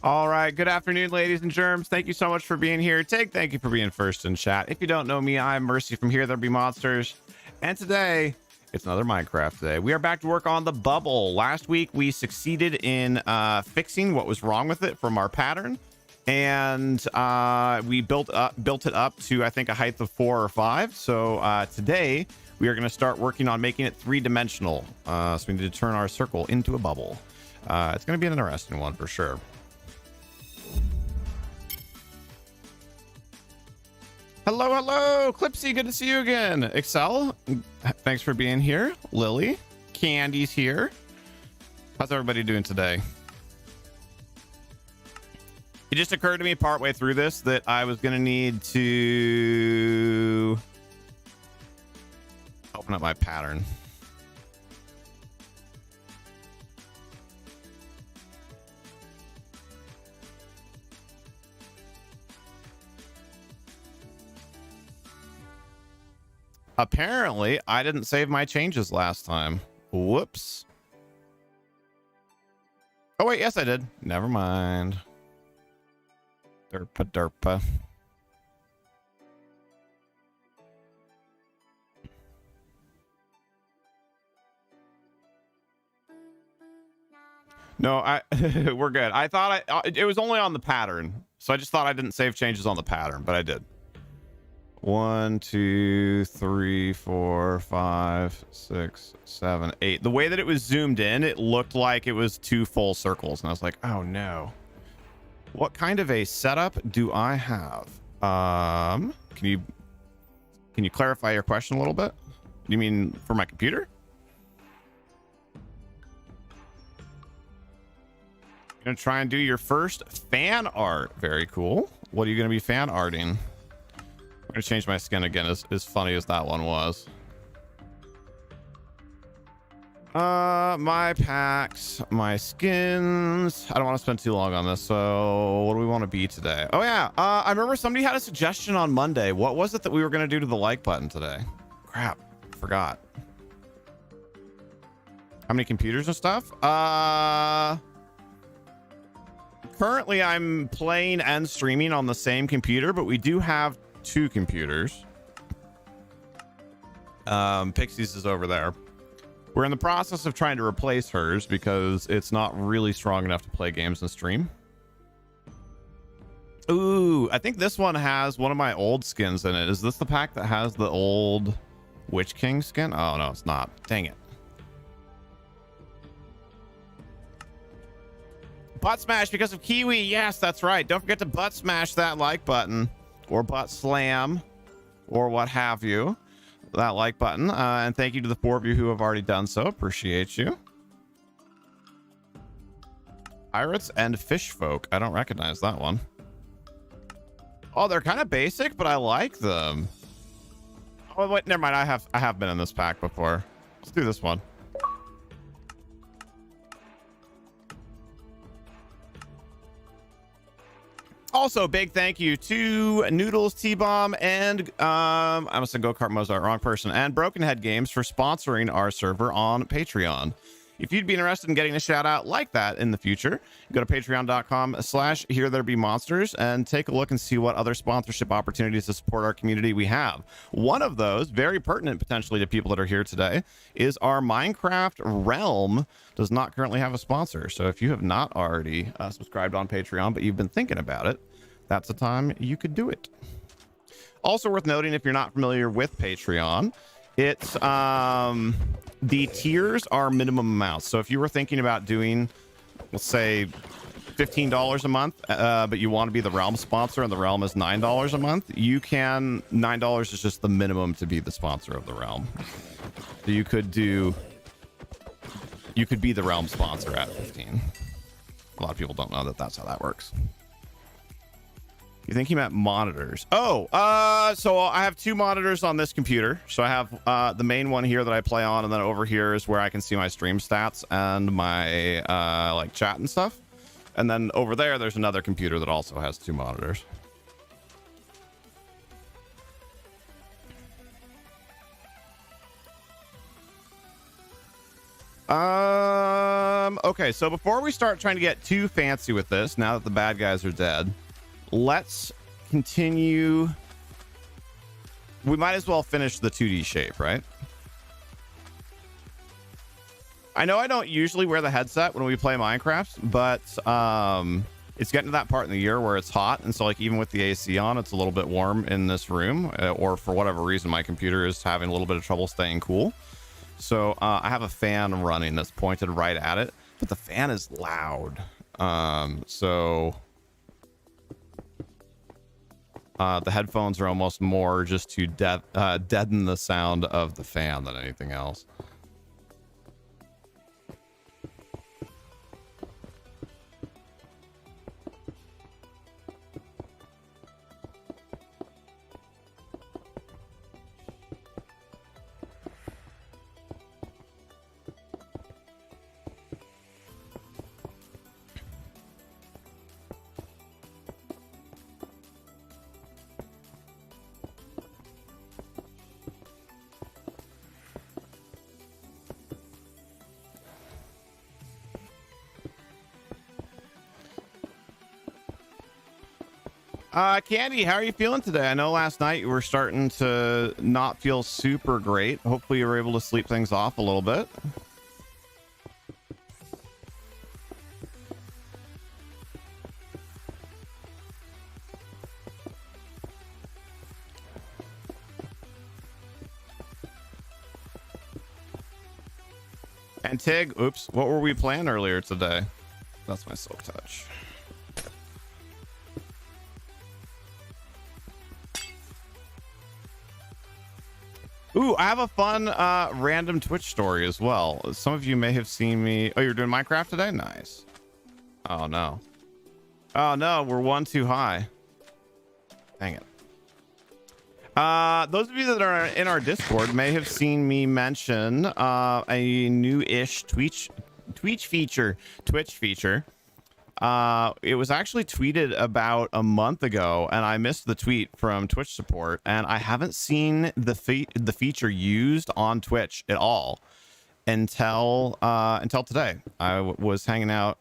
All right. Good afternoon, ladies and germs. Thank you so much for being here. Thank you for being first in chat. If you don't know me, I'm Mercy from Here There Be Monsters. And today, it's another Minecraft day. We are back to work on the bubble. Last week, we succeeded in fixing what was wrong with it from our pattern. And we built it up to, I think, a height of 4 or 5. So today, we are going to start working on making it 3-dimensional. So we need to turn our circle into a bubble. It's going to be an interesting one for sure. Hello, Clipsy, good to see you again. Excel, thanks for being here. Lily, Candy's here. How's everybody doing today? It just occurred to me partway through this that I was going to need to open up my pattern. Apparently, I didn't save my changes last time. Whoops. Oh, wait, yes, I did. Never mind. Derpa. No, we're good. I thought it was only on the pattern. So I just thought I didn't save changes on the pattern, but I did. 1, 2, 3, 4, 5, 6, 7, 8. The way that it was zoomed in, it looked like it was 2 full circles, and I was like, oh no. What kind of a setup do I have? Can you clarify your question a little bit? You mean for my computer? You're gonna try and do your first fan art. Very cool. What are you gonna be fan arting? I'm gonna change my skin again, as funny as that one was. My packs, my skins. I don't want to spend too long on this. So what do we want to be today? Oh yeah, I remember somebody had a suggestion on Monday. What was it that we were gonna do to the like button today? Crap, forgot. How many computers and stuff? Currently I'm playing and streaming on the same computer, but we do have 2 computers. Pixie's is over there. We're in the process of trying to replace hers because it's not really strong enough to play games and stream. Ooh, I think this one has one of my old skins in it. Is this the pack that has the old Witch King skin? Oh no, it's not. Dang it. Butt smash because of Kiwi. Yes, that's right. Don't forget to butt smash that like button. Or butt slam, or what have you, that like button. And thank you to the 4 of you who have already done so. Appreciate you. Pirates and fish folk. I don't recognize that one. Oh, they're kind of basic, but I like them. Oh wait, never mind. I have been in this pack before. Let's do this one. Also, big thank you to Noodles, T-Bomb, and I must have Go-Kart Mozart, wrong person, and Broken Head Games for sponsoring our server on Patreon. If you'd be interested in getting a shout out like that in the future, go to patreon.com/HereThereBeMonsters and take a look and see what other sponsorship opportunities to support our community we have. One of those, very pertinent potentially to people that are here today, is our Minecraft Realm does not currently have a sponsor. So if you have not already subscribed on Patreon, but you've been thinking about it, that's the time you could do it. Also worth noting, if you're not familiar with Patreon, it's the tiers are minimum amounts. So if you were thinking about doing, let's say, $15 a month, but you want to be the Realm sponsor and the Realm is $9 a month, you can. $9 is just the minimum to be the sponsor of the Realm. So you could be the Realm sponsor at 15. A lot of people don't know that that's how that works. You think he meant monitors? Oh, so I have 2 monitors on this computer. So I have the main one here that I play on, and then over here is where I can see my stream stats and my like chat and stuff. And then over there's another computer that also has 2 monitors. Okay, so before we start trying to get too fancy with this, now that the bad guys are dead, let's continue. We might as well finish the 2D shape, right? I know I don't usually wear the headset when we play Minecraft, but it's getting to that part in the year where it's hot, and so like even with the AC on, it's a little bit warm in this room, or for whatever reason my computer is having a little bit of trouble staying cool. So I have a fan running that's pointed right at it, but the fan is loud. So the headphones are almost more just to deaden the sound of the fan than anything else. Candy, how are you feeling today? I know last night you were starting to not feel super great. Hopefully you were able to sleep things off a little bit. And Tig, oops, what were we playing earlier today? That's my silk touch. Ooh, I have a fun random Twitch story as well. Some of you may have seen me. Oh, you're doing Minecraft today? Nice. Oh, no. Oh, no, we're one too high. Dang it. Those of you that are in our Discord may have seen me mention a new-ish Twitch feature. It was actually tweeted about a month ago, and I missed the tweet from Twitch support, and I haven't seen the feature used on Twitch at all until today. I was hanging out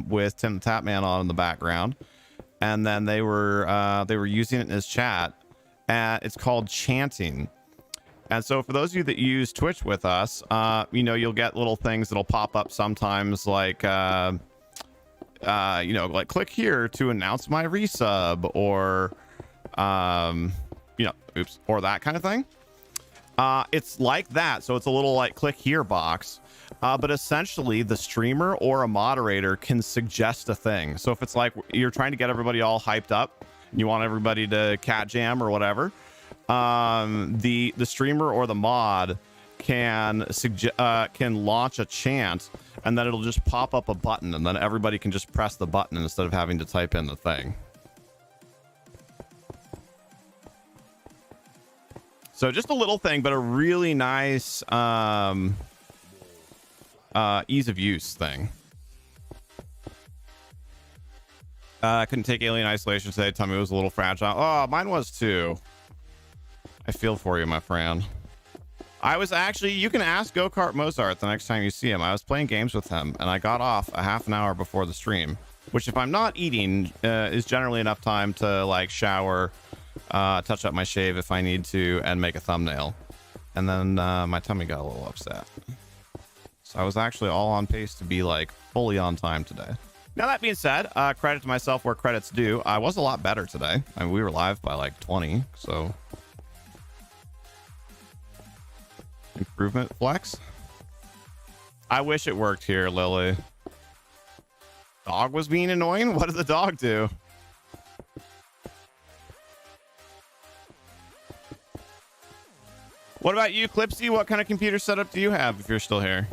with Tim the Tapman on in the background, and then they were using it in his chat. It's called chanting. And so for those of you that use Twitch with us, you know, you'll get little things that'll pop up sometimes, like you know, like click here to announce my resub, or you know, oops, or that kind of thing. It's like that, so it's a little like click here box, but essentially the streamer or a moderator can suggest a thing. So if it's like you're trying to get everybody all hyped up, you want everybody to cat jam or whatever, the streamer or the mod can launch a chant, and then it'll just pop up a button, and then everybody can just press the button instead of having to type in the thing. So just a little thing, but a really nice ease of use thing. I couldn't take Alien Isolation today. Tell me it was a little fragile. Oh, mine was too. I feel for you, my friend. I was actually, you can ask Go-Kart Mozart the next time you see him. I was playing games with him, and I got off a half an hour before the stream, which if I'm not eating is generally enough time to like shower, touch up my shave if I need to, and make a thumbnail. And then my tummy got a little upset. So I was actually all on pace to be like fully on time today. Now that being said, credit to myself where credit's due. I was a lot better today. I mean, we were live by like 20, so improvement flex. I wish it worked here, Lily. Dog was being annoying. What did the dog do? What about you, Clipsy? What kind of computer setup do you have if you're still here?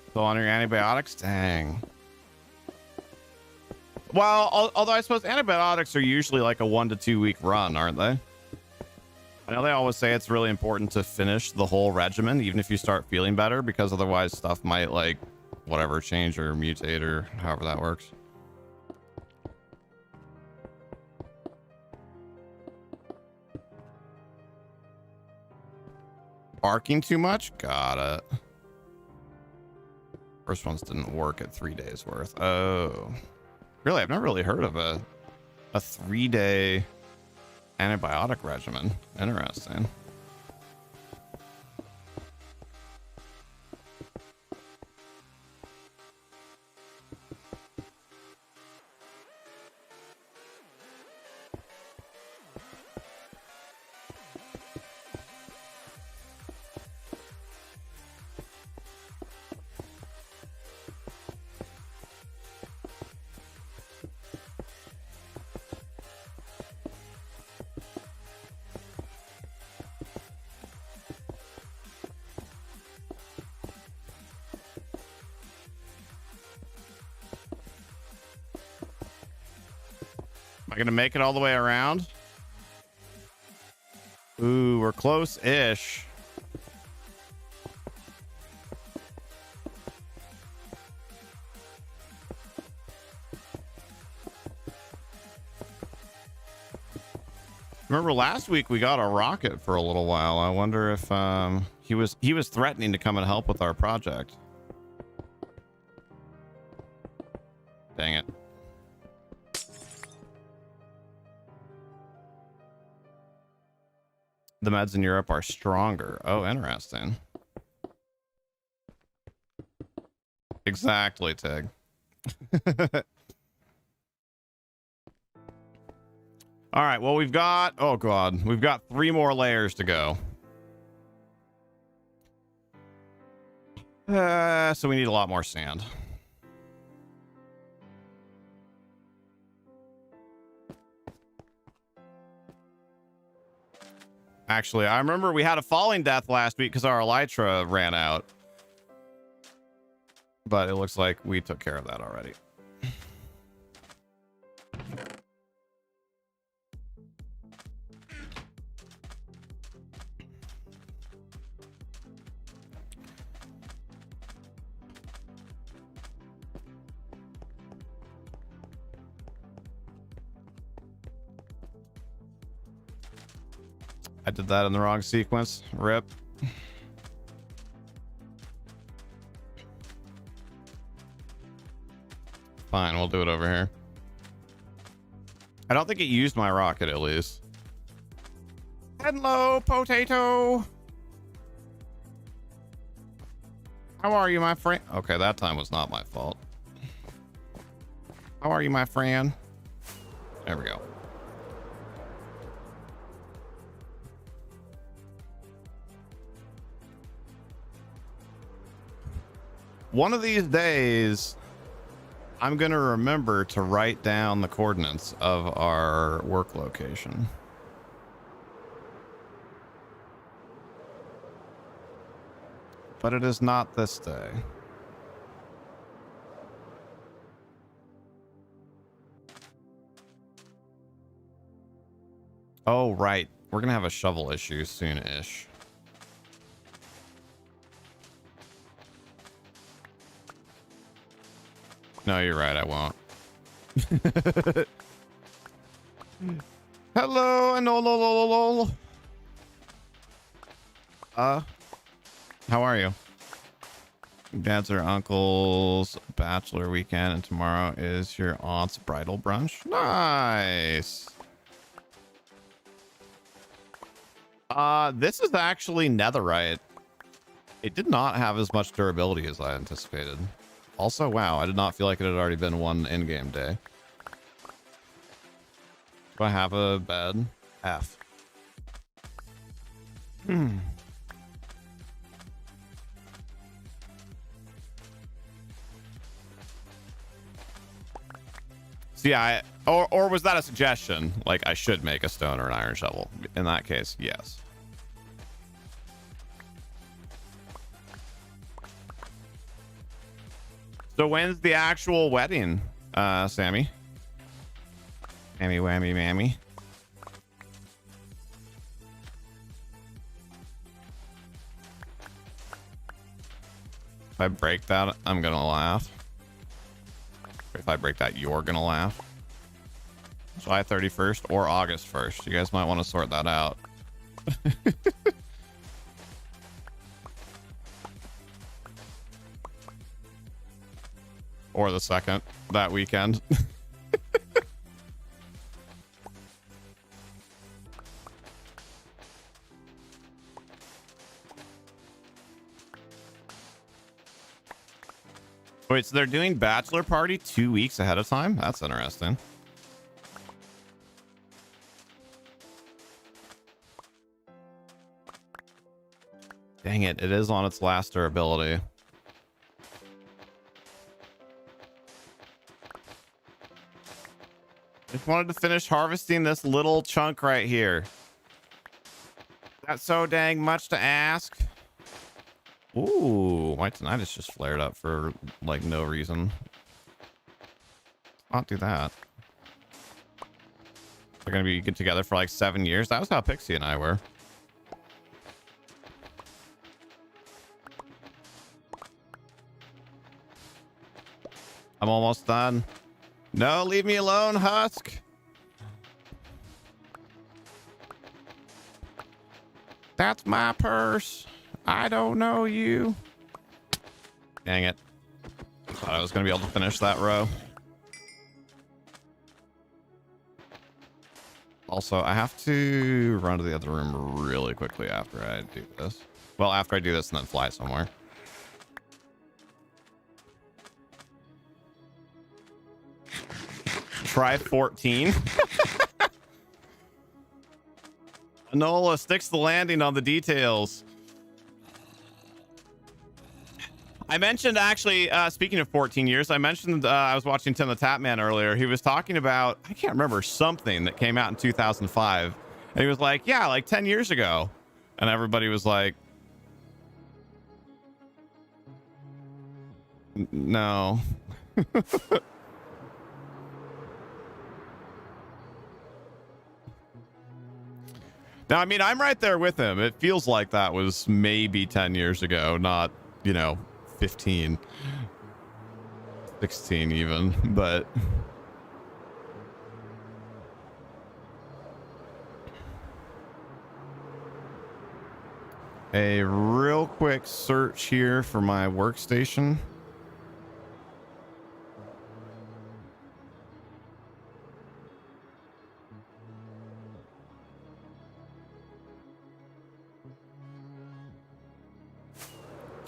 Still on your antibiotics? Dang. Well, although I suppose antibiotics are usually like a 1 to 2 week run, aren't they? I know they always say it's really important to finish the whole regimen, even if you start feeling better, because otherwise stuff might like whatever, change or mutate or however that works. Barking too much? Got it. First ones didn't work at 3 days worth. Oh, really? I've never really heard of a 3-day antibiotic regimen. Interesting. Gonna make it all the way around. Ooh, we're close-ish. Remember last week we got a rocket for a little while. I wonder if he was threatening to come and help with our project. Dang it. The meds in Europe are stronger. Oh, interesting. Exactly, Tig. All right, well, we've got, oh God, we've got 3 more layers to go. So we need a lot more sand. Actually, I remember we had a falling death last week because our elytra ran out. But it looks like we took care of that already. I did that in the wrong sequence. Rip. Fine, we'll do it over here. I don't think it used my rocket, at least. Hello, potato. How are you, my friend? Okay, that time was not my fault. How are you, my friend? There we go. One of these days, I'm going to remember to write down the coordinates of our work location. But it is not this day. Oh, right. We're going to have a shovel issue soon-ish. No, you're right. I won't. Hello, and lol. How are you? Dad's or uncle's bachelor weekend, and tomorrow is your aunt's bridal brunch. Nice. This is actually netherite. It did not have as much durability as I anticipated. Also, wow, I did not feel like it had already been one in-game day. Do I have a bed? F. So yeah, or was that a suggestion? Like I should make a stone or an iron shovel? In that case, yes. So when's the actual wedding, Sammy? Mammy whammy mammy. If I break that, I'm gonna laugh. If I break that, you're gonna laugh. July 31st or August 1st. You guys might want to sort that out. Or the second, that weekend. Wait, so they're doing bachelor party 2 weeks ahead of time? That's interesting. Dang it, it is on its last durability. Just wanted to finish harvesting this little chunk right here. That's so dang much to ask. Ooh, my tinnitus just flared up for like no reason. Not do that. They're gonna be together for like 7 years. That was how Pixie and I were. I'm almost done. No, leave me alone, Husk. That's my purse. I don't know you. Dang it. Thought I was going to be able to finish that row. Also, I have to run to the other room really quickly after I do this. Well, after I do this and then fly somewhere. Try 14. Enola sticks the landing on the details. I mentioned actually, speaking of 14 years, I mentioned I was watching Tim the Tatman earlier. He was talking about, I can't remember, something that came out in 2005. And he was like, yeah, like 10 years ago. And everybody was like, no. Now, I mean, I'm right there with him. It feels like that was maybe 10 years ago, not, you know, 15, 16 even, but a real quick search here for my workstation.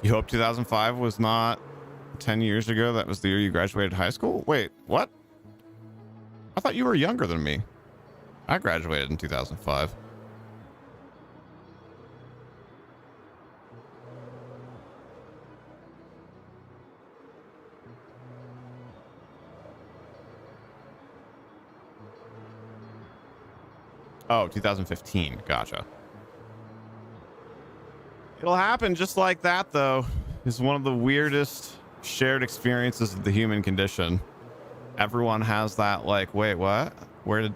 You hope 2005 was not 10 years ago? That was the year you graduated high school? Wait, what? I thought you were younger than me. I graduated in 2005. Oh, 2015. Gotcha. It'll happen just like that, though. It's one of the weirdest shared experiences of the human condition. Everyone has that, like, wait, what? Where did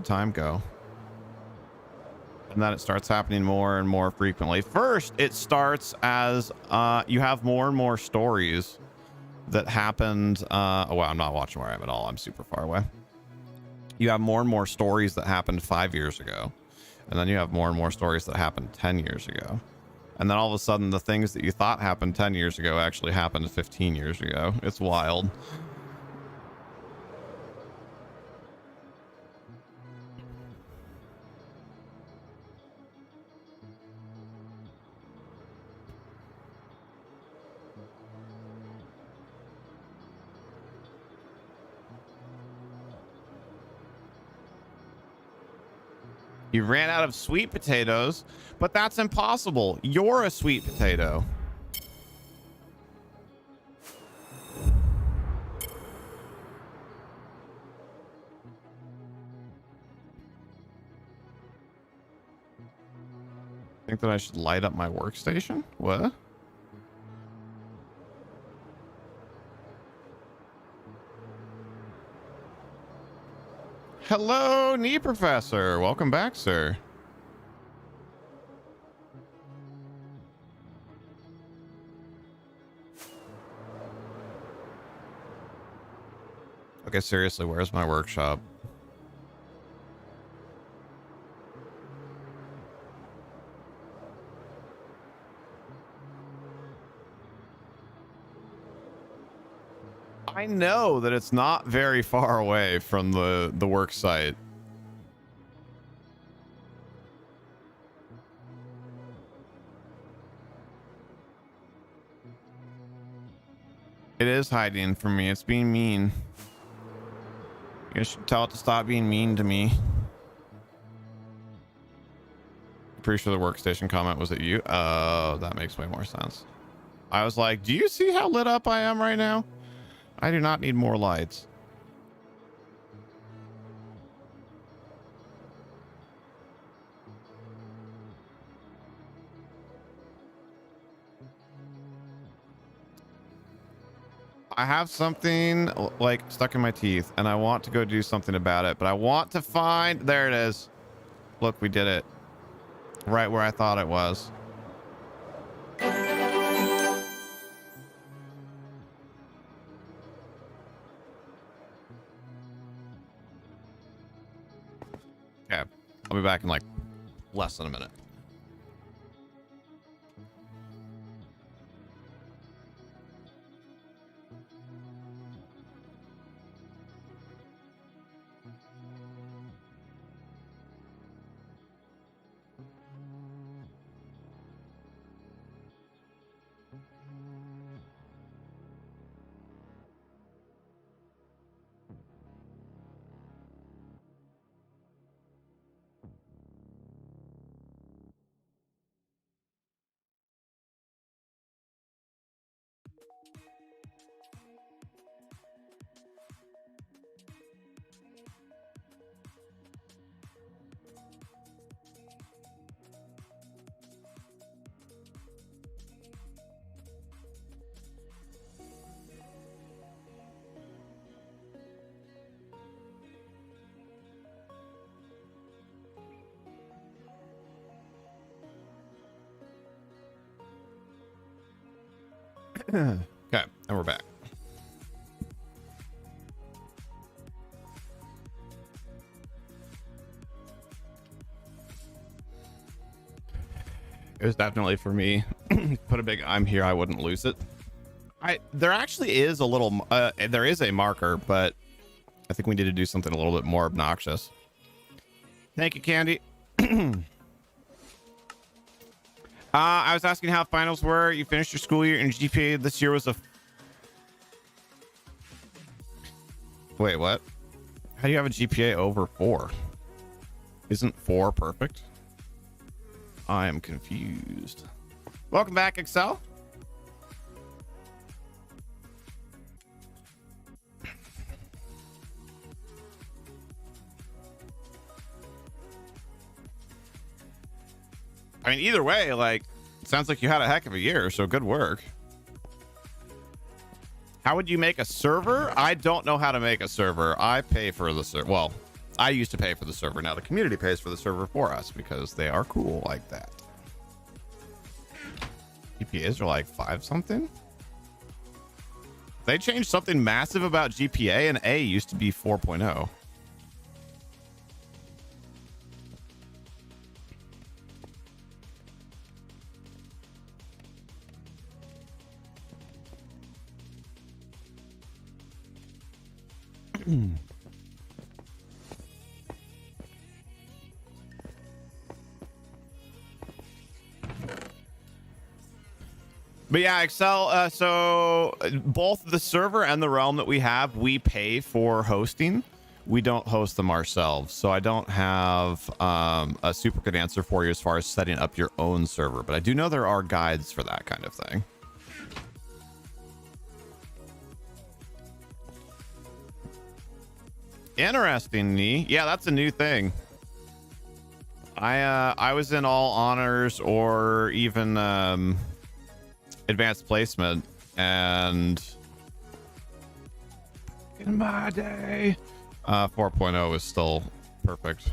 time go? And then it starts happening more and more frequently. First, it starts as you have more and more stories that happened. Oh, wow, I'm not watching where I am at all. I'm super far away. You have more and more stories that happened 5 years ago. And then you have more and more stories that happened 10 years ago. And then all of a sudden, the things that you thought happened 10 years ago actually happened 15 years ago. It's wild. You ran out of sweet potatoes, but that's impossible. You're a sweet potato. Think that I should light up my workstation? What? Hello, Knee Professor. Welcome back, sir. Okay, seriously, where's my workshop? I know that it's not very far away from the work site. It is hiding from me. It's being mean. You should tell it to stop being mean to me. Pretty sure the workstation comment was at you. Oh, that makes way more sense. I was like, do you see how lit up I am right now? I do not need more lights. I have something like stuck in my teeth and I want to go do something about it, but I want to find, there it is. Look, we did it right where I thought it was. Okay, I'll be back in like less than a minute. Okay, and we're back. It was definitely for me. Put a big I'm here, I wouldn't lose it. There actually is a little there is a marker, but I think we need to do something a little bit more obnoxious. Thank you, Candy. I was asking how finals were. You finished your school year and GPA this year was a... Wait, what? How do you have a GPA over 4? Isn't 4 perfect? I am confused. Welcome back, Excel. I mean, either way, like, it sounds like you had a heck of a year, so good work. How would you make a server? I don't know how to make a server. I pay for the server. Well, I used to pay for the server. Now the community pays for the server for us because they are cool like that. GPAs are like 5 something. They changed something massive about GPA, and A used to be 4.0. But yeah, Excel, so both the server and the realm that we have, we pay for hosting. We don't host them ourselves. So I don't have a super good answer for you as far as setting up your own server. But I do know there are guides for that kind of thing. Interesting, Nee. Yeah, that's a new thing. I was in all honors or even advanced placement, and in my day 4.0 is still perfect.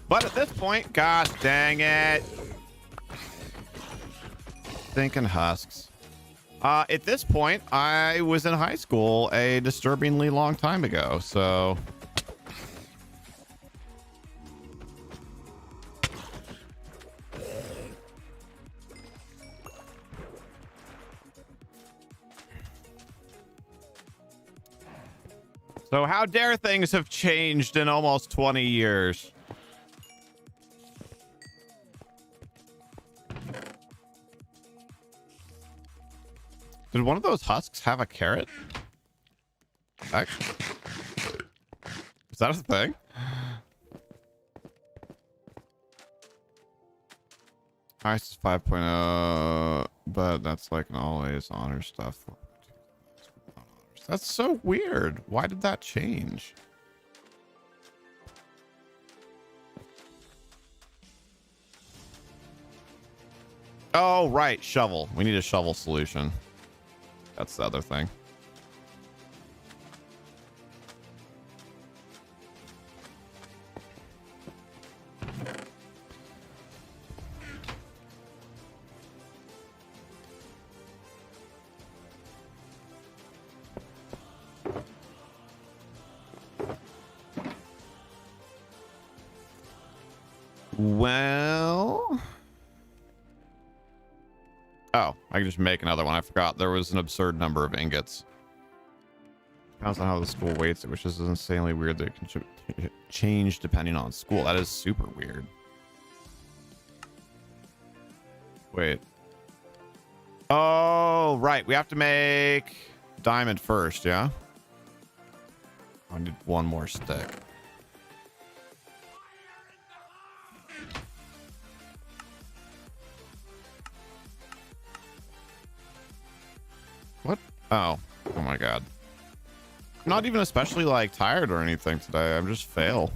But at this point, gosh dang it. Thinking husks. At this point, I was in high school a disturbingly long time ago, so... So how dare things have changed in almost 20 years? Did one of those husks have a carrot? Actually, is that a thing? Ice is 5.0, but that's like an always honor stuff. That's so weird. Why did that change? Oh, right. Shovel. We need a shovel solution. That's the other thing. Well... Oh, I can just make another one. I forgot there was an absurd number of ingots. Depends on how the school weights it, which is insanely weird that it can change depending on school. That is super weird. Wait. Oh, right. We have to make diamond first, yeah? I need one more stick. What? Oh my god. I'm not even especially like tired or anything today. I'm just fail.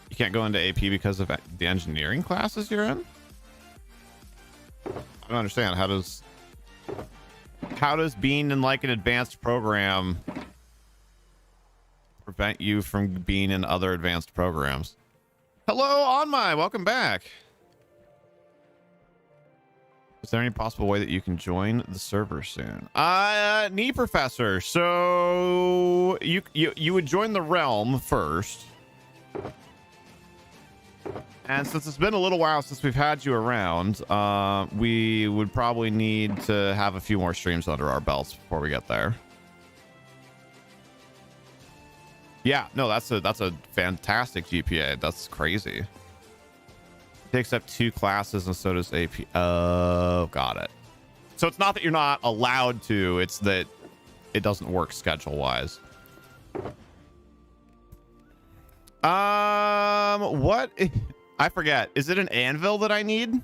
You can't go into AP because of the engineering classes you're in? I don't understand. How does being in like an advanced program prevent you from being in other advanced programs? Hello, Onmai. Welcome back. Is there any possible way that you can join the server soon? Knee Professor. So you would join the realm first. And since it's been a little while since we've had you around, we would probably need to have a few more streams under our belts before we get there. Yeah, no, that's a fantastic GPA. That's crazy. Takes up 2 classes and so does AP. Oh, got it. So it's not that you're not allowed to, it's that it doesn't work schedule wise. What? I forget. Is it an anvil that I need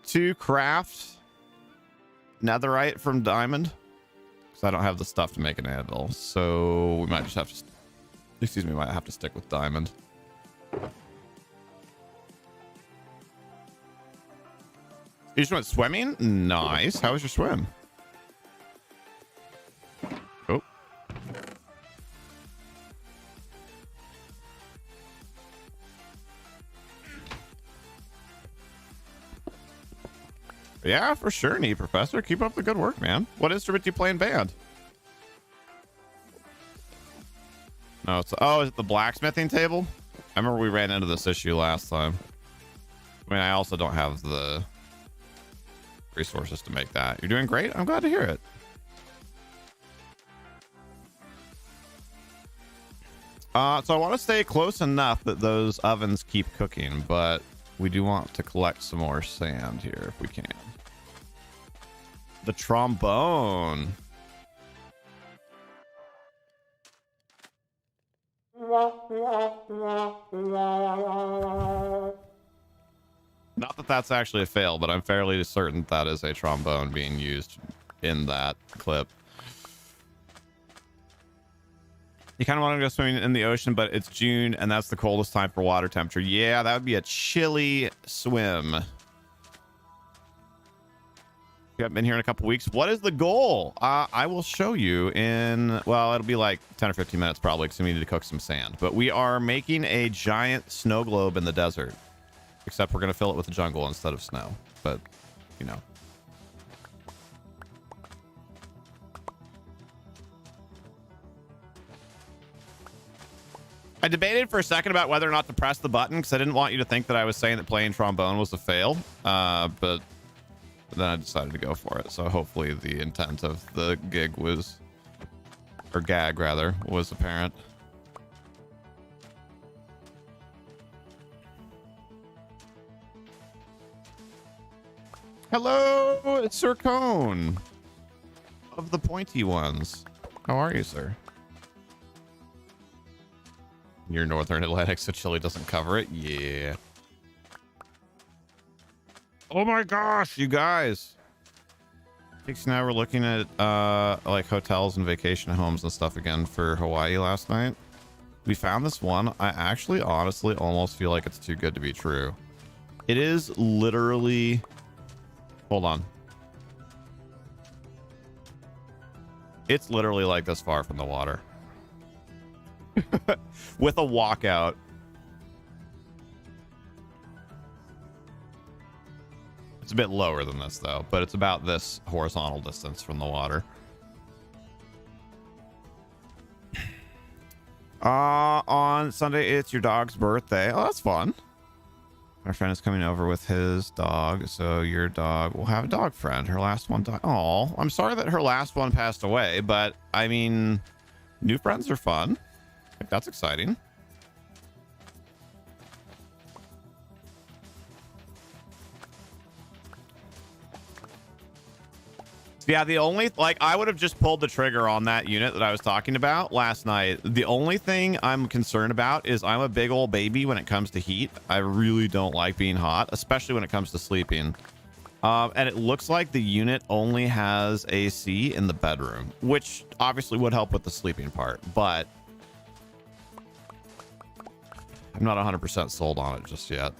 to craft netherite from diamond? Because I don't have the stuff to make an anvil. So we might just have to... Excuse me, might have to stick with diamond. You just went swimming? Nice. How was your swim? Oh. Yeah, for sure, Knee Professor. Keep up the good work, man. What instrument do you play in band? No, it's... Oh, is it the blacksmithing table? I remember we ran into this issue last time. I mean, I also don't have the resources to make that. You're doing great. I'm glad to hear it. So I want to stay close enough that those ovens keep cooking, but we do want to collect some more sand here if we can. The trombone. Not that that's actually a fail, but I'm fairly certain that is a trombone being used in that clip. You kind of want to go swimming in the ocean, but it's June and that's the coldest time for water temperature. Yeah, that would be a chilly swim. You haven't been here in a couple weeks. What is the goal? I will show you in, well, it'll be like 10 or 15 minutes probably because we need to cook some sand. But we are making a giant snow globe in the desert. Except we're going to fill it with the jungle instead of snow. But, you know. I debated for a second about whether or not to press the button because I didn't want you to think that I was saying that playing trombone was a fail. But then I decided to go for it. So hopefully the intent of the gig was, or gag rather, was apparent. Hello, it's Sir Cone of the pointy ones. How are you, sir? You're Northern Atlantic, so Chile doesn't cover it. Yeah. Oh my gosh, you guys. Thanks. Now we're looking at like hotels and vacation homes and stuff again for Hawaii last night. We found this one. I actually honestly almost feel like it's too good to be true. It is literally, hold on. It's literally like this far from the water. With a walkout. It's a bit lower than this though, but it's about this horizontal distance from the water. On Sunday, it's your dog's birthday. Oh, that's fun. Our friend is coming over with his dog, so your dog will have a dog friend. Her last one died. Oh, I'm sorry that her last one passed away, but I mean, new friends are fun. That's exciting. Yeah, the only, like, I would have just pulled the trigger on that unit that I was talking about last night. The only thing I'm concerned about is I'm a big old baby when it comes to heat. I really don't like being hot, especially when it comes to sleeping. And it looks like the unit only has AC in the bedroom, which obviously would help with the sleeping part, but I'm not 100% sold on it just yet.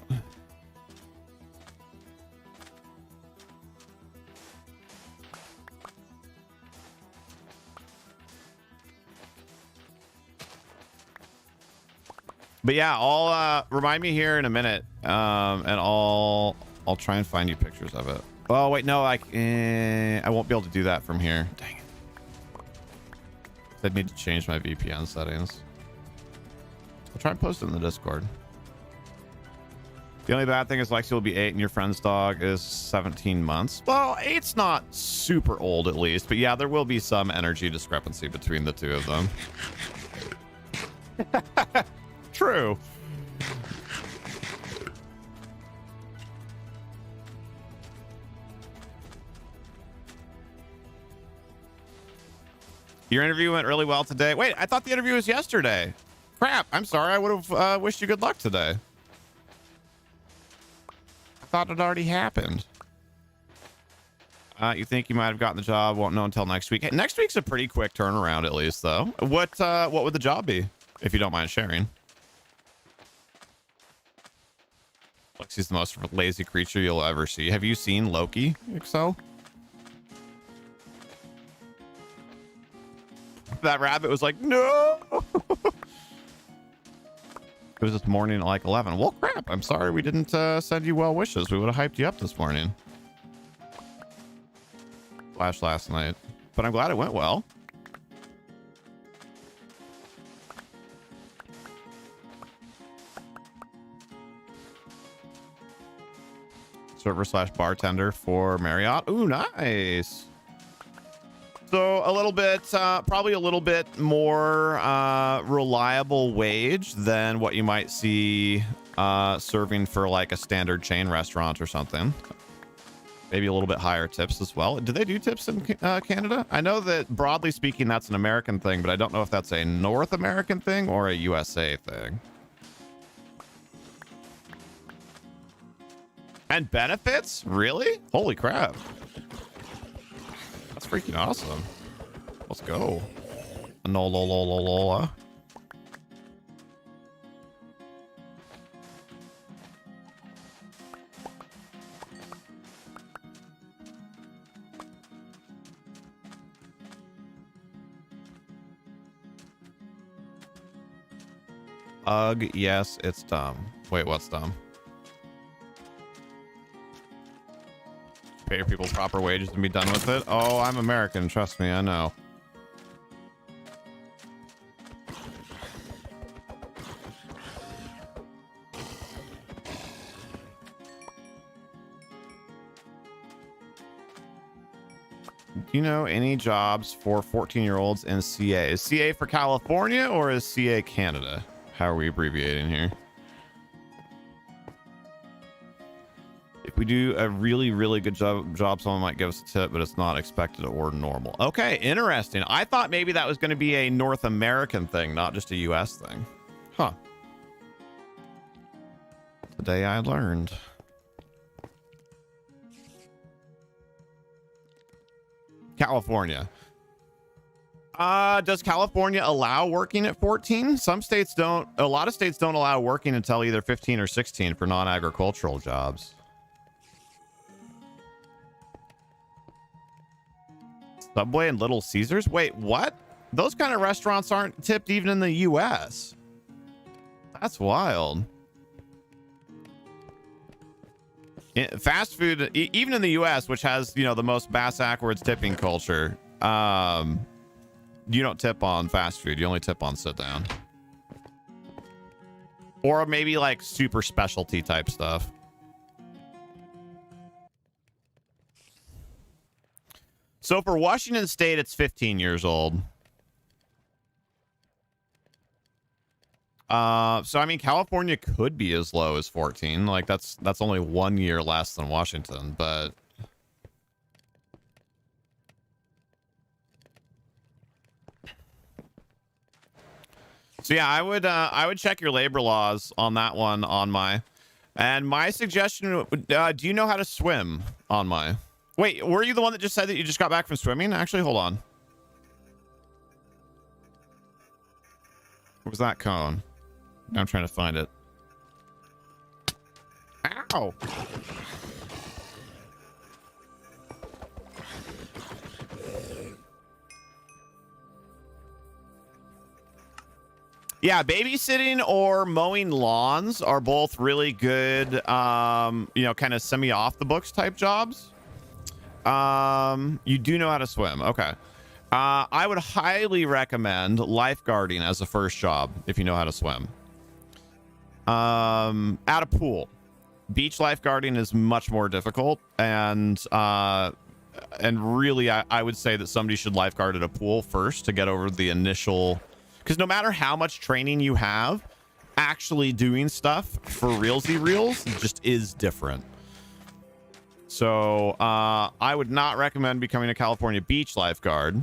But yeah, I'll remind me here in a minute, and I'll try and find you pictures of it. Oh wait, no, I won't be able to do that from here. Dang it! I'd need to change my VPN settings. I'll try and post it in the Discord. The only bad thing is Lexi will be 8 and your friend's dog is 17 months. Well, 8's not super old at least, but yeah, there will be some energy discrepancy between the two of them. True. Your interview went really well today. Wait, I thought the interview was yesterday. Crap, I'm sorry. I would have wished you good luck today. I thought it already happened. You think you might have gotten the job? Won't know until next week. Hey, next week's a pretty quick turnaround, at least, though. What would the job be, if you don't mind sharing? Lexi's the most lazy creature you'll ever see. Have you seen Loki, Excel? That rabbit was like, no! It was this morning at like 11. Well, crap. I'm sorry we didn't send you well wishes. We would have hyped you up this morning. Flash last night. But I'm glad it went well. Server / bartender for Marriott. Ooh, nice. So a little bit, probably a little bit more reliable wage than what you might see serving for like a standard chain restaurant or something. Maybe a little bit higher tips as well. Do they do tips in Canada? I know that broadly speaking, that's an American thing, but I don't know if that's a North American thing or a USA thing. And benefits? Really? Holy crap. That's freaking awesome. Let's go. No. Ugh, yes, it's dumb. Wait, what's dumb? Pay your people proper wages and be done with it? Oh, I'm American. Trust me, I know. Do you know any jobs for 14-year-olds in CA? Is CA for California or is CA Canada? How are we abbreviating here? If we do a really, really good job, someone might give us a tip, but it's not expected or normal. Okay, interesting. I thought maybe that was going to be a North American thing, not just a US thing. Huh. Today I learned. California. Does California allow working at 14? Some states don't. A lot of states don't allow working until either 15 or 16 for non-agricultural jobs. Subway and Little Caesars? Wait, what? Those kind of restaurants aren't tipped even in the US. That's wild. Fast food, even in the US, which has, you know, the most bass-ackwards tipping culture, you don't tip on fast food. You only tip on sit down. Or maybe like super specialty type stuff. So for Washington State, it's 15 years old. So I mean, California could be as low as 14. Like that's only 1 year less than Washington, but so yeah, I would check your labor laws on that one on my, and my suggestion, do you know how to swim on my? Wait, were you the one that just said that you just got back from swimming? Actually, hold on. What was that cone? Now I'm trying to find it. Ow! Yeah, babysitting or mowing lawns are both really good, you know, kind of semi off the books type jobs. You do know how to swim. Okay. I would highly recommend lifeguarding as a first job if you know how to swim. At a pool. Beach lifeguarding is much more difficult, and really I would say that somebody should lifeguard at a pool first to get over the initial, because no matter how much training you have, actually doing stuff for realsy reals just is different. So I would not recommend becoming a California beach lifeguard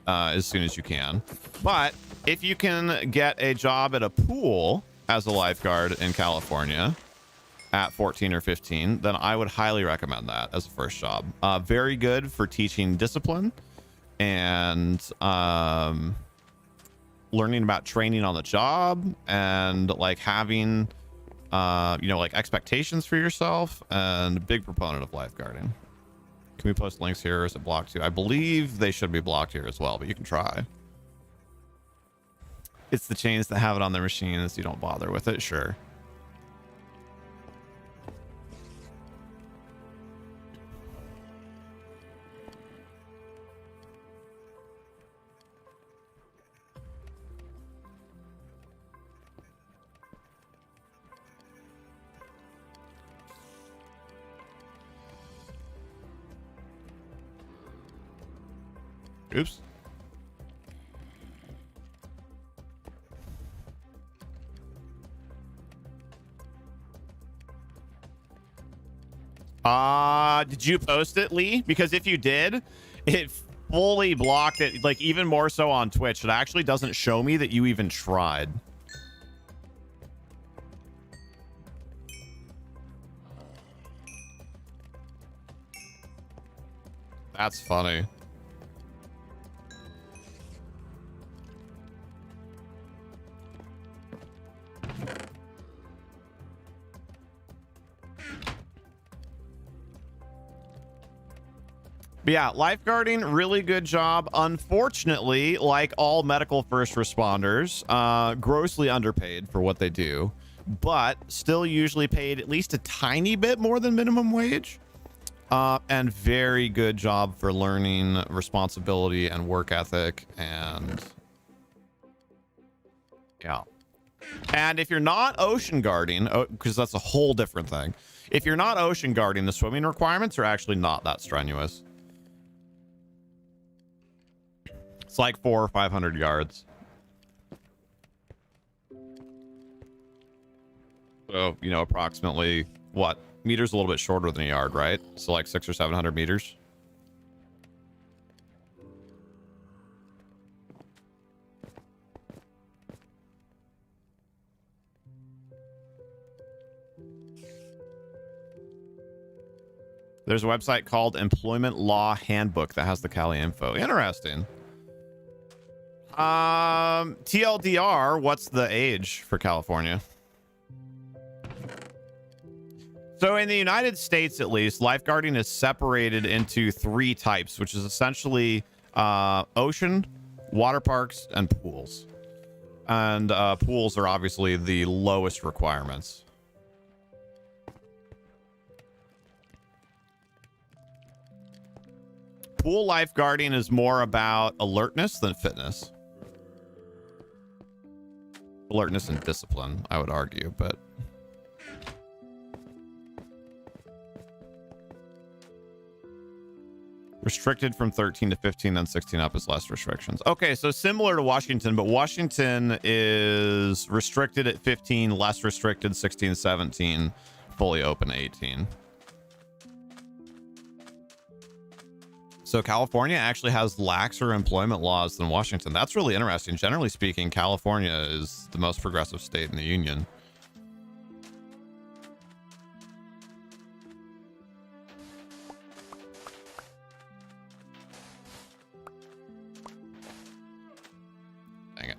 as soon as you can. But if you can get a job at a pool as a lifeguard in California at 14 or 15, then I would highly recommend that as a first job. Very good for teaching discipline and learning about training on the job and like having you know, like expectations for yourself, and a big proponent of lifeguarding. Can we post links here, or is it blocked too? I believe they should be blocked here as well, but you can try. It's the chains that have it on their machines. You don't bother with it. Sure. Oops. Did you post it, Lee? Because if you did, it fully blocked it, like even more so on Twitch. It actually doesn't show me that you even tried. That's funny. But yeah, lifeguarding, really good job. Unfortunately, like all medical first responders, grossly underpaid for what they do, but still usually paid at least a tiny bit more than minimum wage. And very good job for learning responsibility and work ethic. And yeah. And if you're not ocean guarding, because that's a whole different thing. If you're not ocean guarding, the swimming requirements are actually not that strenuous. It's like 400 or 500 yards. So, you know, approximately what? Meters a little bit shorter than a yard, right? So like 600 or 700 meters. There's a website called Employment Law Handbook that has the Cali info. Interesting. TLDR, what's the age for California? So in the United States, at least, lifeguarding is separated into 3 types, which is essentially ocean, water parks, and pools. And pools are obviously the lowest requirements. Pool lifeguarding is more about alertness than fitness. Alertness and discipline, I would argue, but restricted from 13 to 15, then 16 up is less restrictions. Okay, so similar to Washington, but Washington is restricted at 15, less restricted 16, 17, fully open 18. So California actually has laxer employment laws than Washington. That's really interesting. Generally speaking, California is the most progressive state in the union. Dang it.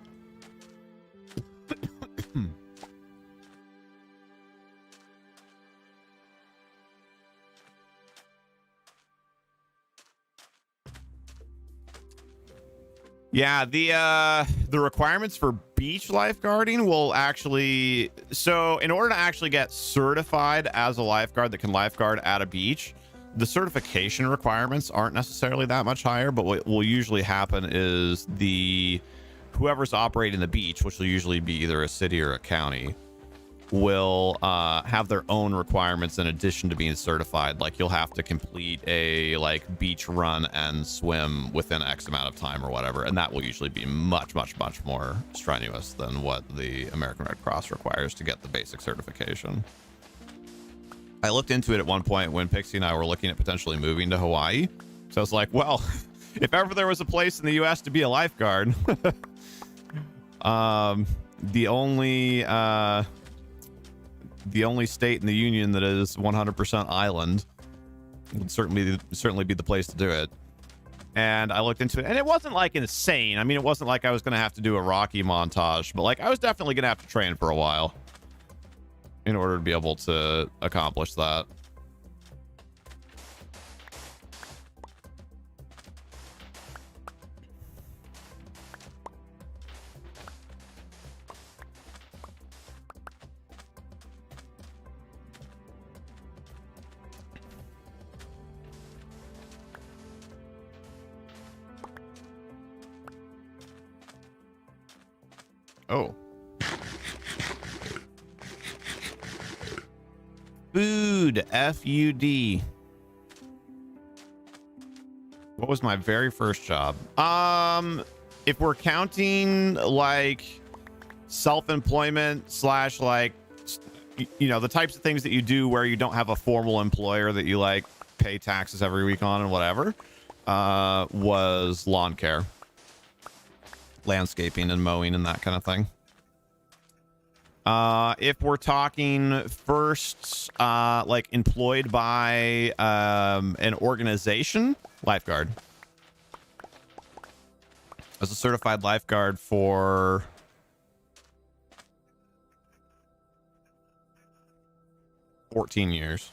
Yeah, the requirements for beach lifeguarding will actually, so in order to actually get certified as a lifeguard that can lifeguard at a beach, the certification requirements aren't necessarily that much higher, but what will usually happen is whoever's operating the beach, which will usually be either a city or a county, will have their own requirements in addition to being certified. Like you'll have to complete a beach run and swim within X amount of time or whatever, and that will usually be much more strenuous than what the American Red Cross requires to get the basic certification. I looked into it at one point when Pixie and I were looking at potentially moving to Hawaii, so I was like, well, if ever there was a place in the US to be a lifeguard, the only state in the union that is 100% island would certainly be the place to do it. And I looked into it, and it wasn't like insane. I mean, it wasn't like I was going to have to do a Rocky montage, but like I was definitely going to have to train for a while in order to be able to accomplish that. Oh. Food. F-U-D. What was my very first job? If we're counting like self-employment slash like, you know, the types of things that you do where you don't have a formal employer that you like pay taxes every week on and whatever, was lawn care. Landscaping and mowing and that kind of thing. If we're talking first, like employed by an organization, lifeguard. I was a certified lifeguard for 14 years.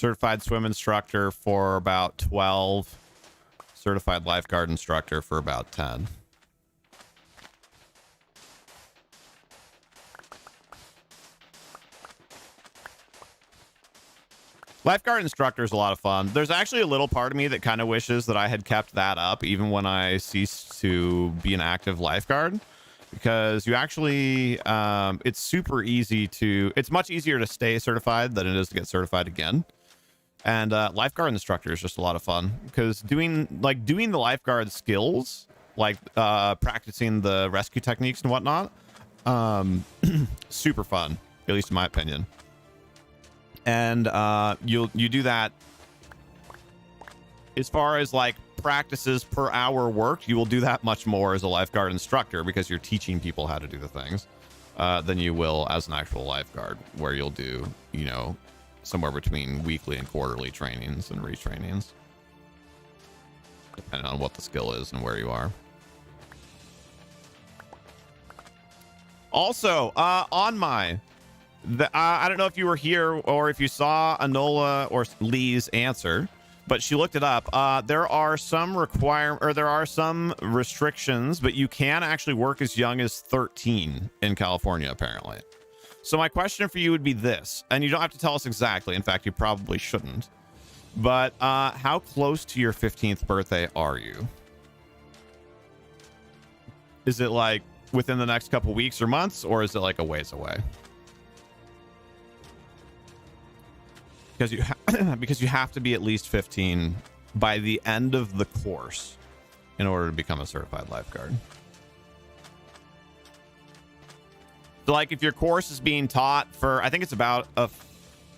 Certified swim instructor for about 12. Certified lifeguard instructor for about 10. Lifeguard instructor is a lot of fun. There's actually a little part of me that kind of wishes that I had kept that up even when I ceased to be an active lifeguard, because you actually, it's super easy to, it's much easier to stay certified than it is to get certified again. And lifeguard instructor is just a lot of fun, because doing the lifeguard skills, like practicing the rescue techniques and whatnot, super fun, at least in my opinion. And you do that as far as like practices per hour worked. You will do that much more as a lifeguard instructor, because you're teaching people how to do the things than you will as an actual lifeguard, where you'll do, you know, somewhere between weekly and quarterly trainings and retrainings, depending on what the skill is and where you are. Also, on my I don't know if you were here or if you saw Anola or Lee's answer, but she looked it up. There are some restrictions, but you can actually work as young as 13 in California, apparently. So my question for you would be this, and you don't have to tell us exactly. In fact, you probably shouldn't. But how close to your 15th birthday are you? Is it like within the next couple weeks or months, or is it like a ways away? Because you have to be at least 15 by the end of the course in order to become a certified lifeguard. So like if your course is being taught for, I think it's about a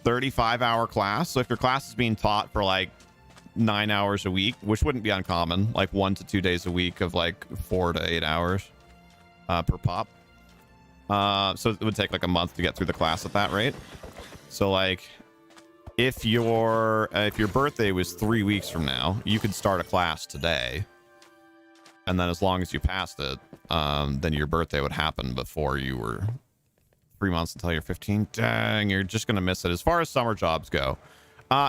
35-hour class. So if your class is being taught for like 9 hours a week, which wouldn't be uncommon, like 1 to 2 days a week of like 4 to 8 hours per pop. So it would take like a month to get through the class at that rate. So like if your birthday was 3 weeks from now, you could start a class today, and then as long as you passed it, then your birthday would happen before you were 3 months until you're 15. Dang, you're just gonna miss it. As far as summer jobs go,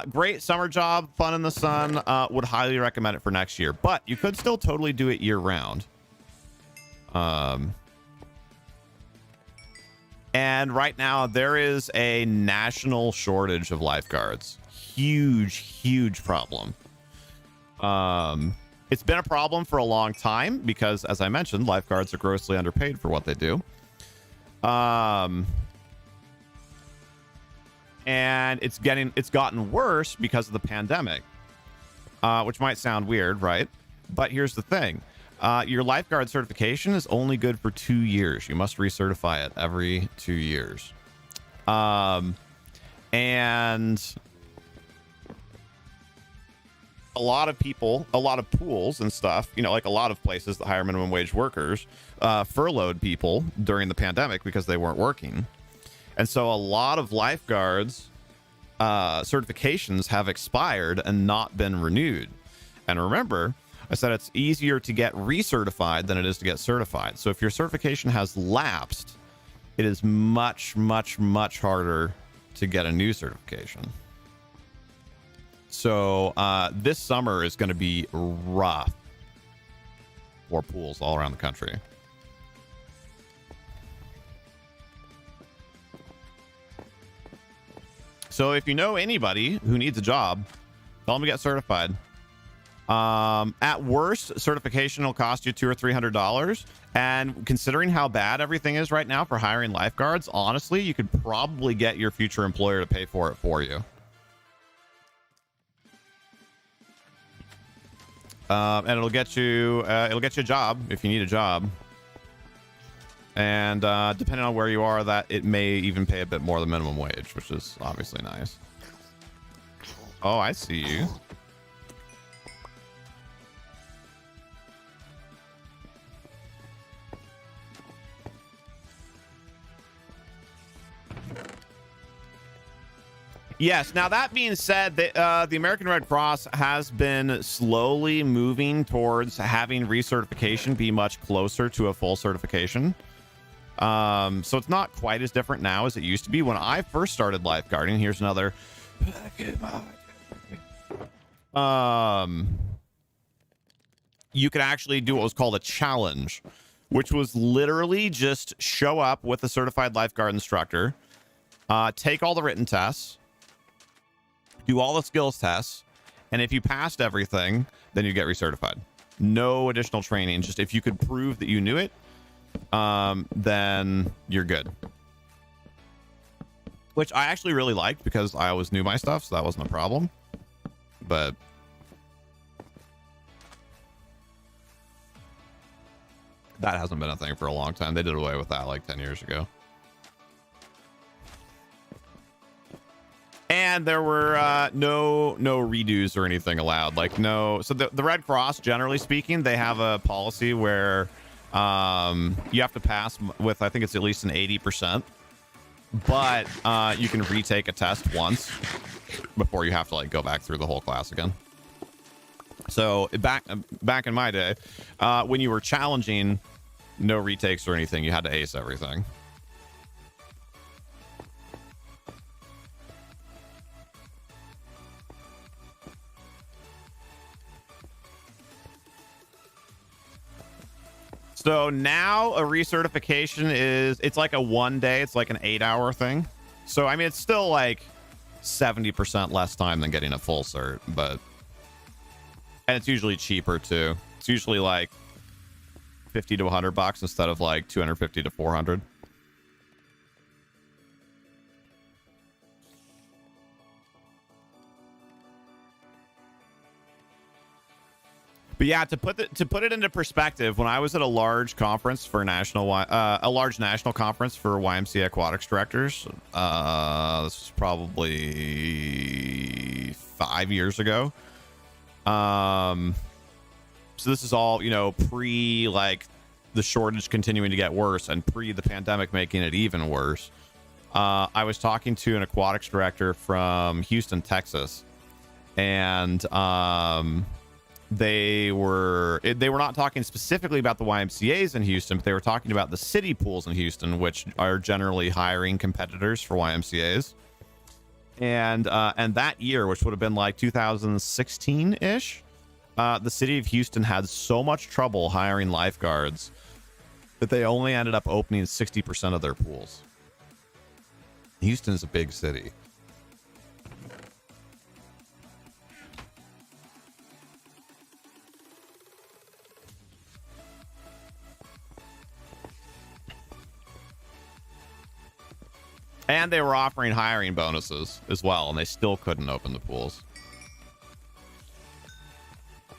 great summer job, fun in the sun. Would highly recommend it for next year, but you could still totally do it year round. And right now there is a national shortage of lifeguards. Huge problem. It's been a problem for a long time because, as I mentioned, lifeguards are grossly underpaid for what they do. And it's gotten worse because of the pandemic, which might sound weird, right? But here's the thing. Your lifeguard certification is only good for 2 years. You must recertify it every 2 years. And a lot of people, a lot of pools and stuff, you know, like a lot of places that hire minimum wage workers, furloughed people during the pandemic because they weren't working. And so a lot of lifeguards certifications have expired and not been renewed. And remember, I said it's easier to get recertified than it is to get certified. So if your certification has lapsed, it is much harder to get a new certification. So this summer is going to be rough for pools all around the country. So if you know anybody who needs a job, tell them to get certified. At worst, certification will cost you $200 or $300. And considering how bad everything is right now for hiring lifeguards, honestly, you could probably get your future employer to pay for it for you. And it'll get you a job if you need a job. And depending on where you are, that it may even pay a bit more than minimum wage, which is obviously nice. Oh, I see you. Yes. Now, that being said, the American Red Cross has been slowly moving towards having recertification be much closer to a full certification. So it's not quite as different now as it used to be. When I first started lifeguarding, here's another you could actually do what was called a challenge, which was literally just show up with a certified lifeguard instructor, take all the written tests, do all the skills tests, and if you passed everything, then you get recertified. No additional training. Just if you could prove that you knew it, then you're good. Which I actually really liked because I always knew my stuff, so that wasn't a problem. But that hasn't been a thing for a long time. They did away with that like 10 years ago. And there were no redos or anything allowed. Like no. So the Red Cross, generally speaking, they have a policy where you have to pass with, I think it's at least an 80%. But you can retake a test once before you have to like go back through the whole class again. So back in my day, when you were challenging, no retakes or anything, you had to ace everything. So now a recertification it's like a 1 day, it's like an 8-hour thing. So I mean, it's still like 70% less time than getting a full cert, and it's usually cheaper too. It's usually like 50 to 100 bucks instead of like 250 to 400. But yeah, to put it into perspective, when I was at a large conference for a large national conference for YMCA aquatics directors, this was probably 5 years ago. So this is all, pre like the shortage continuing to get worse and pre the pandemic making it even worse. I was talking to an aquatics director from Houston, Texas, and they were not talking specifically about the YMCAs in Houston, but they were talking about the city pools in Houston, which are generally hiring competitors for YMCAs. And that year, which would have been like 2016-ish, the city of Houston had so much trouble hiring lifeguards that they only ended up opening 60% of their pools. Houston is a big city. And they were offering hiring bonuses as well, and they still couldn't open the pools.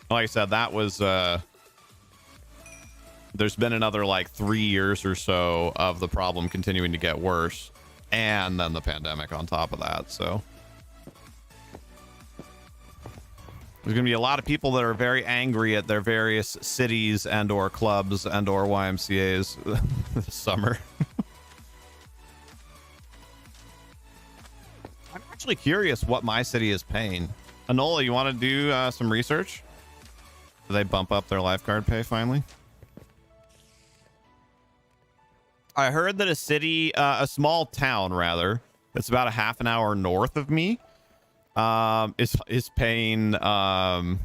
Like I said, that was there's been another like 3 years or so of the problem continuing to get worse, and then the pandemic on top of that. So there's gonna be a lot of people that are very angry at their various cities and or clubs and or YMCAs this summer. I'm actually curious what my city is paying. Anola, you want to do some research? Do they bump up their lifeguard pay finally? I heard that a city, a small town rather, that's about a half an hour north of me, is paying like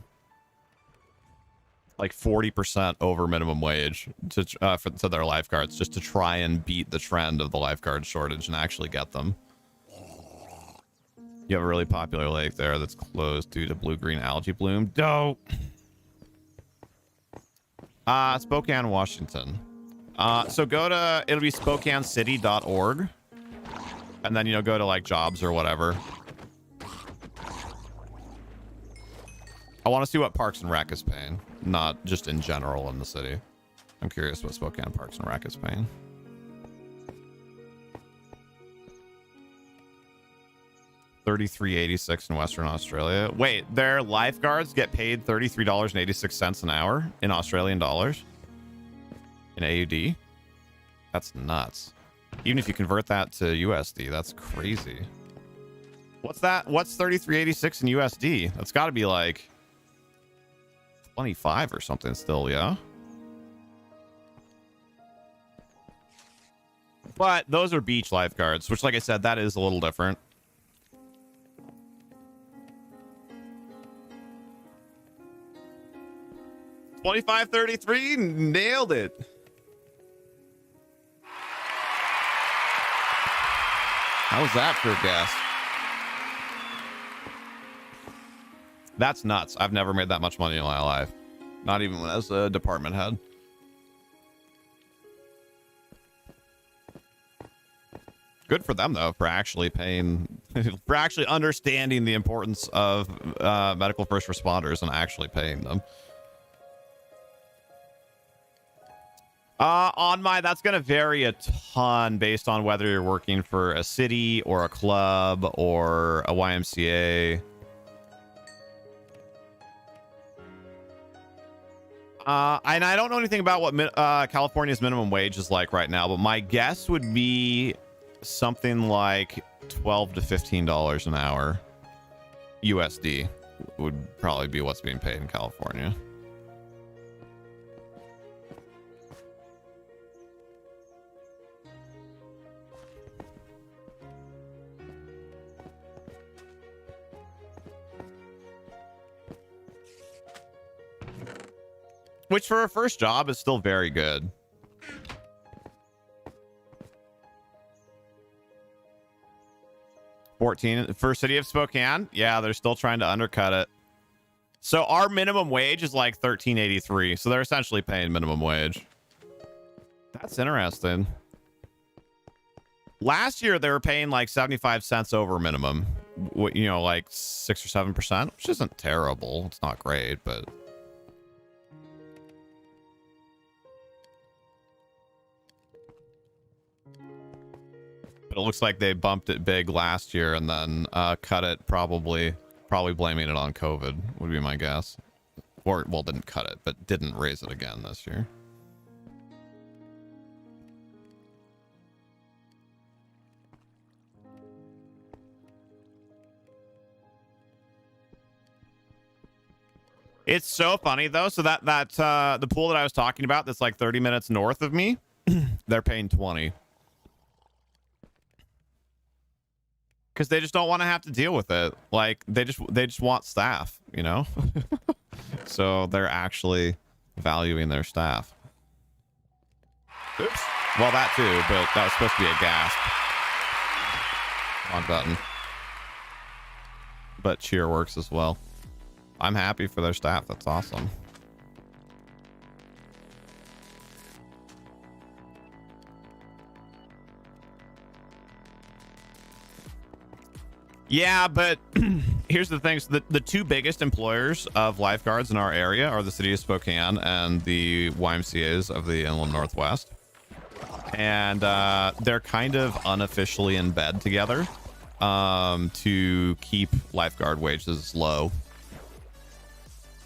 40% over minimum wage to their lifeguards, just to try and beat the trend of the lifeguard shortage and actually get them. You have a really popular lake there that's closed due to blue-green algae bloom. Dope. Spokane, Washington. So go to, it'll be SpokaneCity.org, and then, go to like jobs or whatever. I want to see what Parks and Rec is paying, not just in general in the city. I'm curious what Spokane Parks and Rec is paying. $33.86 in Western Australia. Wait, their lifeguards get paid $33.86 an hour in Australian dollars in AUD? That's nuts. Even if you convert that to USD, that's crazy. What's that? What's $33.86 in USD? That's got to be like 25 or something still, yeah? But those are beach lifeguards, which, like I said, that is a little different. 2533, nailed it. How was that for a guess? That's nuts. I've never made that much money in my life. Not even as a department head. Good for them, though, for actually paying, for actually understanding the importance of medical first responders and actually paying them. That's going to vary a ton based on whether you're working for a city or a club or a YMCA. And I don't know anything about what California's minimum wage is like right now, but my guess would be something like $12 to $15 an hour USD would probably be what's being paid in California. Which for a first job is still very good. $14 for City of Spokane. Yeah, they're still trying to undercut it. So our minimum wage is like $13.83. So they're essentially paying minimum wage. That's interesting. Last year they were paying like 75 cents over minimum. You know, like 6 or 7%, which isn't terrible. It's not great, but. But it looks like they bumped it big last year and then cut it, probably blaming it on COVID would be my guess. Or, well, didn't cut it, but didn't raise it again this year. It's so funny though. So that the pool that I was talking about that's like 30 minutes north of me, they're paying 20. Because they just don't want to have to deal with it. Like they just want staff, you know. So they're actually valuing their staff. Oops. Well, that too, but that was supposed to be a gasp. Wrong button. But cheer works as well. I'm happy for their staff. That's awesome. Yeah, but here's the thing. So the two biggest employers of lifeguards in our area are the City of Spokane and the YMCAs of the Inland Northwest. And they're kind of unofficially in bed together to keep lifeguard wages low.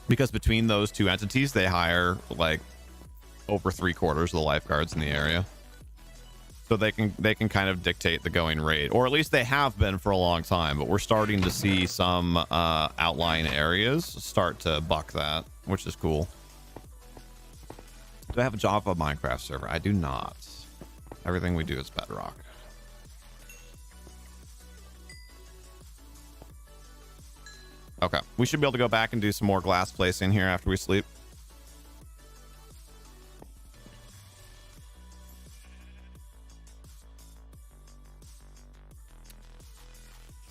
Because between those two entities, they hire like over 3/4 of the lifeguards in the area. So they can kind of dictate the going rate, or at least they have been for a long time. But we're starting to see some outlying areas start to buck that, which is cool. Do I have a Java Minecraft server? I do not. Everything we do is Bedrock. Okay, we should be able to go back and do some more glass placing here after we sleep.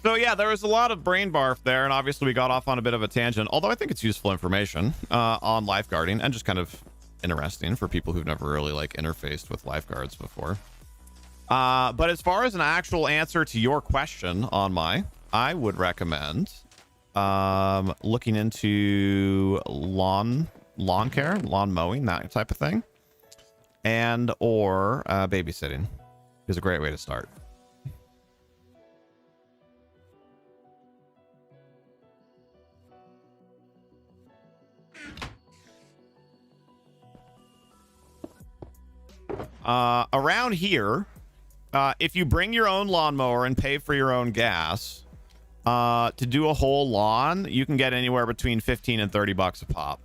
So yeah, there was a lot of brain barf there, and obviously we got off on a bit of a tangent, although I think it's useful information on lifeguarding and just kind of interesting for people who've never really like interfaced with lifeguards before. But as far as an actual answer to your question on I would recommend looking into lawn care, lawn mowing, that type of thing, and or babysitting is a great way to start. Around here, if you bring your own lawnmower and pay for your own gas, to do a whole lawn, you can get anywhere between 15 and 30 bucks a pop.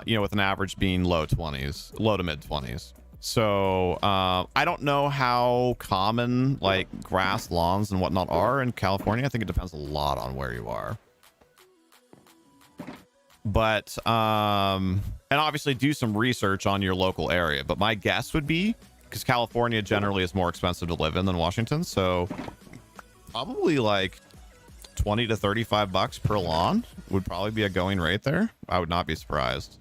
You know, with an average being low to mid 20s. So, I don't know how common like grass lawns and whatnot are in California. I think it depends a lot on where you are. But and obviously do some research on your local area. But my guess would be, because California generally is more expensive to live in than Washington, so probably like 20 to 35 bucks per lawn would probably be a going rate there. I would not be surprised.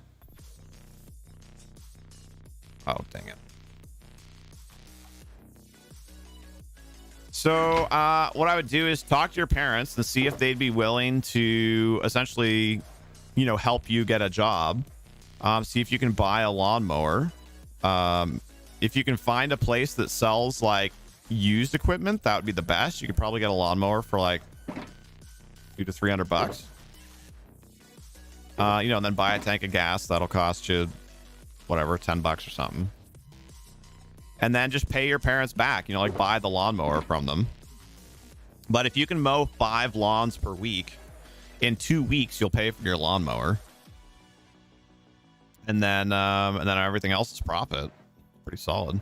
Oh, dang it. So what I would do is talk to your parents and see if they'd be willing to essentially, you know, help you get a job. See if you can buy a lawnmower. If you can find a place that sells like used equipment, that would be the best. You could probably get a lawnmower for like $200 to $300. You know, and then buy a tank of gas. That'll cost you whatever, 10 bucks or something. And then just pay your parents back, you know, like buy the lawnmower from them. But if you can mow 5 lawns per week, in 2 weeks, you'll pay for your lawnmower. And then everything else is profit. Pretty solid.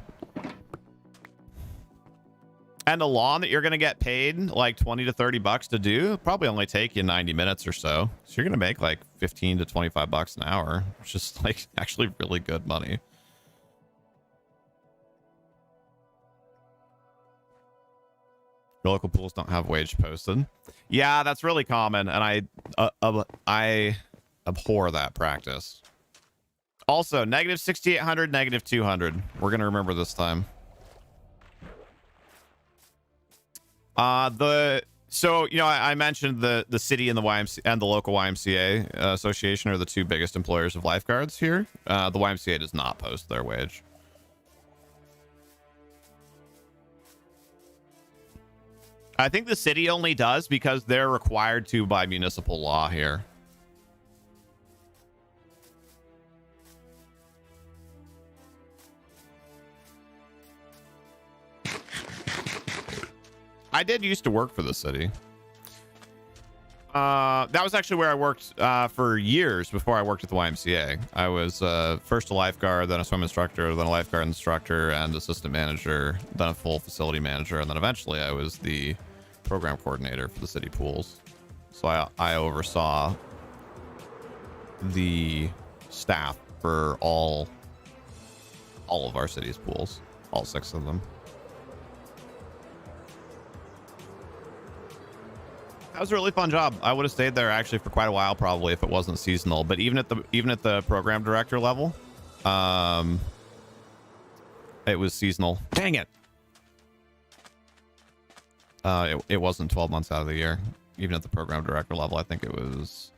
And a lawn that you're going to get paid like 20 to 30 bucks to do, probably only take you 90 minutes or so. So you're going to make like 15 to 25 bucks an hour, which is like actually really good money. Your local pools don't have wage posted. Yeah, that's really common, and I abhor that practice. Also, negative 6,800, negative 200. We're gonna remember this time. So you know, I mentioned the city and the YMCA and the local YMCA association are the two biggest employers of lifeguards here. The YMCA does not post their wage. I think the city only does because they're required to by municipal law here. I did used to work for the city. That was actually where I worked for years before I worked at the YMCA. I was first a lifeguard, then a swim instructor, then a lifeguard instructor and assistant manager, then a full facility manager, and then eventually I was the program coordinator for the city pools. So I oversaw the staff for all of our city's pools, all 6 of them. That was a really fun job. I would have stayed there actually for quite a while probably if it wasn't seasonal, but even at the program director level, it was seasonal. Dang it. It wasn't 12 months out of the year. Even at the program director level, I think it was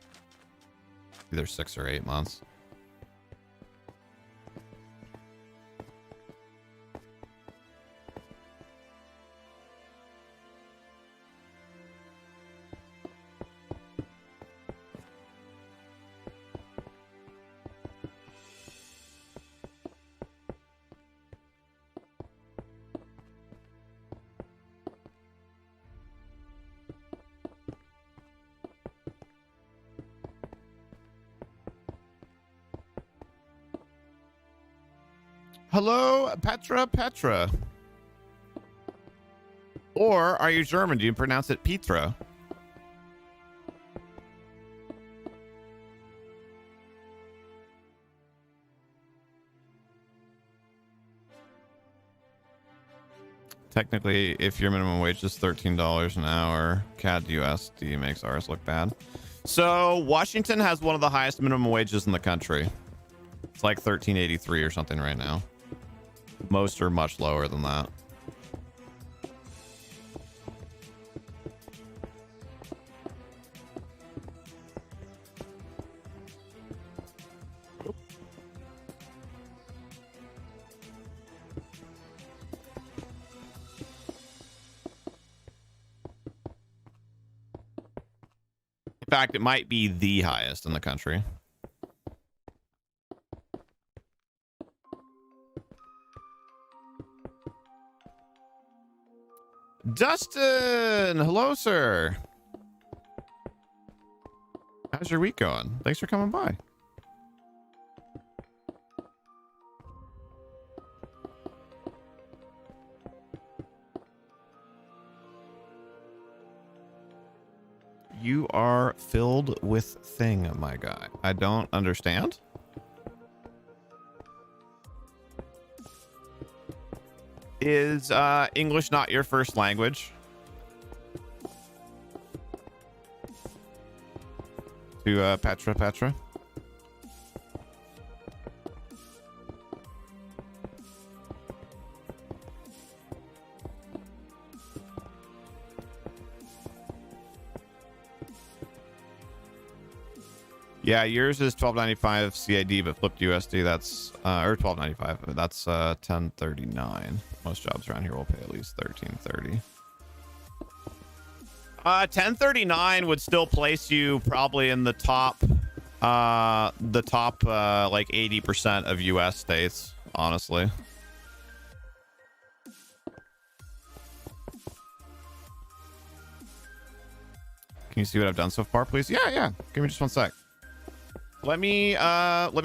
either 6 or 8 months. Hello, Petra. Or are you German? Do you pronounce it Petra? Technically, if your minimum wage is $13 an hour, CAD USD makes ours look bad. So Washington has one of the highest minimum wages in the country. It's like $13.83 or something right now. Most are much lower than that. In fact, it might be the highest in the country. Dustin, hello, sir. How's your week going? Thanks for coming by. You are filled with thing, my guy. I don't understand. Is English not your first language? To Petra. Yeah, yours is 12.95 CAD, but flipped USD. That's or 12.95. That's 10.39. Most jobs around here will pay at least 13.30. 10.39 would still place you probably in the top like 80% of US states, honestly. Can you see what I've done so far, please? Yeah. Give me just one sec. Let me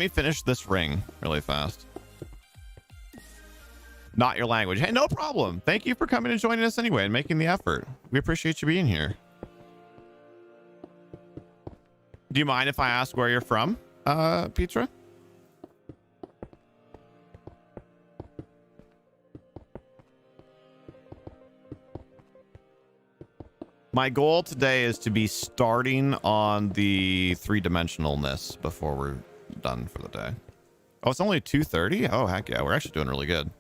finish this ring really fast. Not your language. Hey, no problem. Thank you for coming and joining us anyway and making the effort. We appreciate you being here. Do you mind if I ask where you're from, Petra? My goal today is to be starting on the three-dimensionalness before we're done for the day. Oh, it's only 2:30? Oh, heck yeah. We're actually doing really good.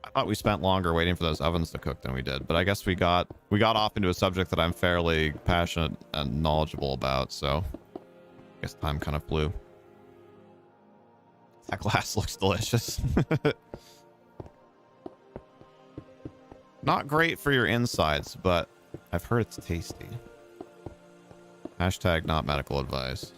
I thought we spent longer waiting for those ovens to cook than we did, but I guess we got off into a subject that I'm fairly passionate and knowledgeable about, so I guess time kind of flew. That glass looks delicious. Not great for your insides, but I've heard it's tasty. Hashtag not medical advice.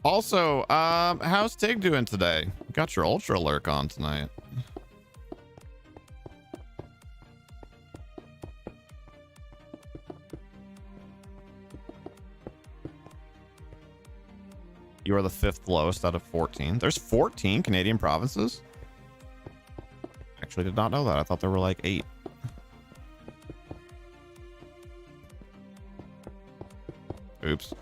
Also, how's Tig doing today? Got your ultra lurk on tonight. You are the 5th lowest out of 14. There's 14 Canadian provinces? Actually did not know that. I thought there were like 8. Oops.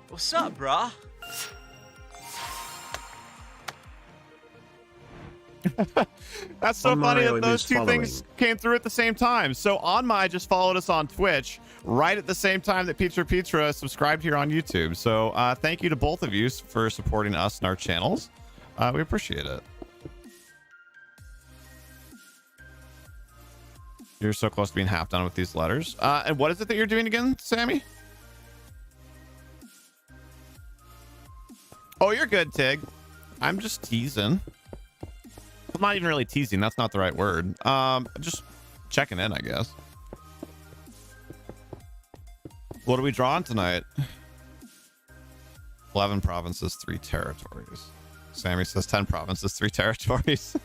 What's up, brah? That's so funny that those two things came through at the same time. So Onmai just followed us on Twitch right at the same time that Petra subscribed here on YouTube. So thank you to both of you for supporting us and our channels. We appreciate it. You're so close to being half done with these letters. And what is it that you're doing again, Sammy? Oh, you're good, Tig. I'm just teasing. I'm not even really teasing. That's not the right word. Just checking in, I guess. What are we drawing tonight? 11 provinces, 3 territories. Sammy says 10 provinces, 3 territories.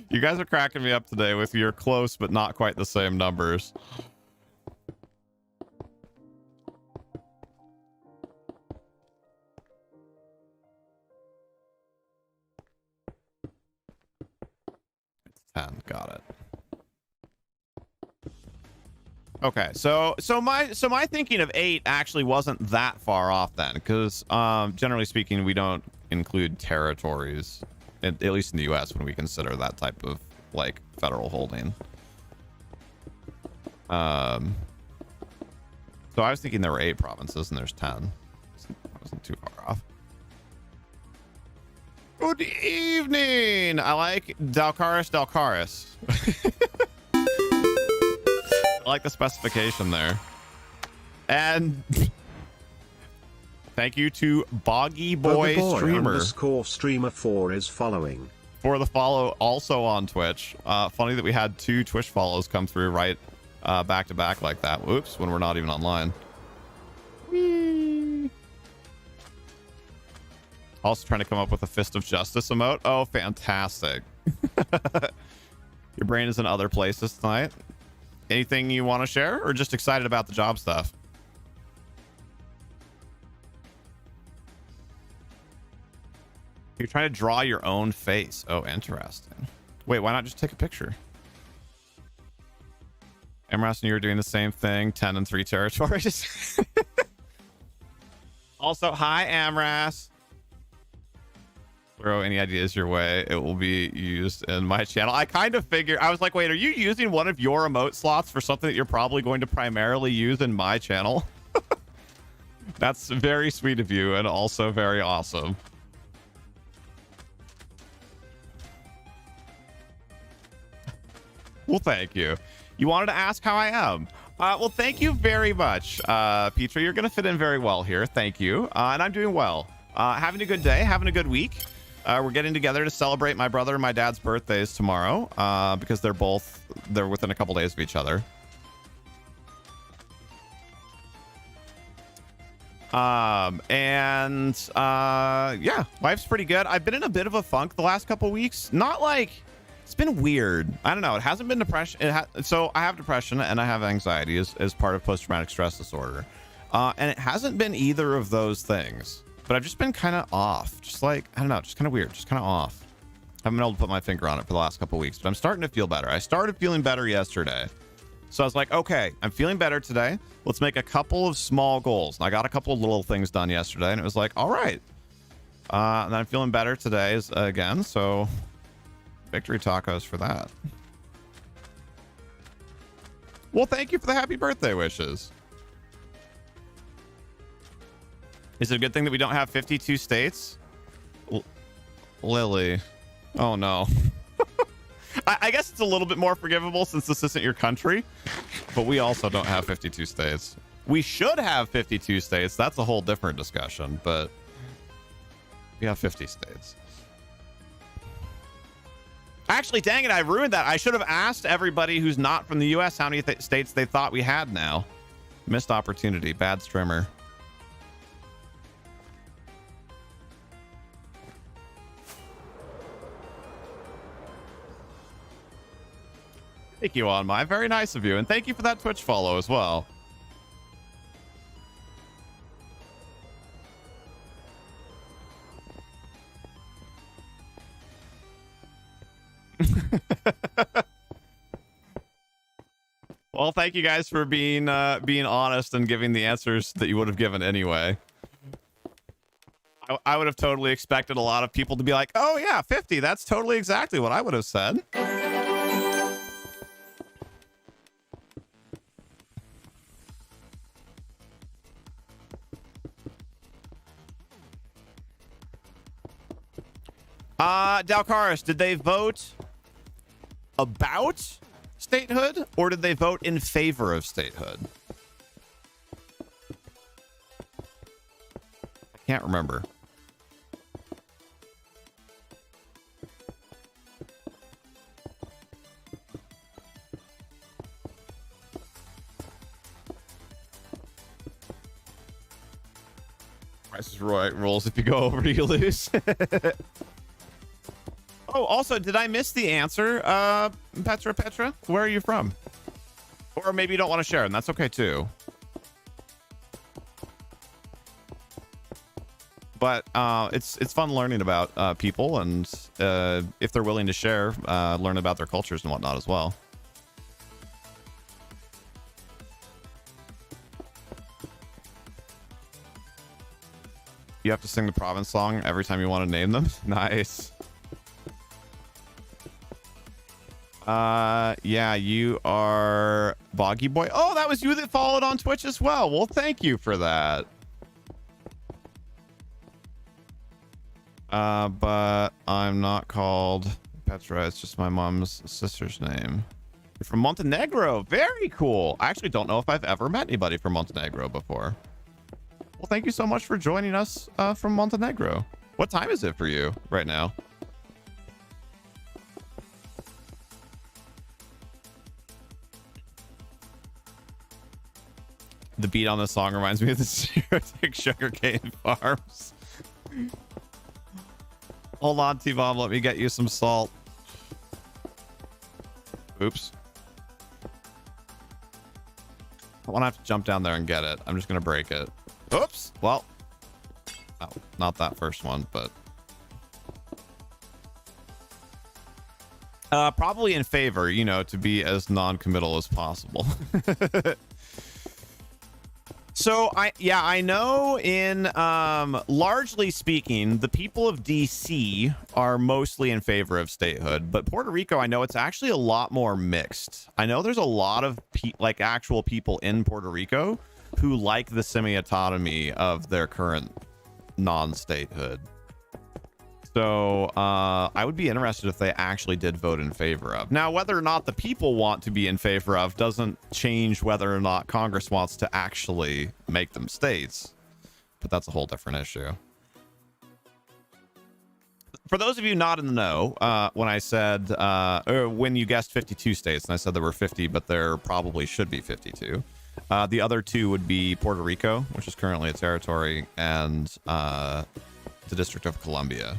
You guys are cracking me up today with your close but not quite the same numbers. It's 10. Got it. Okay, so my thinking of 8 actually wasn't that far off then, because generally speaking, we don't include territories, at least in the U.S., when we consider that type of like federal holding. So I was thinking there were 8 provinces and there's 10. I wasn't too far off. Good evening. I like Dalcaris. I like the specification there. And thank you to Boggy Boy Streamer. Streamer 4 is following. For the follow also on Twitch. Funny that we had 2 Twitch follows come through right back to back like that. Whoops, when we're not even online. Whee. Also trying to come up with a Fist of Justice emote. Oh, fantastic. Your brain is in other places tonight. Anything you want to share, or just excited about the job stuff? You're trying to draw your own face. Oh, interesting. Wait, why not just take a picture? Amras and you are doing the same thing. 10 and 3 territories. Also, hi, Amras. Throw any ideas your way. It will be used in my channel. I kind of figured. I was like, wait, are you using one of your emote slots for something that you're probably going to primarily use in my channel? That's very sweet of you and also very awesome. Well, thank you. You wanted to ask how I am. Well, thank you very much, Petra. You're going to fit in very well here. Thank you. And I'm doing well. Having a good day, having a good week. We're getting together to celebrate my brother and my dad's birthdays tomorrow because they're within a couple days of each other. Yeah, life's pretty good. I've been in a bit of a funk the last couple weeks. Not like... It's been weird. I don't know. It hasn't been depression. So I have depression and I have anxiety as part of post-traumatic stress disorder. And it hasn't been either of those things. But I've just been kind of off. Just like, I don't know, just kind of weird. Just kind of off. I haven't been able to put my finger on it for the last couple weeks. But I'm starting to feel better. I started feeling better yesterday. So I was like, okay, I'm feeling better today. Let's make a couple of small goals. And I got a couple of little things done yesterday. And it was like, all right. And I'm feeling better today again. So... victory tacos for that. Well, thank you for the happy birthday wishes. Is it a good thing that we don't have 52 states? Lily. Oh, no. I guess it's a little bit more forgivable since this isn't your country, but we also don't have 52 states. We should have 52 states. That's a whole different discussion, but we have 50 states. Actually, dang it, I ruined that. I should have asked everybody who's not from the U.S. how many states they thought we had now. Missed opportunity. Bad streamer. Thank you, On My. Very nice of you. And thank you for that Twitch follow as well. Well, thank you guys for being honest and giving the answers that you would have given anyway. I would have totally expected a lot of people to be like, oh yeah, 50. That's totally exactly what I would have said. Dalcaris, did they vote about statehood or did they vote in favor of statehood? I can't remember. Price is right rules. If you go over, you lose. Oh, also, did I miss the answer, Petra? Where are you from? Or maybe you don't want to share, and that's okay too. But it's fun learning about people, and if they're willing to share, learn about their cultures and whatnot as well. You have to sing the province song every time you want to name them. Nice. Yeah, you are Boggy Boy. Oh, that was you that followed on Twitch as well. Well, thank you for that. But I'm not called Petra. It's just my mom's sister's name. You're from Montenegro. Very cool. I actually don't know if I've ever met anybody from Montenegro before. Well, thank you so much for joining us from Montenegro. What time is it for you right now? The beat on the song reminds me of the stereotypic sugarcane farms. Hold on, T-Bomb. Let me get you some salt. Oops. I want to have to jump down there and get it. I'm just going to break it. Oops. Well, oh, not that first one, but probably in favor, you know, to be as non-committal as possible. So I know in largely speaking, the people of DC are mostly in favor of statehood, but Puerto Rico, I know it's actually a lot more mixed. I know there's a lot of like actual people in Puerto Rico who like the semi-autonomy of their current non-statehood. So I would be interested if they actually did vote in favor of. Now, whether or not the people want to be in favor of doesn't change whether or not Congress wants to actually make them states. But that's a whole different issue. For those of you not in the know, when I said, or when you guessed 52 states, and I said there were 50, but there probably should be 52. The other two would be Puerto Rico, which is currently a territory, and the District of Columbia,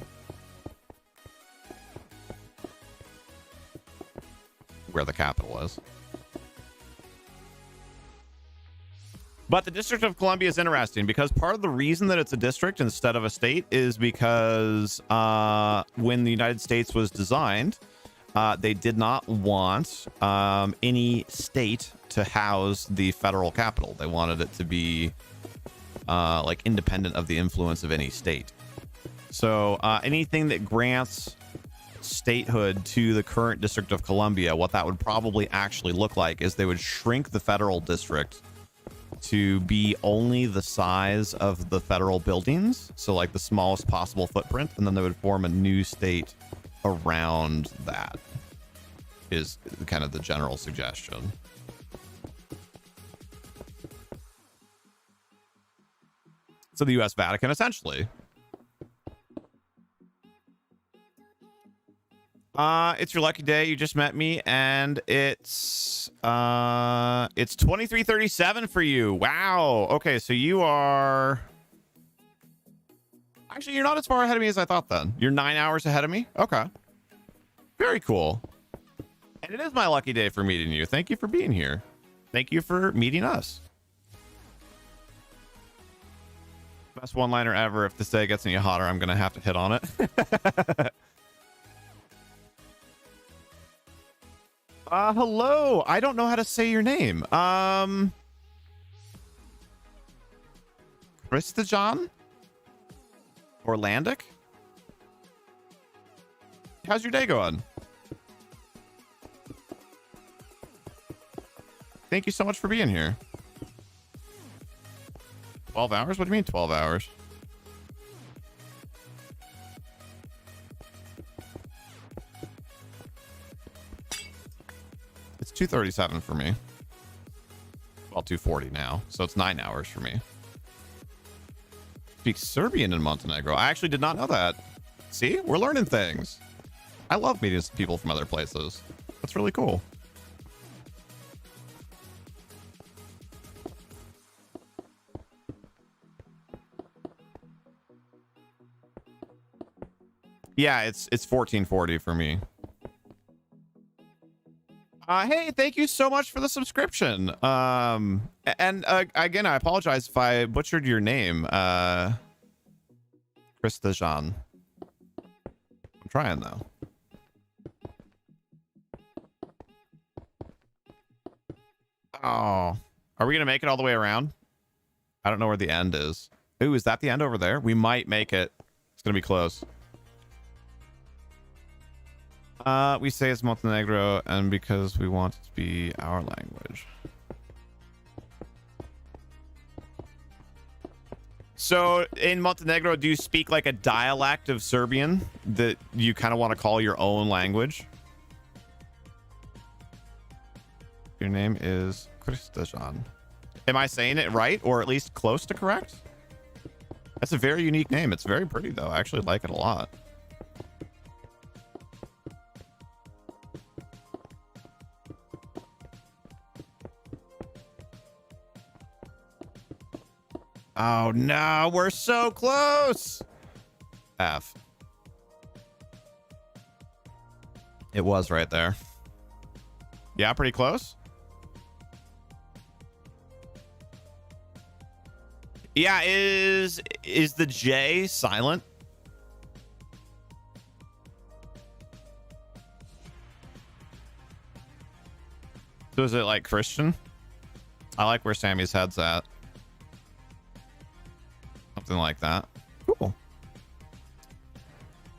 where the capital is. But the District of Columbia is interesting because part of the reason that it's a district instead of a state is because when the United States was designed, they did not want any state to house the federal capital. They wanted it to be like independent of the influence of any state. So anything that grants statehood to the current District of Columbia, what that would probably actually look like is they would shrink the federal district to be only the size of the federal buildings, so like the smallest possible footprint, and then they would form a new state around that, is kind of the general suggestion. So the US Vatican, essentially. It's your lucky day. You just met me, and it's 23:37 for you. Wow. Okay, so you are actually, you're not as far ahead of me as I thought then. You're 9 hours ahead of me. Okay. Very cool. And it is my lucky day for meeting you. Thank you for being here. Thank you for meeting us. Best one-liner ever. If this day gets any hotter, I'm gonna have to hit on it. Hello. I don't know how to say your name. Christajon? Orlandic? How's your day going? Thank you so much for being here. 12 hours? What do you mean 12 hours? It's 2:37 for me. Well, 2:40 now, so it's 9 hours for me. Speak Serbian in Montenegro. I actually did not know that. See, we're learning things. I love meeting people from other places. That's really cool. Yeah, it's 14:40 for me. Hey, thank you so much for the subscription. And again, I apologize if I butchered your name. Christajan. I'm trying though. Oh, are we gonna make it all the way around? I don't know where the end is. Ooh, is that the end over there? We might make it. It's gonna be close. We say it's Montenegro, and because we want it to be our language. So in Montenegro, do you speak like a dialect of Serbian that you kind of want to call your own language? Your name is Christajan. Am I saying it right, or at least close to correct? That's a very unique name. It's very pretty, though. I actually like it a lot. Oh no, we're so close. F. It was right there. Yeah, pretty close. Yeah, is the J silent? So is it like Christian? I like where Sammy's head's at. Something like that. Cool.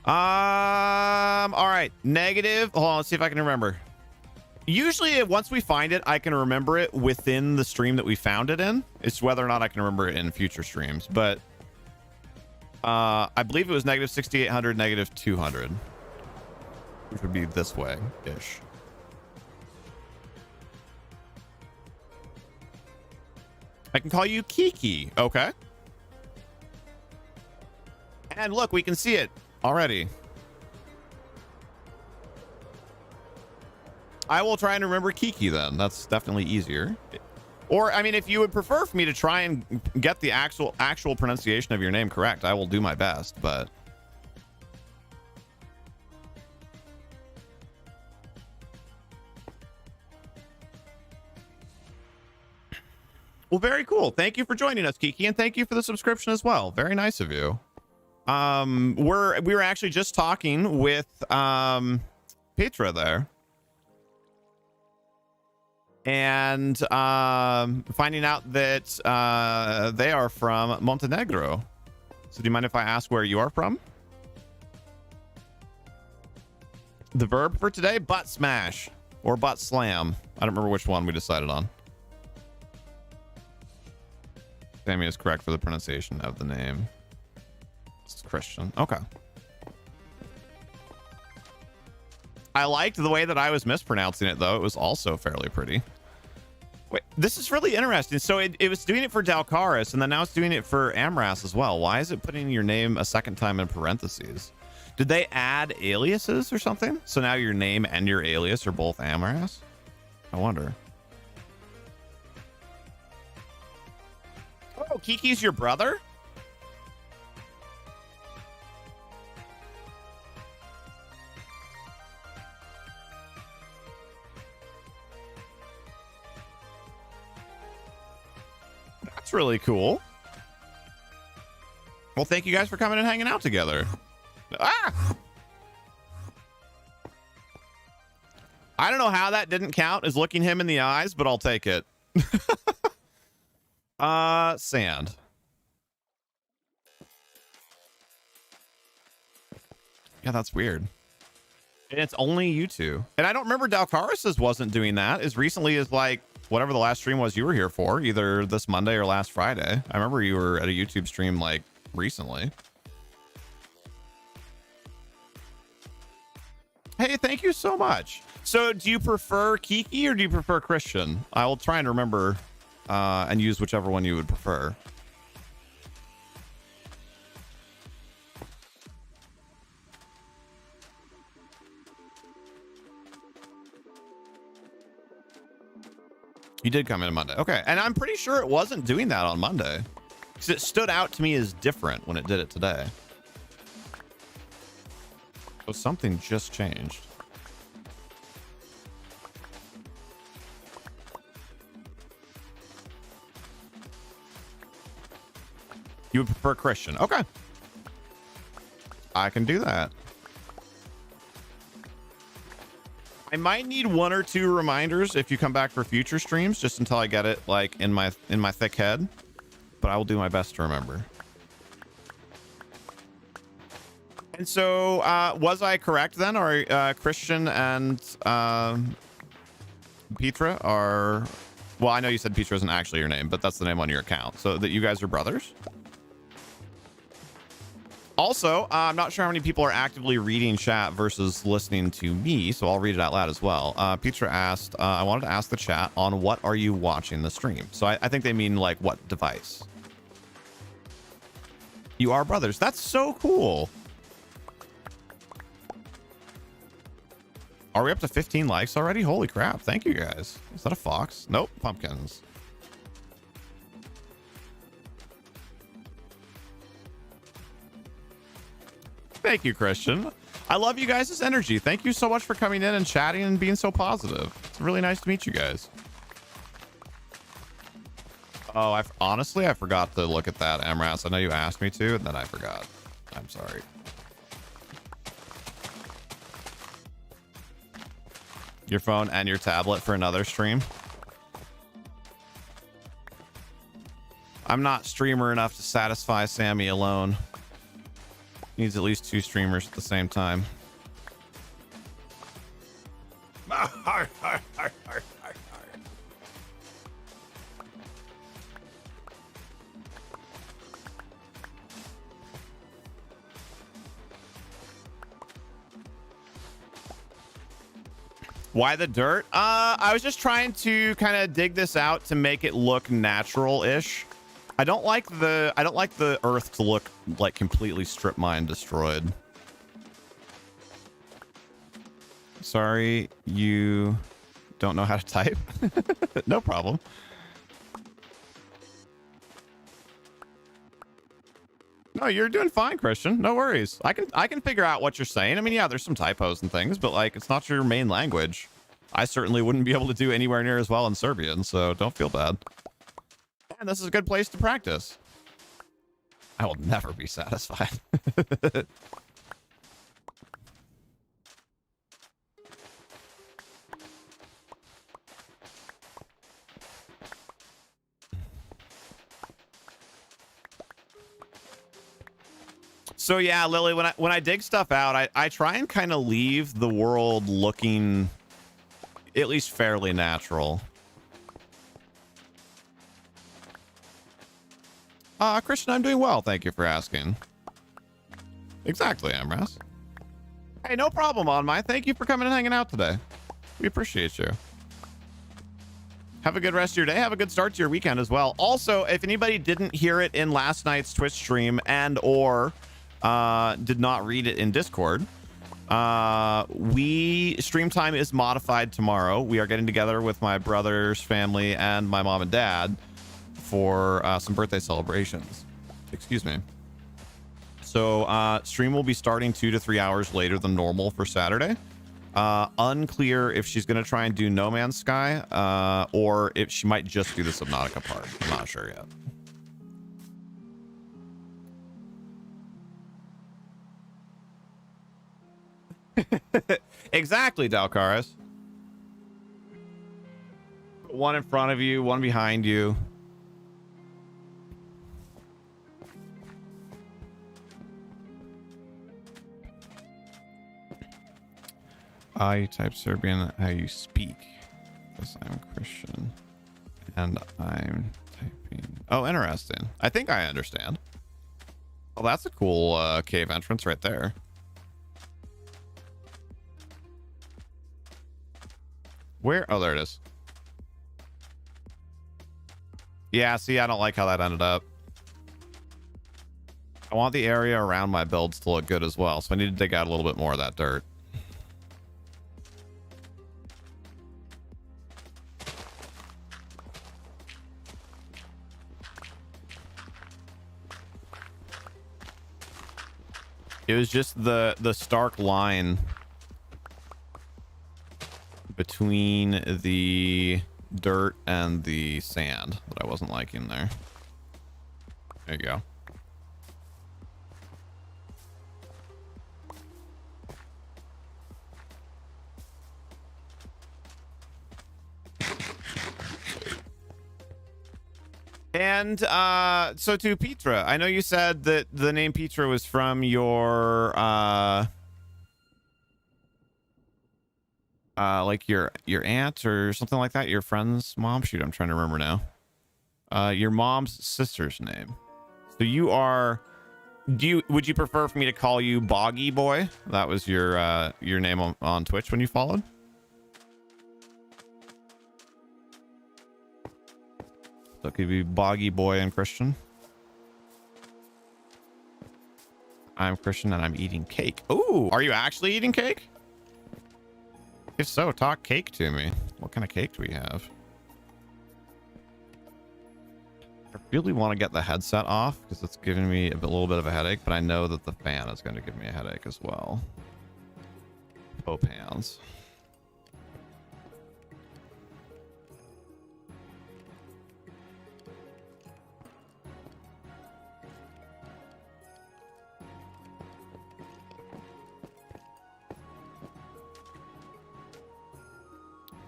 All right. Negative. Hold on, let's see if I can remember. Usually once we find it, I can remember it within the stream that we found it in. It's whether or not I can remember it in future streams, but I believe it was negative 6,800, negative 200, which would be this way ish. I can call you Kiki. Okay. And look, we can see it already. I will try and remember Kiki then. That's definitely easier. Or, I mean, if you would prefer for me to try and get the actual pronunciation of your name correct, I will do my best, but... Well, very cool. Thank you for joining us, Kiki, and thank you for the subscription as well. Very nice of you. We were actually just talking with Petra there. And finding out that they are from Montenegro. So do you mind if I ask where you are from? The verb for today, butt smash or butt slam. I don't remember which one we decided on. Sammy is correct for the pronunciation of the name. It's Christian. Okay. I liked the way that I was mispronouncing it, though. It was also fairly pretty. Wait, this is really interesting. So it was doing it for Dalcaris, and then now it's doing it for Amras as well. Why is it putting your name a second time in parentheses? Did they add aliases or something? So now your name and your alias are both Amras? I wonder. Oh, Kiki's your brother? That's really cool. Well, thank you guys for coming and hanging out together. Ah! I don't know how that didn't count as looking him in the eyes, but I'll take it. Sand. Yeah, that's weird. And it's only you two. And I don't remember Dalcaris's wasn't doing that as recently as like whatever the last stream was you were here for, either this Monday or last Friday. I remember you were at a YouTube stream like recently. Hey, thank you so much. So do you prefer Kiki or do you prefer Christian? I will try and remember and use whichever one you would prefer. You did come in on Monday. Okay. And I'm pretty sure it wasn't doing that on Monday because it stood out to me as different when it did it today. So something just changed. You would prefer Christian. Okay. I can do that. I might need one or two reminders if you come back for future streams, just until I get it like in my thick head, but I will do my best to remember. And so was I correct then? Or Christian and Petra are, well, I know you said Petra isn't actually your name, but that's the name on your account, so that you guys are brothers? Also, I'm not sure how many people are actively reading chat versus listening to me, so I'll read it out loud as well. Petra asked, I wanted to ask the chat on what are you watching the stream? So I think they mean like what device? You are brothers. That's so cool. Are we up to 15 likes already? Holy crap. Thank you guys. Is that a fox? Nope. Pumpkins. Thank you, Christian. I love you guys' energy. Thank you so much for coming in and chatting and being so positive. It's really nice to meet you guys. Oh, honestly, I forgot to look at that, Amras. I know you asked me to, and then I forgot. I'm sorry. Your phone and your tablet for another stream? I'm not streamer enough to satisfy Sammy alone. Needs at least 2 streamers at the same time. Why the dirt? I was just trying to kind of dig this out to make it look natural-ish. I don't like the earth to look like completely strip mine destroyed. Sorry, you don't know how to type. No problem. No, you're doing fine, Christian. No worries. I can figure out what you're saying. I mean, yeah, there's some typos and things, but like, it's not your main language. I certainly wouldn't be able to do anywhere near as well in Serbian, so don't feel bad. And this is a good place to practice. I will never be satisfied. So yeah, Lily, when I dig stuff out, I try and kind of leave the world looking at least fairly natural. Christian, I'm doing well. Thank you for asking. Exactly, Amras. Hey, no problem, On My. Thank you for coming and hanging out today. We appreciate you. Have a good rest of your day. Have a good start to your weekend as well. Also, if anybody didn't hear it in last night's Twitch stream and or did not read it in Discord, stream time is modified tomorrow. We are getting together with my brother's family and my mom and dad for some birthday celebrations. Excuse me. So stream will be starting 2 to 3 hours later than normal for Saturday. Unclear if she's going to try and do No Man's Sky or if she might just do the Subnautica part. I'm not sure yet. Exactly, Dalcaris. One in front of you, one behind you. You type Serbian how you speak. Because I'm Christian. And I'm typing. Oh, interesting. I think I understand. Well, that's a cool cave entrance right there. Where? Oh, there it is. Yeah, see, I don't like how that ended up. I want the area around my builds to look good as well, so I need to dig out a little bit more of that dirt. It was just the stark line between the dirt and the sand that I wasn't liking there. There you go. And so to Petra, I know you said that the name Petra was from your like your aunt or something like that, your friend's mom. Shoot, I'm trying to remember now. Your mom's sister's name. So you are, would you prefer for me to call you Boggy Boy? That was your name on Twitch when you followed? So it could be Boggy Boy and Christian. I'm Christian and I'm eating cake. Ooh, are you actually eating cake? If so, talk cake to me. What kind of cake do we have? I really want to get the headset off because it's giving me a little bit of a headache, but I know that the fan is going to give me a headache as well. Pope hands.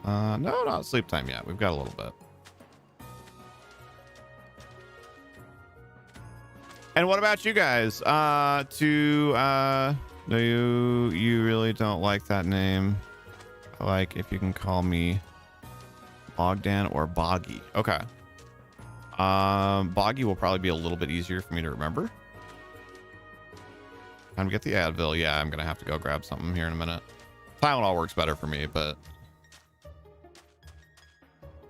No, not sleep time yet. We've got a little bit. And what about you guys? No, you really don't like that name. I like if you can call me Bogdan or Boggy. Okay. Boggy will probably be a little bit easier for me to remember. Time to get the Advil. Yeah, I'm gonna have to go grab something here in a minute. Tylenol works better for me, but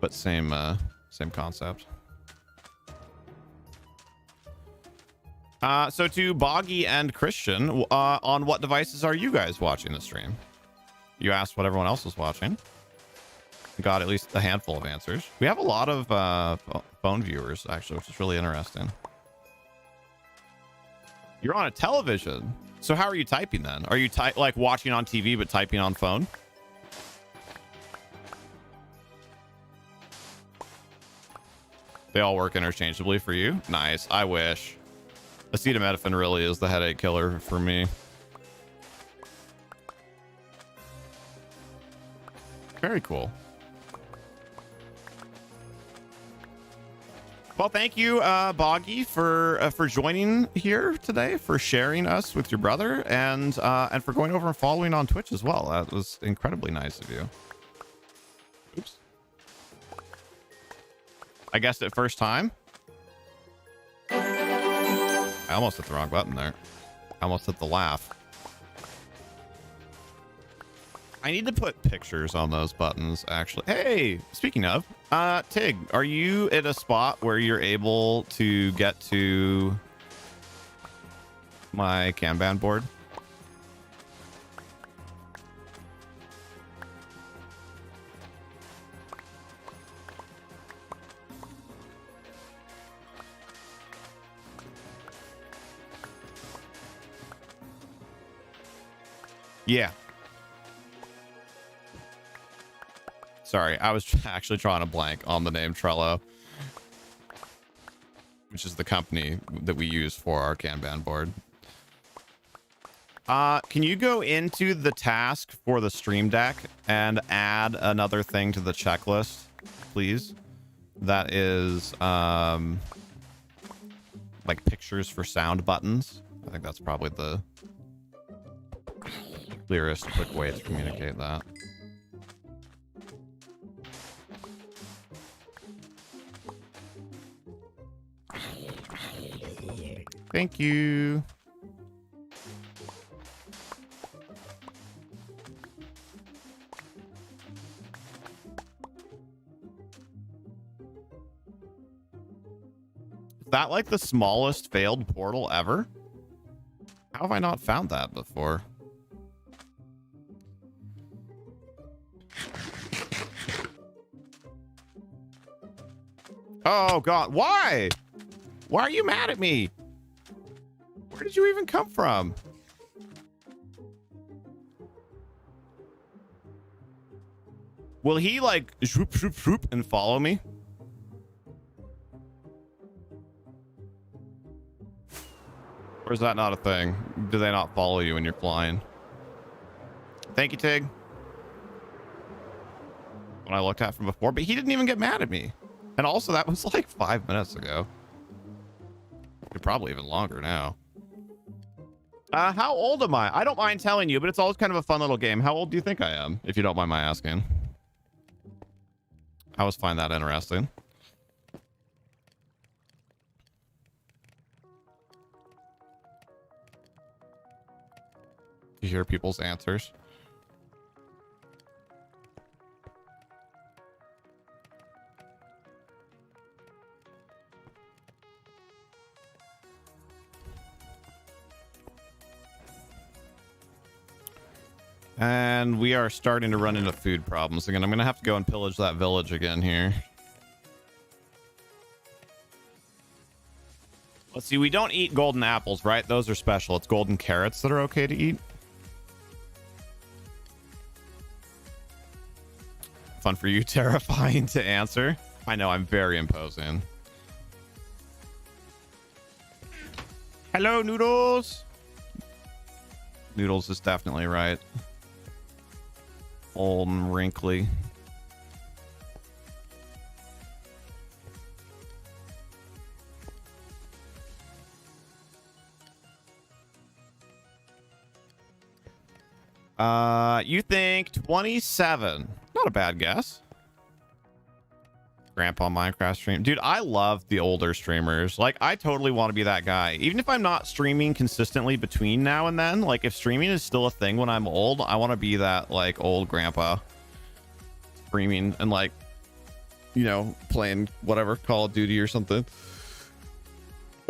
same concept. So to Boggy and Christian, on what devices are you guys watching the stream? You asked what everyone else was watching. Got at least a handful of answers. We have a lot of phone viewers, actually, which is really interesting. You're on a television. So how are you typing then? Are you like watching on TV but typing on phone? They all work interchangeably for you? Nice. I wish. Acetaminophen really is the headache killer for me. Very cool. Well, thank you, Boggy, for joining here today, for sharing us with your brother, and for going over and following on Twitch as well. That was incredibly nice of you. Oops. I guessed it first time. I almost hit the wrong button there. I almost hit the laugh. I need to put pictures on those buttons, actually. Hey, speaking of, Tig, are you at a spot where you're able to get to my Kanban board? Yeah. Sorry, I was actually drawing a blank on the name Trello, which is the company that we use for our Kanban board. Can you go into the task for the Stream Deck and add another thing to the checklist, please? That is like pictures for sound buttons. I think that's probably the clearest, quick way to communicate that. Thank you. Is that like the smallest failed portal ever? How have I not found that before? Oh God, why? Why are you mad at me? Where did you even come from? Will he like shoop, shoop, shoop and follow me? Or is that not a thing? Do they not follow you when you're flying? Thank you, Tig. When I looked at from before, but he didn't even get mad at me. And also that was like 5 minutes ago. Probably even longer now. How old am I? I don't mind telling you, but it's always kind of a fun little game. How old do you think I am, if you don't mind my asking? I always find that interesting. You hear people's answers. And we are starting to run into food problems again. I'm going to have to go and pillage that village again here. Let's see. We don't eat golden apples, right? Those are special. It's golden carrots that are okay to eat. Fun for you, terrifying to answer. I know, I'm very imposing. Hello, Noodles. Noodles is definitely right. Old and wrinkly. You think 27? Not a bad guess. Grandpa Minecraft stream. Dude, I love the older streamers. Like, I totally want to be that guy. Even if I'm not streaming consistently between now and then, like, if streaming is still a thing when I'm old, I want to be that, like, old grandpa streaming and, like, you know, playing whatever, Call of Duty or something.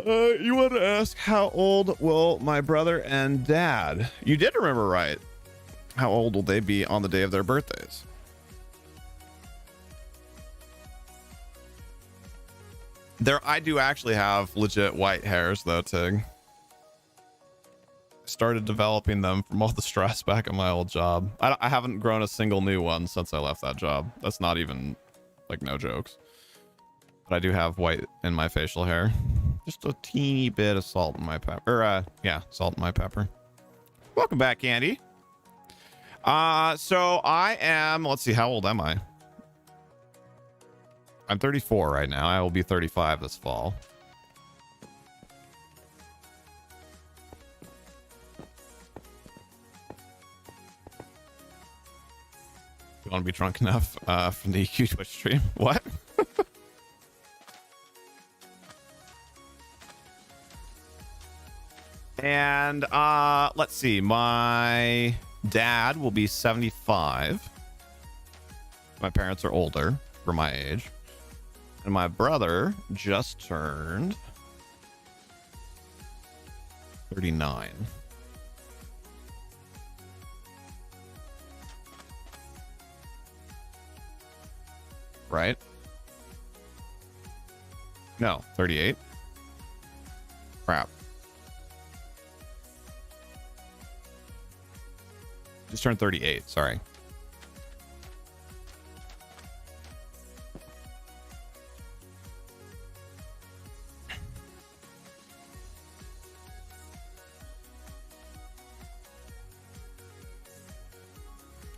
You want to ask, how old will my brother and dad? You did remember right. How old will they be on the day of their birthdays? I do actually have legit white hairs though, Tig. Started developing them from all the stress back at my old job. I haven't grown a single new one since I left that job. That's not even, like, no jokes. But I do have white in my facial hair. Just a teeny bit of salt in my pepper. Yeah, salt in my pepper. Welcome back, Candy. So I am, let's see, how old am I? I'm 34 right now. I will be 35 this fall. You want to be drunk enough from the EQ Twitch stream? What? And let's see. My dad will be 75. My parents are older for my age. And my brother just turned 39. Right? No, 38. Crap. Just turned 38, sorry.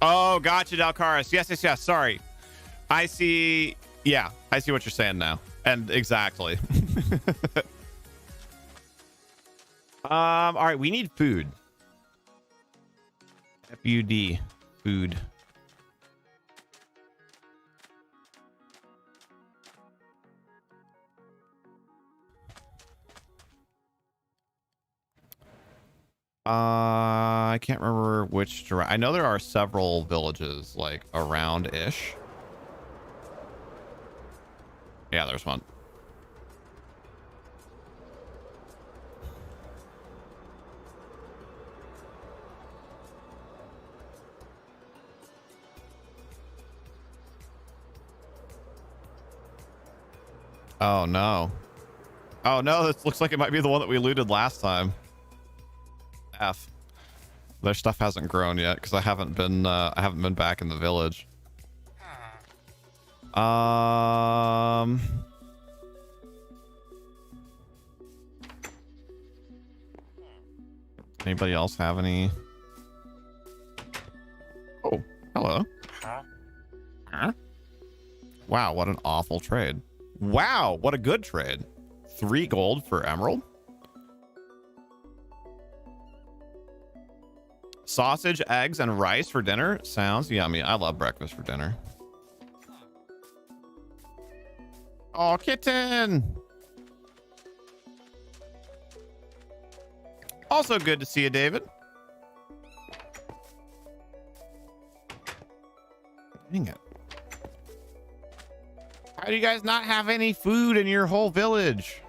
Oh, gotcha, Dalcaris. Yes. Sorry. I see. Yeah, I see what you're saying now. And exactly. All right, we need food. FUD. Food. I can't remember which direct. I know there are several villages like around ish. Yeah, there's one. Oh no. Oh no, this looks like it might be the one that we looted last time. F. Their stuff hasn't grown yet because I haven't been back in the village. Anybody else have any? Oh, hello. Huh? Wow, what an awful trade. Wow, what a good trade. 3 gold for emerald. Sausage, eggs, and rice for dinner. Sounds yummy. I love breakfast for dinner. Oh, kitten. Also good to see you, David. Dang it. How do you guys not have any food in your whole village?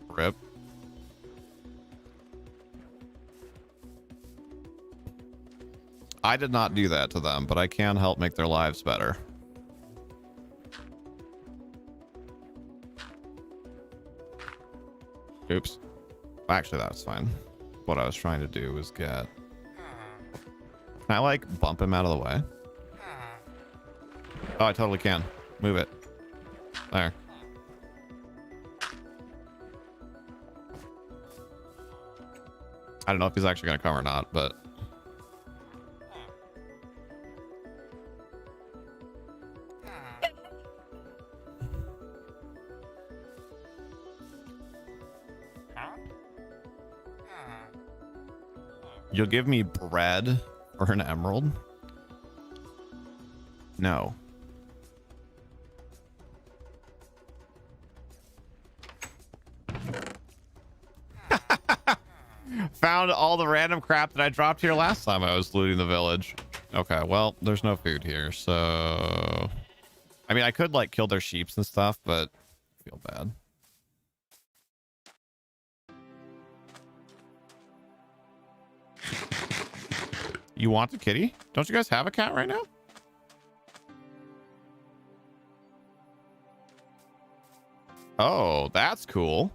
Rip. I did not do that to them, but I can help make their lives better. Oops. Actually, that's fine. What I was trying to do was get... Can I, like, bump him out of the way? Oh, I totally can. Move it. There. I don't know if he's actually going to come or not, but... You'll give me bread or an emerald? No. Found all the random crap that I dropped here last time I was looting the village. Okay, well, there's no food here, so... I mean, I could, like, kill their sheeps and stuff, but I feel bad. You want the kitty? Don't you guys have a cat right now? Oh, that's cool.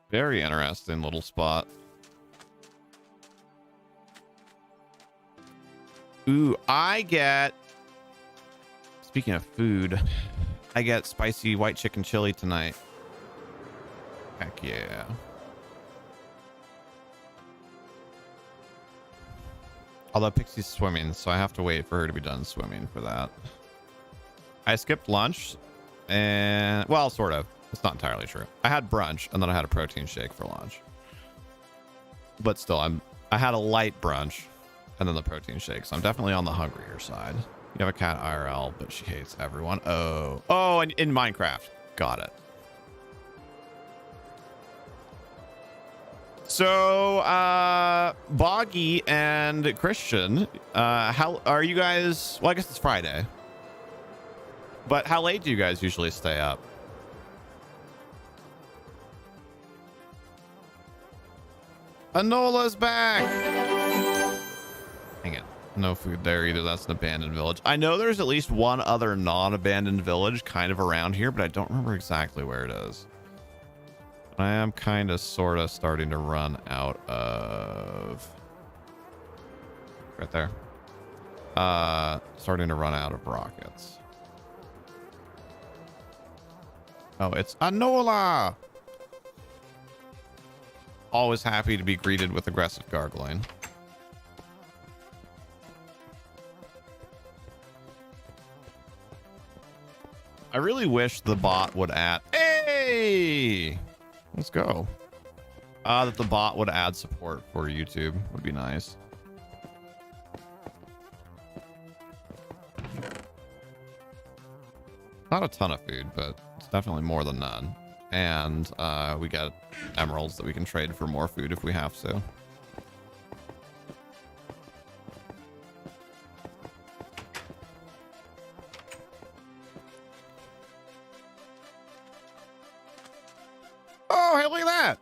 Very interesting little spot. Ooh, I get... Speaking of food, I get spicy white chicken chili tonight. Heck yeah. Although Pixie's swimming, so I have to wait for her to be done swimming for that. I skipped lunch and, well, sort of. It's not entirely true. I had brunch and then I had a protein shake for lunch. But still, I had a light brunch and then the protein shake. So I'm definitely on the hungrier side. You have a cat IRL, but she hates everyone. Oh, and in Minecraft. Got it. So, Boggy and Christian, how are you guys? Well, I guess it's Friday. But how late do you guys usually stay up? Anola's back. Dang it. No food there either. That's an abandoned village. I know there's at least one other non-abandoned village kind of around here, but I don't remember exactly where it is. I am kind of sort of starting to run out of... Right there. Starting to run out of rockets. Oh, it's Anola! Always happy to be greeted with aggressive gargling. I really wish the bot would add... Hey! Let's go. That the bot would add support for YouTube would be nice. Not a ton of food, but it's definitely more than none. And we got emeralds that we can trade for more food if we have to. Oh, hey, look at that.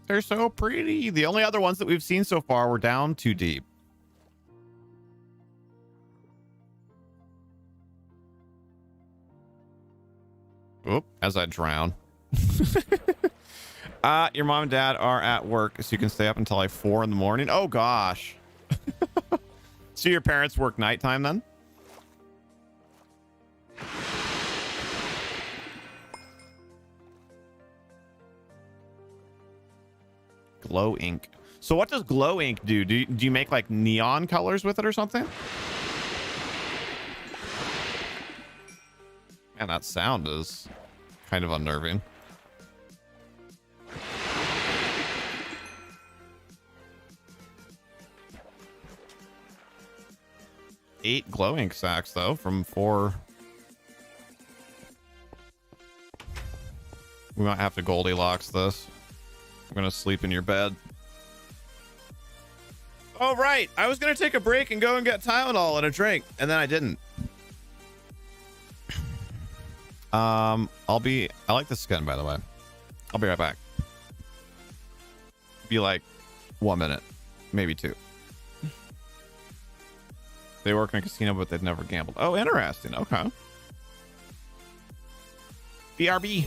They're so pretty. The only other ones that we've seen so far were down too deep. Oop, as I drown. Your mom and dad are at work, so you can stay up until like 4 in the morning. Oh gosh. So your parents work nighttime then? Glow ink. So what does glow ink do? Do you make like neon colors with it or something? Man, that sound is kind of unnerving. Eight glow ink sacks though from 4. We might have to Goldilocks this. I'm gonna sleep in your bed. Oh right, I was gonna take a break and go and get Tylenol and a drink, and then I didn't. I like the skin, by the way. I'll be right back. Be like 1 minute, maybe 2. They work in a casino, but they've never gambled. Oh, interesting. Okay. BRB.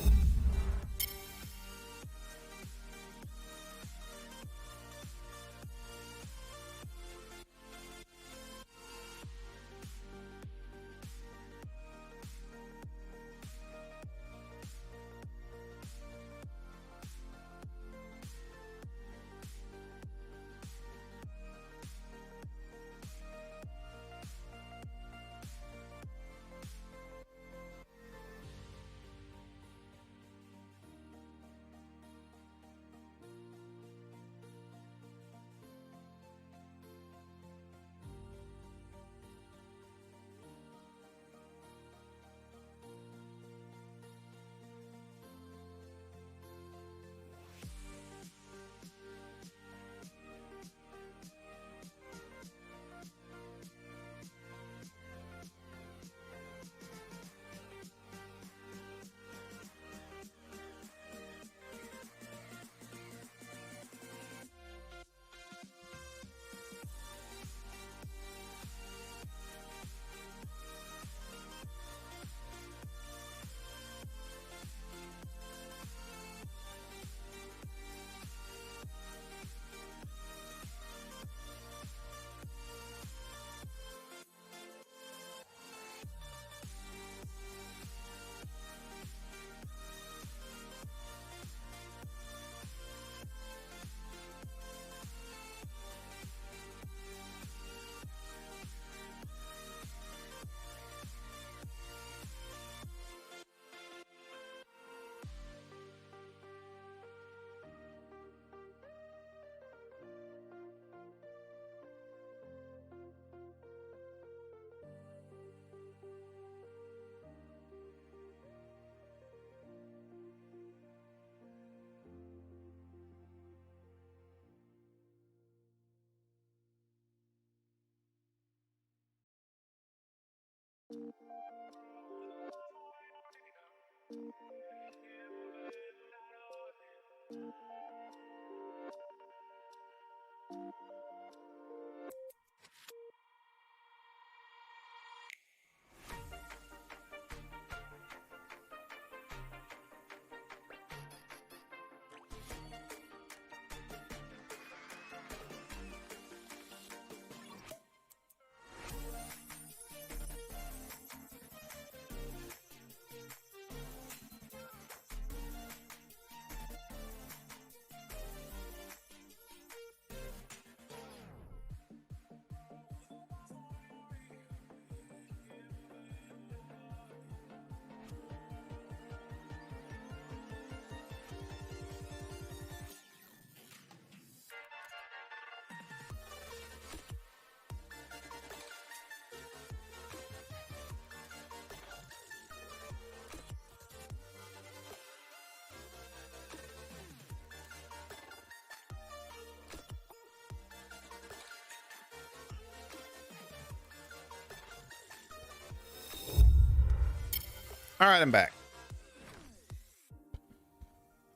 All right, I'm back.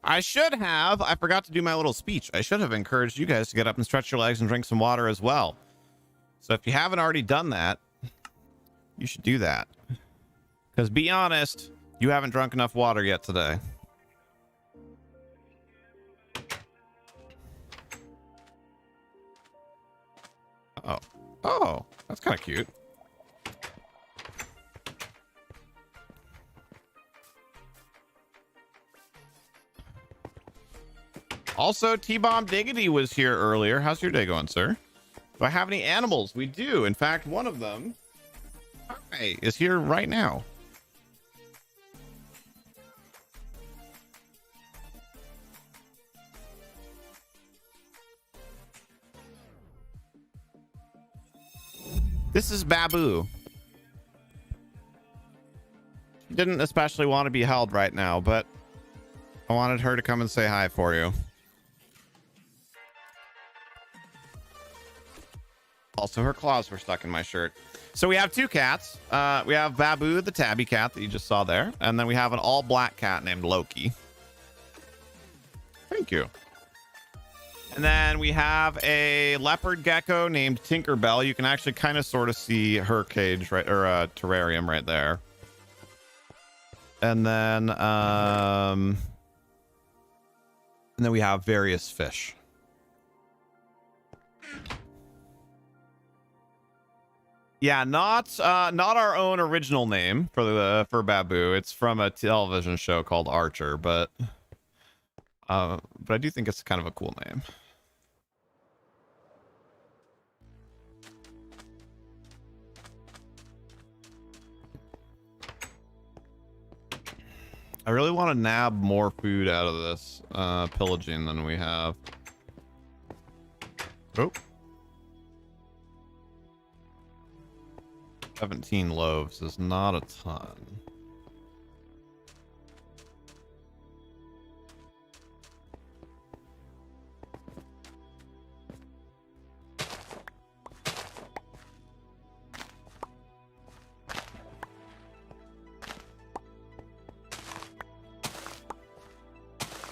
I forgot to do my little speech. I should have encouraged you guys to get up and stretch your legs and drink some water as well. So if you haven't already done that, you should do that. Because be honest, you haven't drunk enough water yet today. Oh. Oh, that's kind of cute. Also, T-Bomb Diggity was here earlier. How's your day going, sir? Do I have any animals? We do. In fact, one of them is here right now. This is Babu. She didn't especially want to be held right now, but I wanted her to come and say hi for you. Also, her claws were stuck in my shirt. So we have two cats. We have Babu, the tabby cat that you just saw there. And then we have an all black cat named Loki. Thank you. And then we have a leopard gecko named Tinkerbell. You can actually kind of sort of see her cage, right, or terrarium right there. And then we have various fish. Yeah, not our own original name for Babu. It's from a television show called Archer, but I do think it's kind of a cool name. I really want to nab more food out of this pillaging than we have. Oh. 17 loaves is not a ton.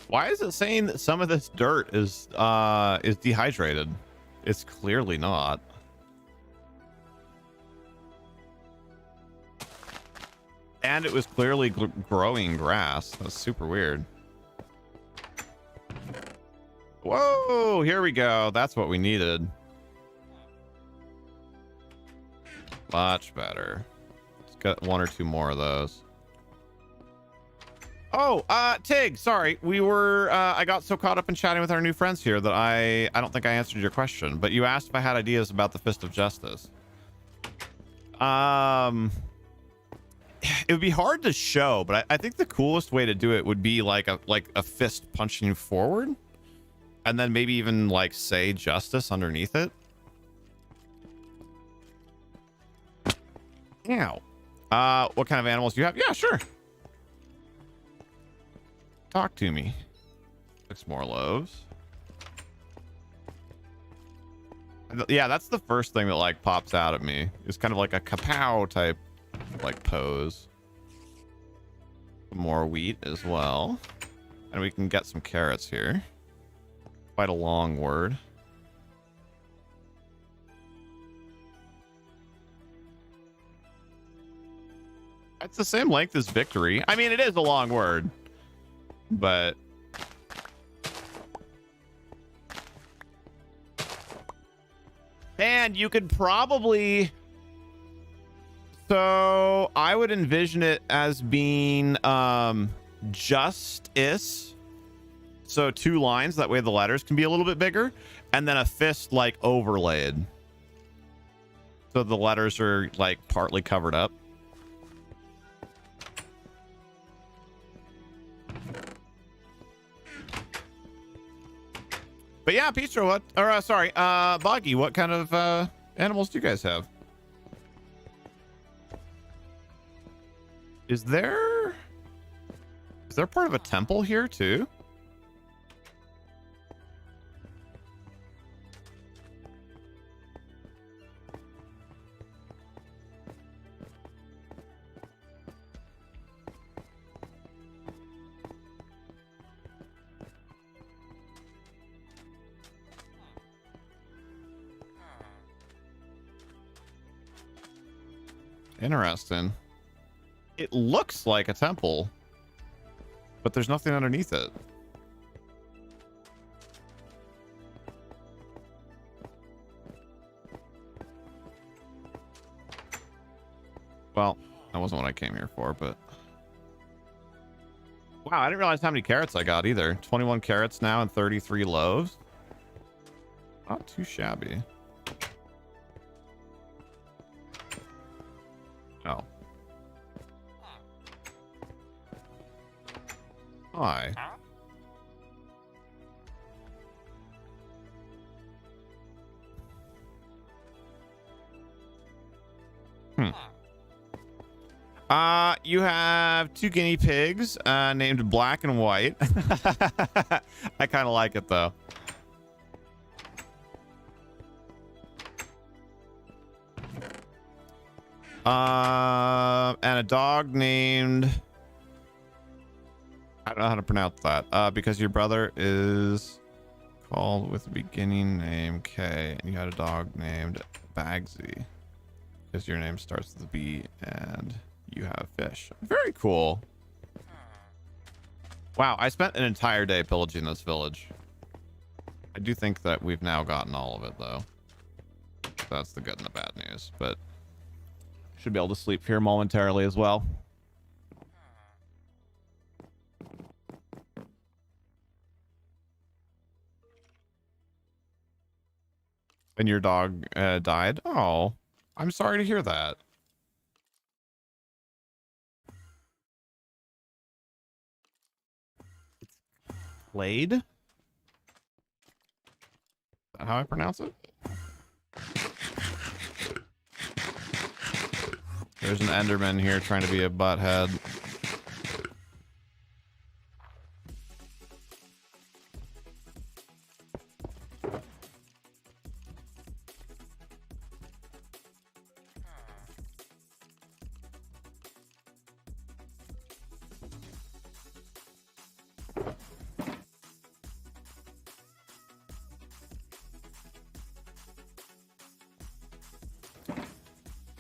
Why is it saying that some of this dirt is dehydrated? It's clearly not. And it was clearly growing grass. That's super weird. Whoa, here we go. That's what we needed. Much better. Let's get one or two more of those. Oh, Tig, sorry. I got so caught up in chatting with our new friends here that I don't think I answered your question, but you asked if I had ideas about the Fist of Justice. It would be hard to show, but I think the coolest way to do it would be like a fist punching you forward, and then maybe even like say justice underneath it. Ow. What kind of animals do you have? Yeah, sure. Talk to me. 6 more loaves. Yeah, that's the first thing that like pops out at me. It's kind of like a kapow type like pose. More wheat as well. And we can get some carrots here. Quite a long word. It's the same length as victory. I mean, it is a long word. But and you could probably, so I would envision it as being justice, so 2 lines, that way the letters can be a little bit bigger, and then a fist like overlaid, so the letters are like partly covered up. But yeah, Petra, what, or sorry, Boggy, what kind of animals do you guys have? Is there part of a temple here too? Interesting. It looks like a temple, but there's nothing underneath it. Well, that wasn't what I came here for, but wow, I didn't realize how many carrots I got either. 21 carrots now and 33 loaves. Not too shabby. Oh. Hi. You have 2 guinea pigs, named Black and White. I kind of like it though. And a dog named, I don't know how to pronounce that. Because your brother is called with the beginning name K, and you had a dog named Bagsy, because your name starts with a B, and you have fish. Very cool. Wow, I spent an entire day pillaging this village. I do think that we've now gotten all of it, though. That's the good and the bad news, but should be able to sleep here momentarily as well. And your dog died? Oh, I'm sorry to hear that. Blade? Is that how I pronounce it? There's an Enderman here trying to be a butthead.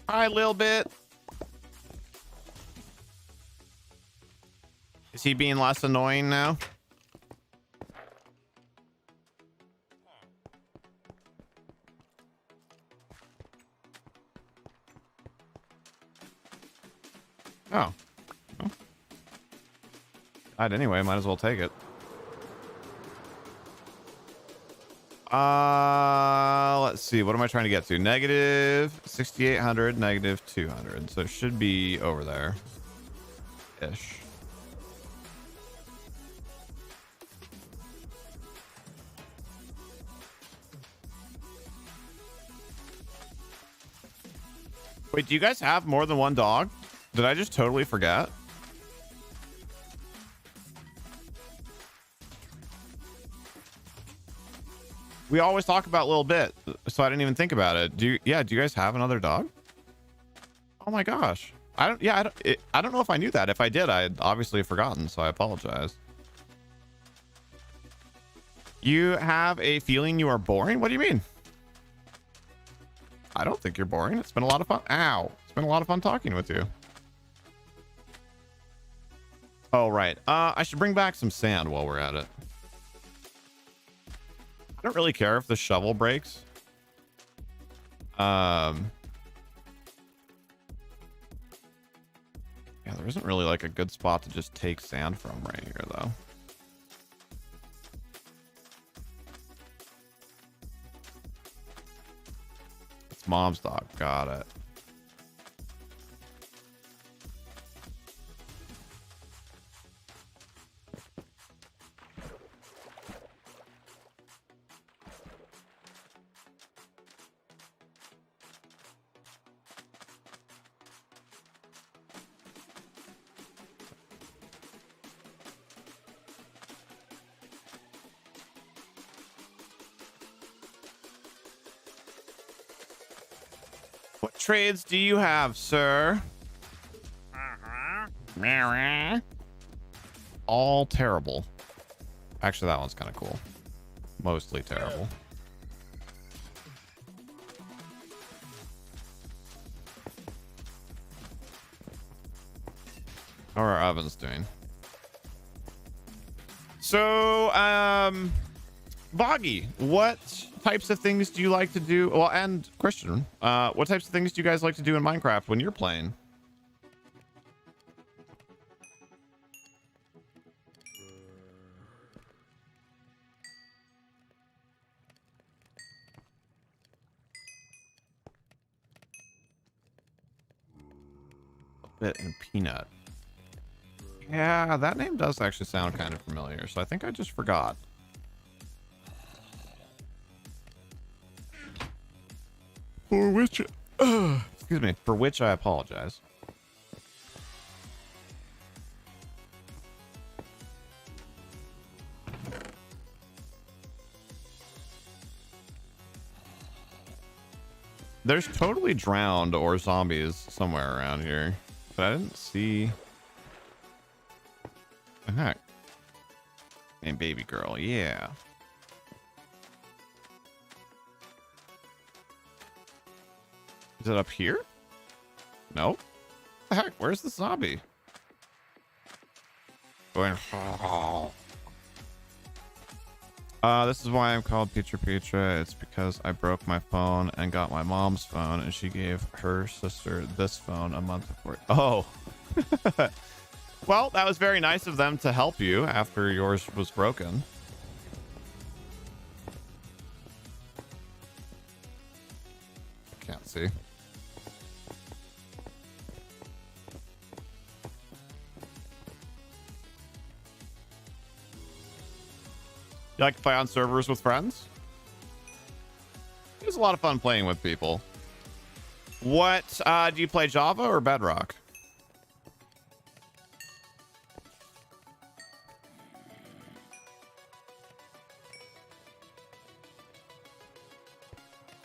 Hi, little bit. Is he being less annoying now? Oh. Oh. Died anyway, might as well take it. Let's see. What am I trying to get to? Negative 6,800, negative 200. So it should be over there. Ish. Wait, do you guys have more than one dog? Did I just totally forget? We always talk about Lil Bit, so I didn't even think about it. Do you guys have another dog? Oh my gosh. I don't know if I knew that. If I did, I'd obviously forgotten, so I apologize. You have a feeling you are boring? What do you mean? I don't think you're boring. It's been a lot of fun. Ow. It's been a lot of fun talking with you. Oh, right. I should bring back some sand while we're at it. I don't really care if the shovel breaks. Yeah, there isn't really like a good spot to just take sand from right here, though. It's mom's dog. Got it. What trades do you have, sir? All terrible. Actually, that one's kind of cool. Mostly terrible. How are our ovens doing? So, Boggy, what types of things do you like to do? Well, and Christian, what types of things do you guys like to do in Minecraft when you're playing? Bit and Peanut. Yeah, that name does actually sound kind of familiar, so I think I just forgot. For which, excuse me, for which I apologize. There's totally drowned or zombies somewhere around here, but I didn't see. The heck? And baby girl, yeah. Is it up here? Nope. The heck? Where's the zombie? Going. This is why I'm called Petra Petra. It's because I broke my phone and got my mom's phone, and she gave her sister this phone a month before. Oh. Well, that was very nice of them to help you after yours was broken. Can't see. You like to play on servers with friends? It's a lot of fun playing with people. What, do you play Java or Bedrock?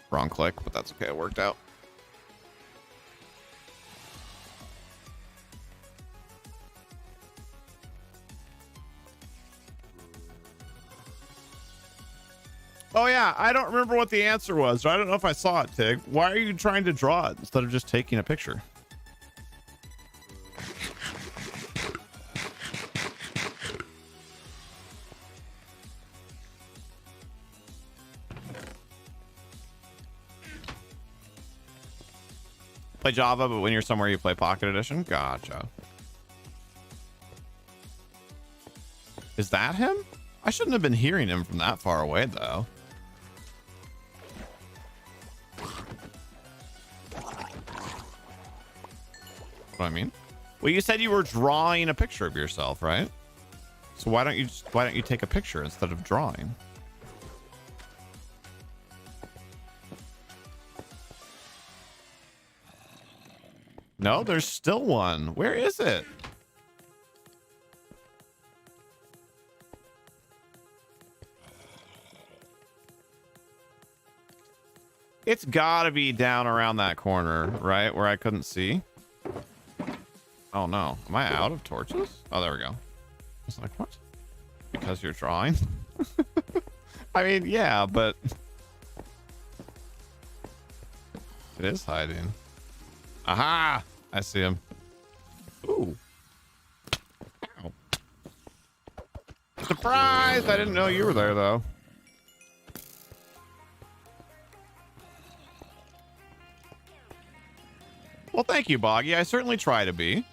Wrong click, but that's okay. It worked out. Oh yeah, I don't remember what the answer was. I don't know if I saw it, Tig. Why are you trying to draw it instead of just taking a picture? Play Java, but when you're somewhere you play Pocket Edition? Gotcha. Is that him? I shouldn't have been hearing him from that far away, though. What I mean? Well, you said you were drawing a picture of yourself, right? So why don't you take a picture instead of drawing? No, there's still one. Where is it? It's gotta be down around that corner, right? Where I couldn't see. Oh no, am I out of torches? Oh, there we go. I was like, what? Because you're drawing? I mean, yeah, but it is hiding. Aha! I see him. Ooh. Ow. Surprise! I didn't know you were there, though. Well, thank you, Boggy. I certainly try to be.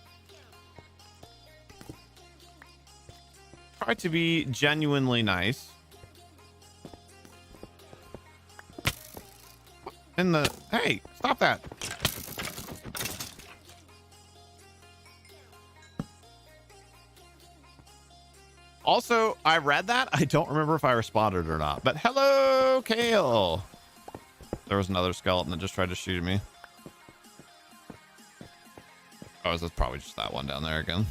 Try to be genuinely nice. In the... Hey, stop that. Also, I read that. I don't remember if I responded or not. But hello, Kale. There was another skeleton that just tried to shoot me. Oh, that's probably just that one down there again.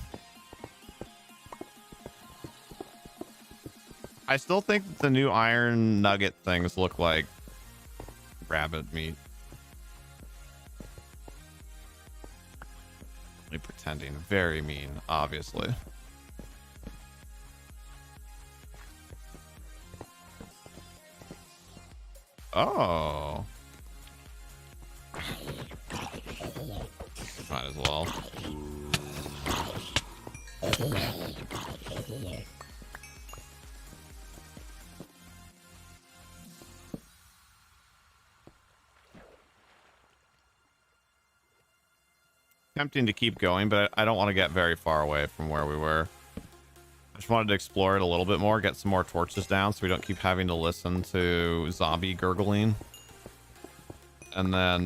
I still think that the new iron nugget things look like rabbit meat. Only pretending. Very mean, obviously. Oh. Might as well. Tempting to keep going, but I don't want to get very far away from where we were. I just wanted to explore it a little bit more, get some more torches down so we don't keep having to listen to zombie gurgling. And then,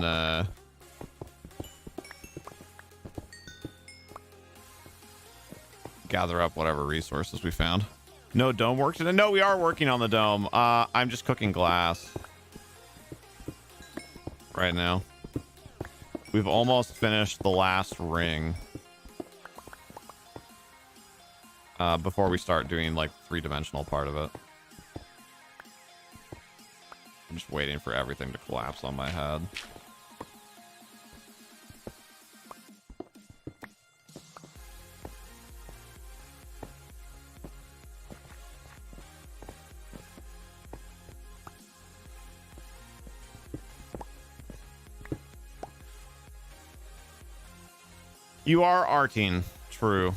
gather up whatever resources we found. No dome work today? No, we are working on the dome. I'm just cooking glass right now. We've almost finished the last ring before we start doing like three-dimensional part of it. I'm just waiting for everything to collapse on my head. You are arting. True.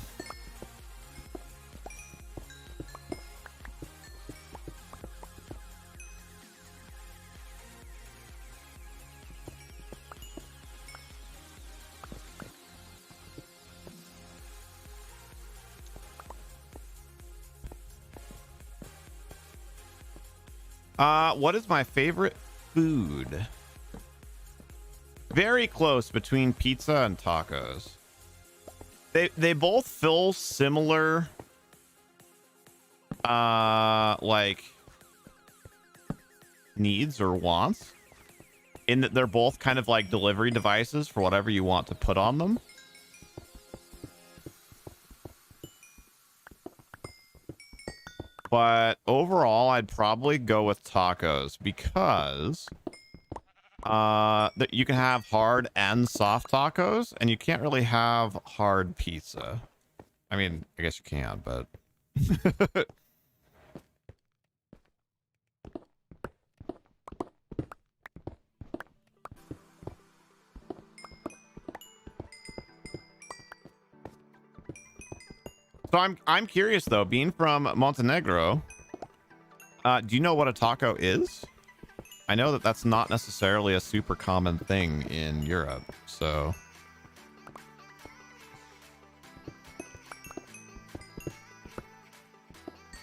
What is my favorite food? Very close between pizza and tacos. They both fill similar like needs or wants, in that they're both kind of like delivery devices for whatever you want to put on them. But overall, I'd probably go with tacos because that you can have hard and soft tacos, and you can't really have hard pizza. I mean, I guess you can, but so I'm curious though, being from Montenegro, do you know what a taco is? I know that that's not necessarily a super common thing in Europe, so.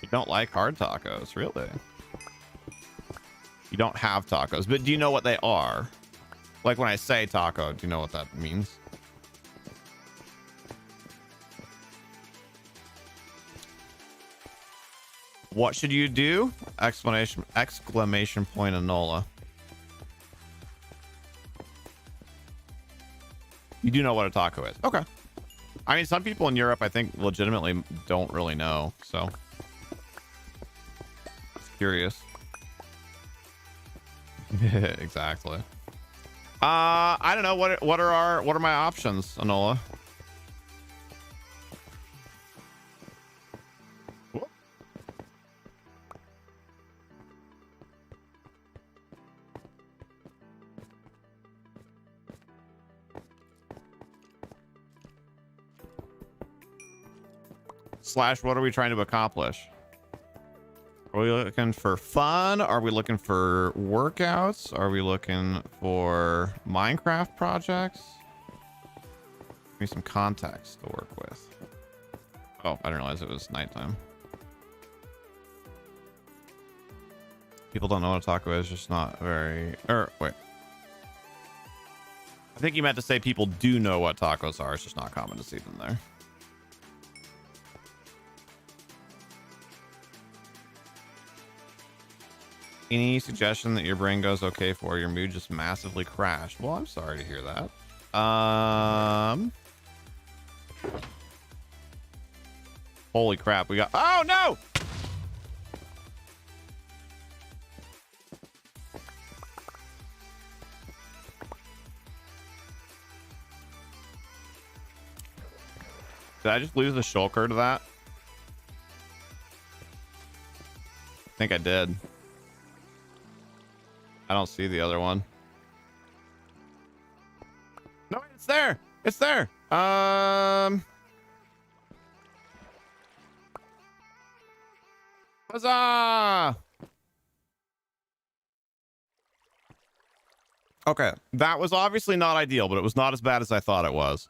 You don't like hard tacos, really? You don't have tacos, but do you know what they are? Like when I say taco, do you know what that means? What should you do? Exclamation point Enola. You do know what a taco is. Okay. I mean, some people in Europe, I think, legitimately don't really know. So, curious. Exactly. I don't know what are my options, Enola. Slash, what are we trying to accomplish? Are we looking for fun? Are we looking for workouts? Are we looking for Minecraft projects? Give me some context to work with. Oh, I didn't realize it was nighttime. People don't know what a taco is, just not very... wait. I think you meant to say people do know what tacos are. It's just not common to see them there. Any suggestion that your brain goes okay for your mood just massively crashed? Well, I'm sorry to hear that. Holy crap, we got... Oh, no! Did I just lose the shulker to that? I think I did. I don't see the other one. No, it's there. It's there. Huzzah! Okay, that was obviously not ideal, but it was not as bad as I thought it was.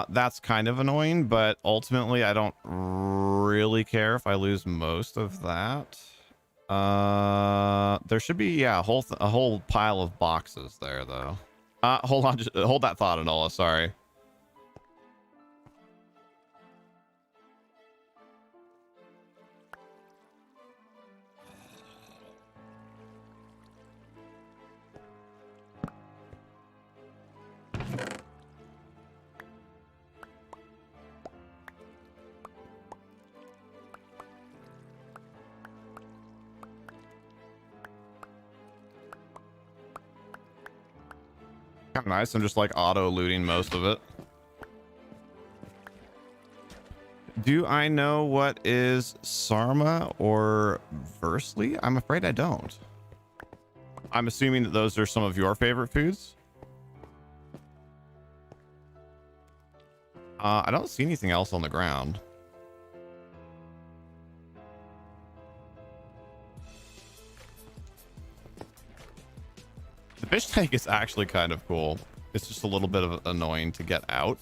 That's kind of annoying, but ultimately I don't really care if I lose most of that. There should be, yeah, a whole pile of boxes there though. Hold on, just hold that thought, Anola, sorry. Kind of nice. I'm just like auto looting most of it. Do I know what is Sarma or Versely? I'm afraid I don't. I'm assuming that those are some of your favorite foods. I don't see anything else on the ground. The fish tank is actually kind of cool. It's just a little bit of annoying to get out.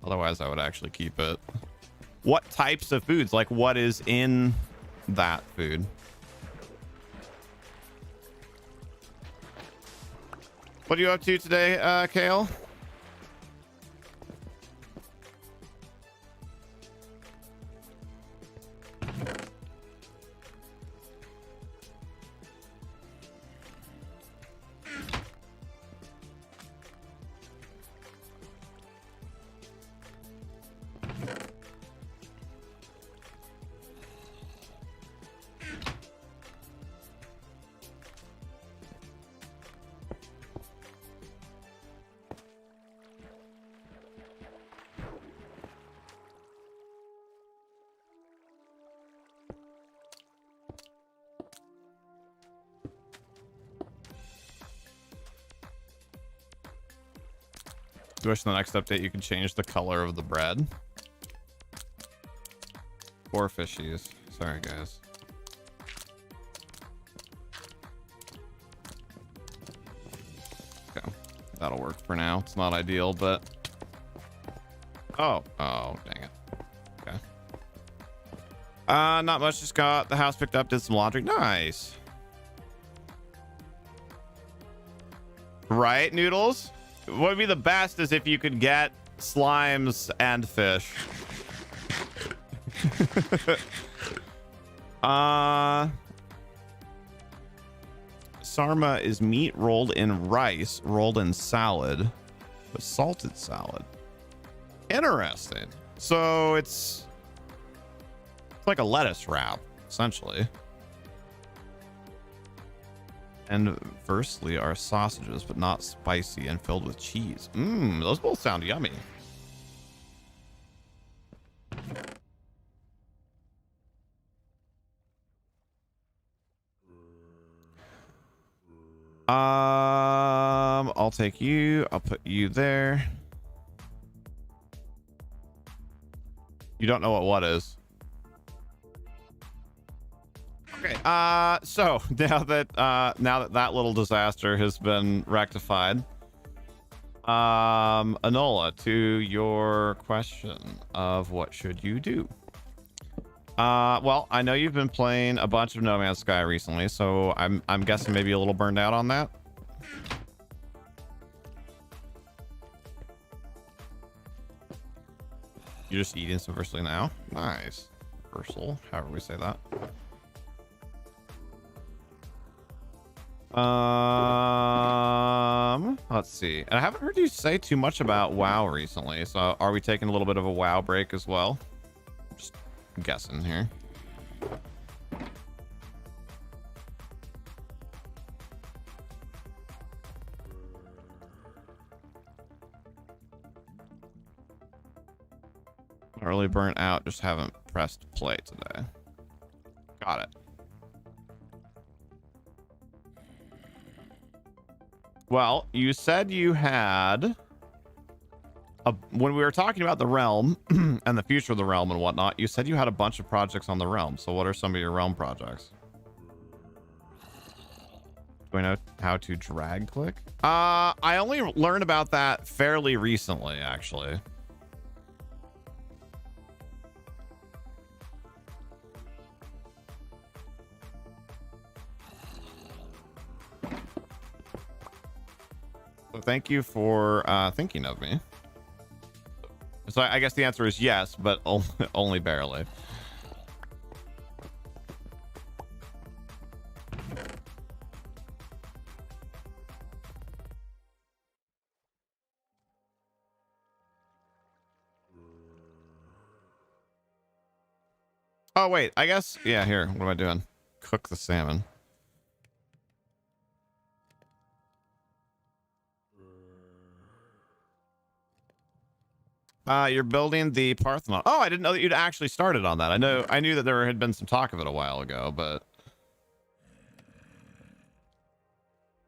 Otherwise, I would actually keep it. What types of foods? Like, what is in that food? What are you up to today, Kale? Do wish in the next update you can change the color of the bread. Poor fishies. Sorry, guys. Okay. That'll work for now. It's not ideal, but... Oh, dang it. Okay. Not much. Just got the house picked up, did some laundry. Nice. Right, Noodles? What would be the best is if you could get slimes and fish. Sarma is meat rolled in rice, rolled in salad, but salted salad. Interesting. So it's like a lettuce wrap, essentially. And firstly are sausages, but not spicy and filled with cheese. Those both sound yummy. I'll take you. I'll put you there. You don't know what is. Okay. So now that that little disaster has been rectified, Anola, to your question of what should you do? Well, I know you've been playing a bunch of No Man's Sky recently, so I'm guessing maybe a little burned out on that. You're just eating some Versely now? Nice. Versal, however we say that. Let's see. I haven't heard you say too much about WoW recently, so are we taking a little bit of a WoW break as well? Just guessing here. Not really burnt out, just haven't pressed play today. Got it. Well, you said you had when we were talking about the realm and the future of the realm and whatnot, you said you had a bunch of projects on the realm. So what are some of your realm projects? Do I know how to drag click? I only learned about that fairly recently, actually. So thank you for thinking of me. So I guess the answer is yes, but only barely. Oh, wait, I guess, yeah, here, what am I doing? Cook the salmon. You're building the Parthenon. Oh, I didn't know that you'd actually started on that. I knew that there had been some talk of it a while ago, but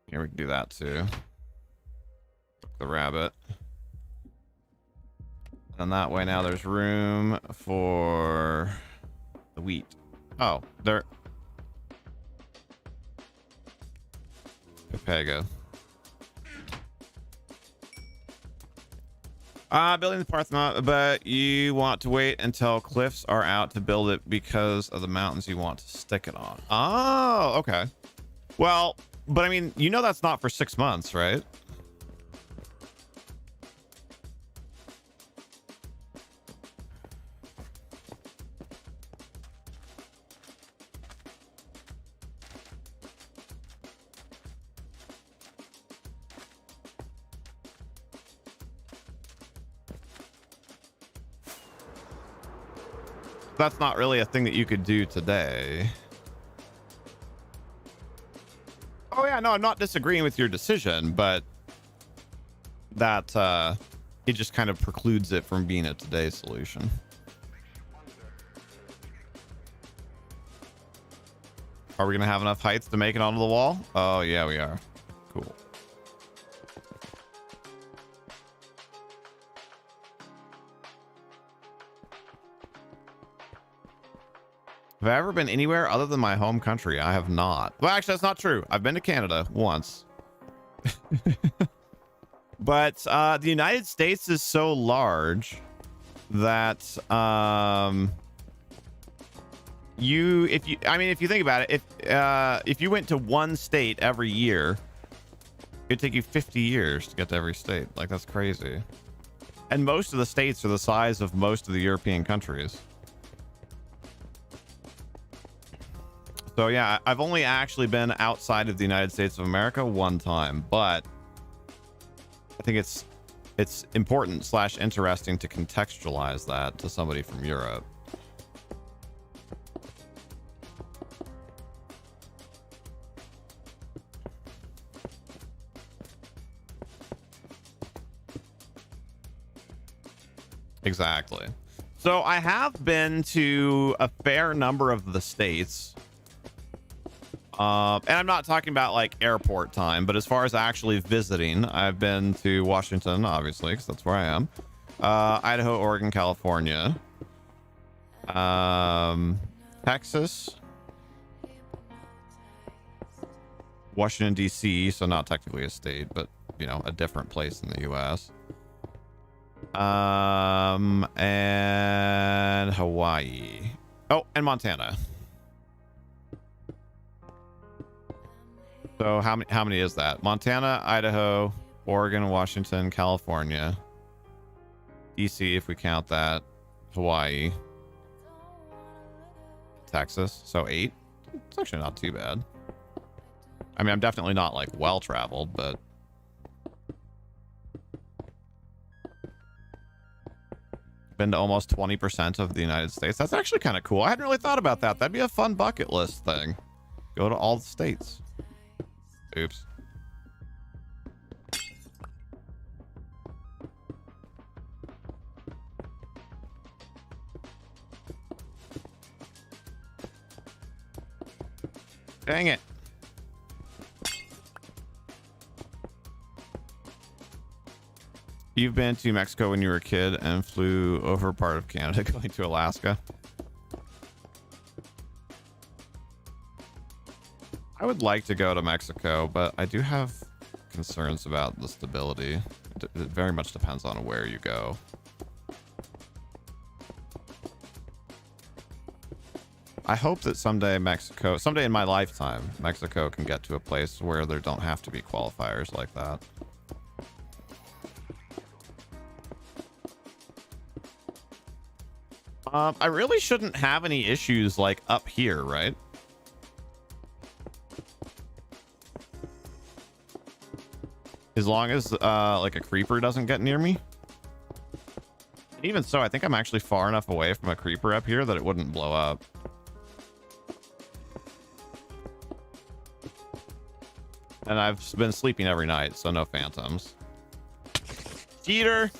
here we can do that too. Cook the rabbit. And that way now there's room for the wheat. Oh, there. Papago. Building the Parthenon, but you want to wait until cliffs are out to build it because of the mountains you want to stick it on. Oh, okay. Well, but I mean, you know that's not for 6 months, right? That's not really a thing that you could do today. Oh yeah, no, I'm not disagreeing with your decision, but that it just kind of precludes it from being a today solution. Are we gonna have enough heights to make it onto the wall? Oh yeah, we are. Cool. Have I ever been anywhere other than my home country? I have not. Well, actually, that's not true. I've been to Canada once. But the United States is so large that if you think about it, if you went to one state every year, it'd take you 50 years to get to every state. Like, that's crazy. And most of the states are the size of most of the European countries. So yeah, I've only actually been outside of the United States of America one time, but I think it's important / interesting to contextualize that to somebody from Europe. Exactly. So I have been to a fair number of the states. And I'm not talking about like airport time, but as far as actually visiting, I've been to Washington, obviously, because that's where I am. Idaho, Oregon, California, Texas, Washington, D.C., so not technically a state, but, you know, a different place in the U.S. And Hawaii. Oh, and Montana. So how many is that? Montana, Idaho, Oregon, Washington, California, DC, if we count that, Hawaii, Texas. So 8. It's actually not too bad. I mean, I'm definitely not like well traveled, but been to almost 20% of the United States. That's actually kind of cool. I hadn't really thought about that. That'd be a fun bucket list thing. Go to all the states. Oops. Dang it. You've been to Mexico when you were a kid and flew over part of Canada going to Alaska. I would like to go to Mexico, but I do have concerns about the stability. It very much depends on where you go. I hope that someday in my lifetime, Mexico can get to a place where there don't have to be qualifiers like that. I really shouldn't have any issues like up here, right? As long as like a creeper doesn't get near me. And even so, I think I'm actually far enough away from a creeper up here that it wouldn't blow up. And I've been sleeping every night, so no phantoms. Cheater!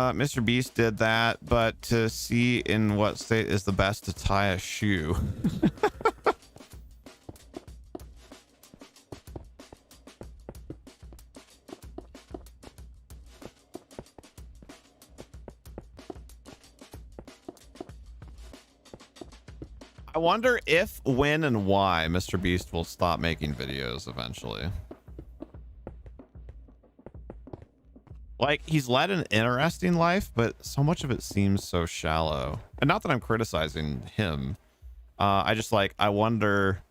Mr. Beast did that, but to see in what state is the best to tie a shoe. I wonder if, when, and why Mr. Beast will stop making videos eventually. Like, he's led an interesting life, but so much of it seems so shallow. And not that I'm criticizing him. I just I wonder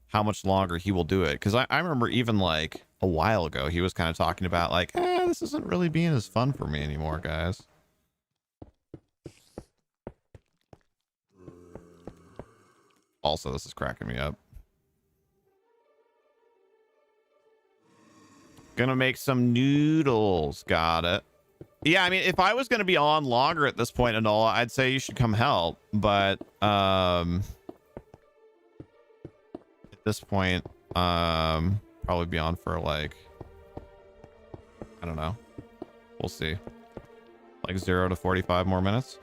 how much longer he will do it. Because I remember even like a while ago, he was kind of talking about like, this isn't really being as fun for me anymore, guys. Also, this is cracking me up. Gonna make some noodles. Got it. Yeah, I mean, if I was gonna be on longer at this point and all, I'd say you should come help. But at this point, probably be on for like, I don't know. We'll see. Like 0 to 45 more minutes.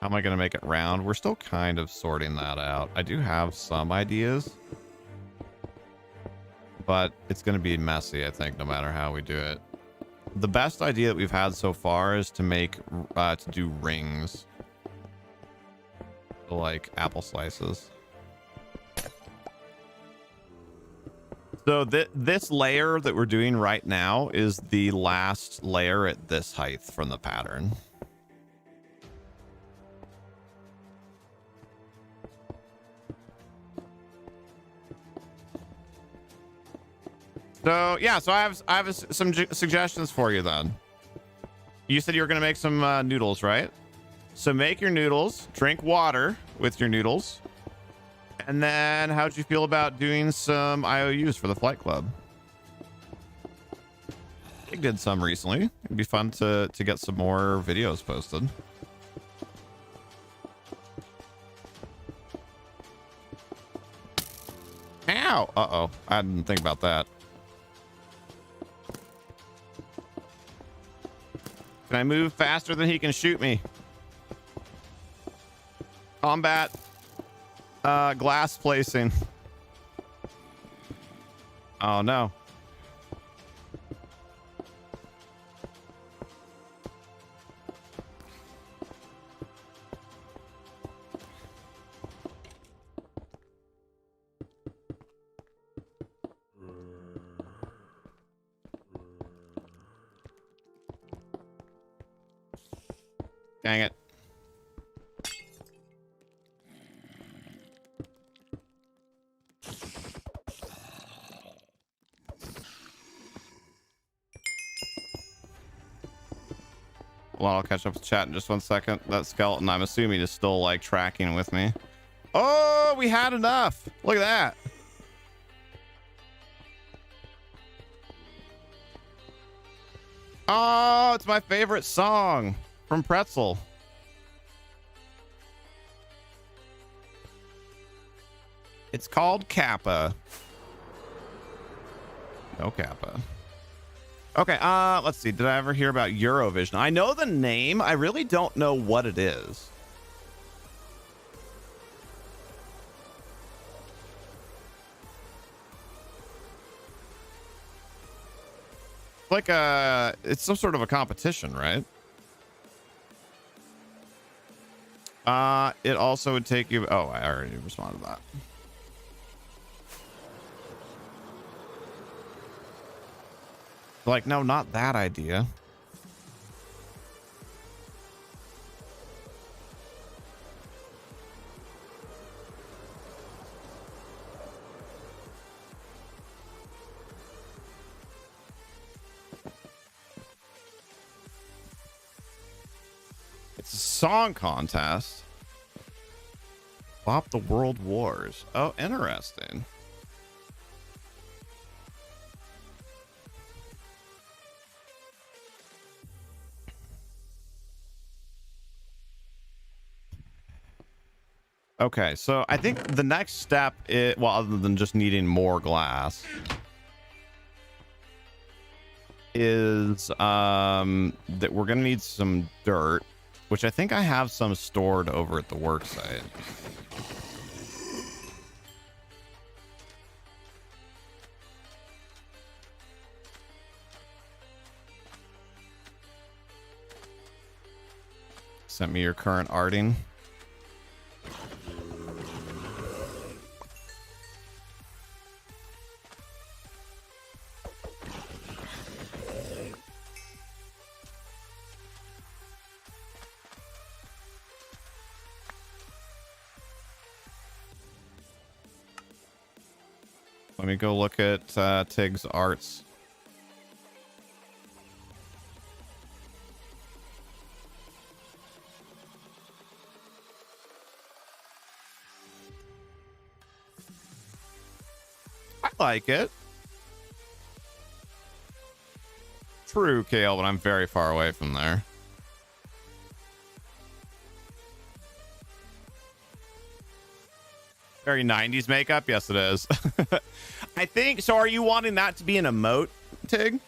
How am I going to make it round? We're still kind of sorting that out. I do have some ideas, but it's going to be messy, I think, no matter how we do it. The best idea that we've had so far is to make, to do rings. Like apple slices. So this layer that we're doing right now is the last layer at this height from the pattern. So yeah, so I have some suggestions for you then. You said you were going to make some noodles, right? So make your noodles, drink water with your noodles. And then how'd you feel about doing some IOUs for the flight club? I did some recently. It'd be fun to get some more videos posted. Ow! Uh-oh. I didn't think about that. Can I move faster than he can shoot me? Combat. Glass placing. Oh no. Dang it. Well, I'll catch up with chat in just 1 second. That skeleton, I'm assuming, is still like tracking with me. Oh, we had enough. Look at that. Oh, it's my favorite song from Pretzel. It's called Kappa. No Kappa. Okay, let's see. Did I ever hear about Eurovision? I know the name. I really don't know what it is. Like it's some sort of a competition, right? It also would take you. Oh, I already responded to that. Like, no, not that idea. It's a song contest. Bop the World Wars. Oh, interesting. Okay, so I think the next step is, well, other than just needing more glass, is that we're gonna need some dirt, which I think I have some stored over at the work site. Send me your current arting. Let me go look at Tig's arts. I like it. True, Kale, but I'm very far away from there. Very 90s makeup? Yes, it is. I think so. Are you wanting that to be an emote, Tig?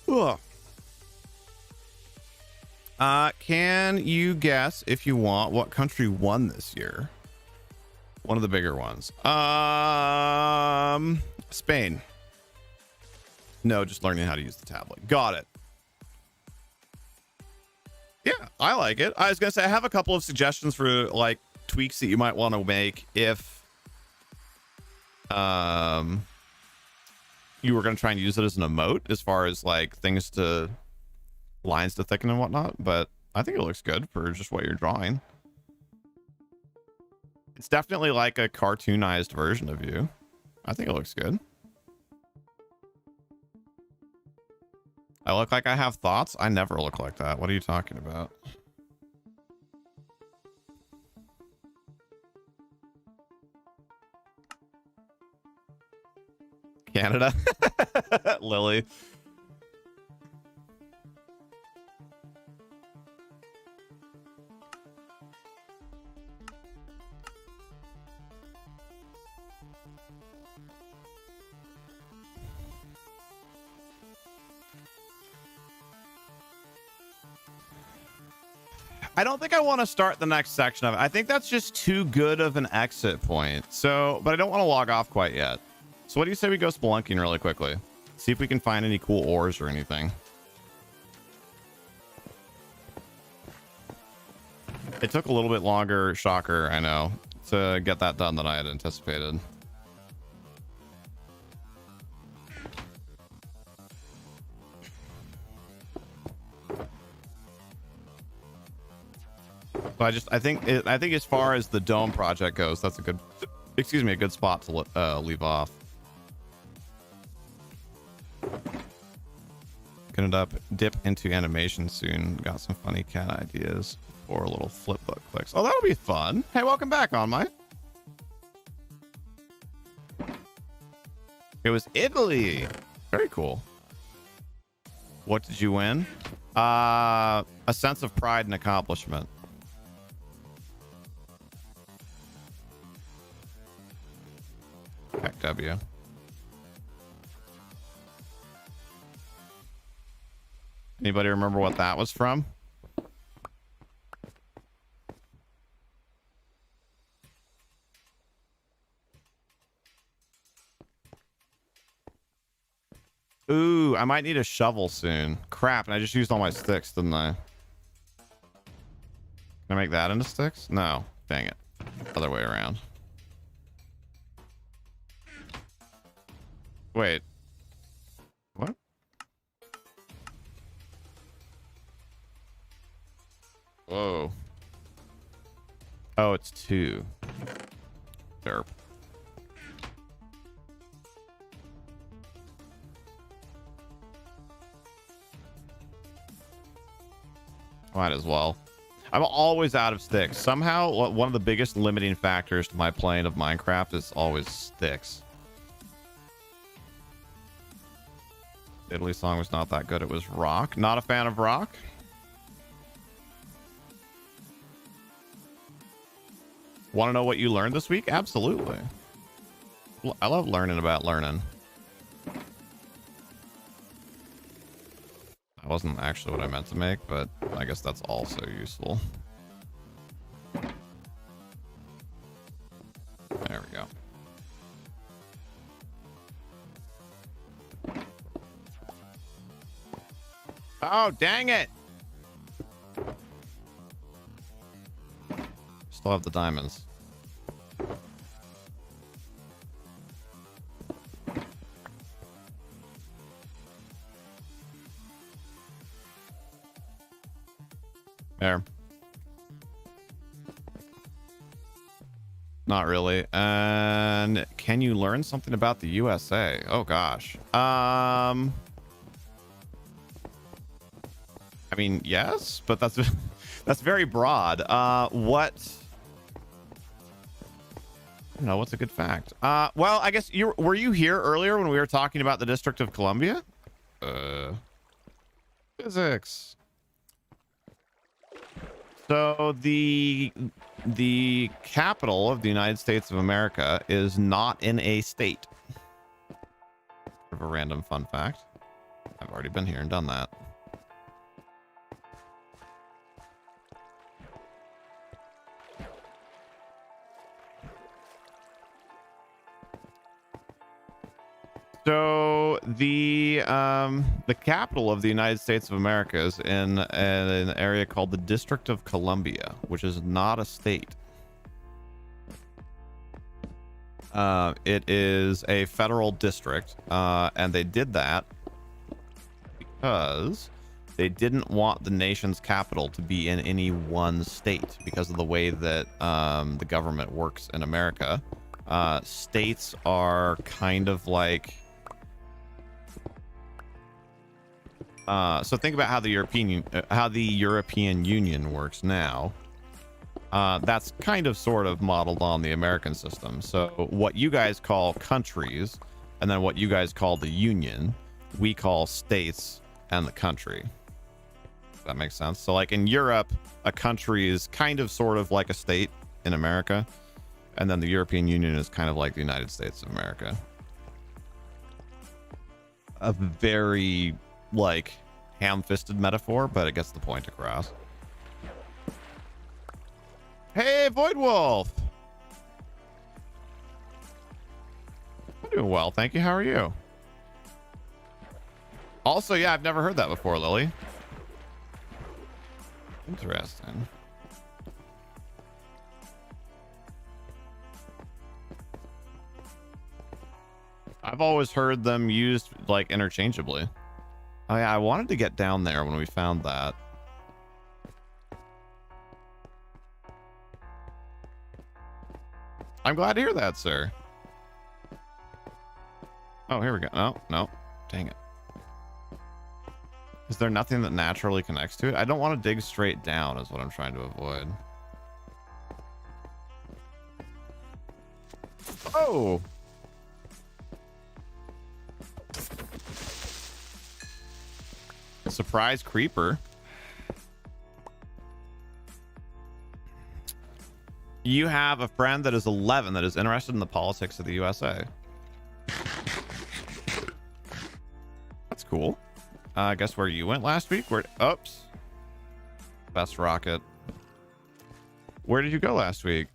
Ugh. Can you guess, if you want, what country won this year? One of the bigger ones. Spain. No, just learning how to use the tablet. Got it. Yeah, I like it. I was gonna say I have a couple of suggestions for like tweaks that you might want to make if you were gonna try and use it as an emote, as far as like things to lines to thicken and whatnot. But I think it looks good for just what you're drawing. It's definitely like a cartoonized version of you. I think it looks good. I look like I have thoughts? I never look like that. What are you talking about? Canada? Lily. I don't think I want to start the next section of it. I think that's just too good of an exit point. So, but I don't want to log off quite yet. So what do you say we go spelunking really quickly? See if we can find any cool ores or anything. It took a little bit longer, shocker, I know, to get that done than I had anticipated. So I think as far as the dome project goes, that's a good, a good spot to leave off. Gonna dip into animation soon. Got some funny cat ideas for little flip book clicks. Oh, that'll be fun. Hey, welcome back, On My. It was Italy. Very cool. What did you win? A sense of pride and accomplishment. Heck W. Anybody remember what that was from? Ooh, I might need a shovel soon. Crap, and I just used all my sticks, didn't I? Can I make that into sticks? No. Dang it. Other way around. Wait. What? Whoa. Oh, it's 2. Derp. Might as well. I'm always out of sticks. Somehow, one of the biggest limiting factors to my playing of Minecraft is always sticks. Italy song was not that good. It was rock. Not a fan of rock. Want to know what you learned this week? Absolutely. I love learning about learning. That wasn't actually what I meant to make, but I guess that's also useful. There we go. Oh, dang it! Still have the diamonds. There. Not really. And can you learn something about the USA? Oh gosh. I mean, yes, but that's that's very broad. What? I don't know. What's a good fact? Well, I guess were you here earlier when we were talking about the District of Columbia? Physics. So the capital of the United States of America is not in a state. Sort of a random fun fact. I've already been here and done that. So the capital of the United States of America is in an area called the District of Columbia, which is not a state. It is a federal district, and they did that because they didn't want the nation's capital to be in any one state because of the way that the government works in America. States are kind of like so think about how the European Union works now. That's kind of sort of modeled on the American system. So what you guys call countries, and then what you guys call the Union, we call states and the country. Does that make sense? So like in Europe, a country is kind of sort of like a state in America, and then the European Union is kind of like the United States of America. A very like ham-fisted metaphor, but it gets the point across. Hey, Void Wolf. I'm doing well, thank you. How are you? Also, yeah, I've never heard that before, Lily. Interesting. I've always heard them used like interchangeably. Oh yeah, I wanted to get down there when we found that. I'm glad to hear that, sir. Oh, here we go. No, no. Dang it. Is there nothing that naturally connects to it? I don't want to dig straight down is what I'm trying to avoid. Oh! Surprise creeper. You have a friend that is 11 that is interested in the politics of the USA. That's cool. Guess where you went last week? Where? Oops. Best rocket. Where did you go last week?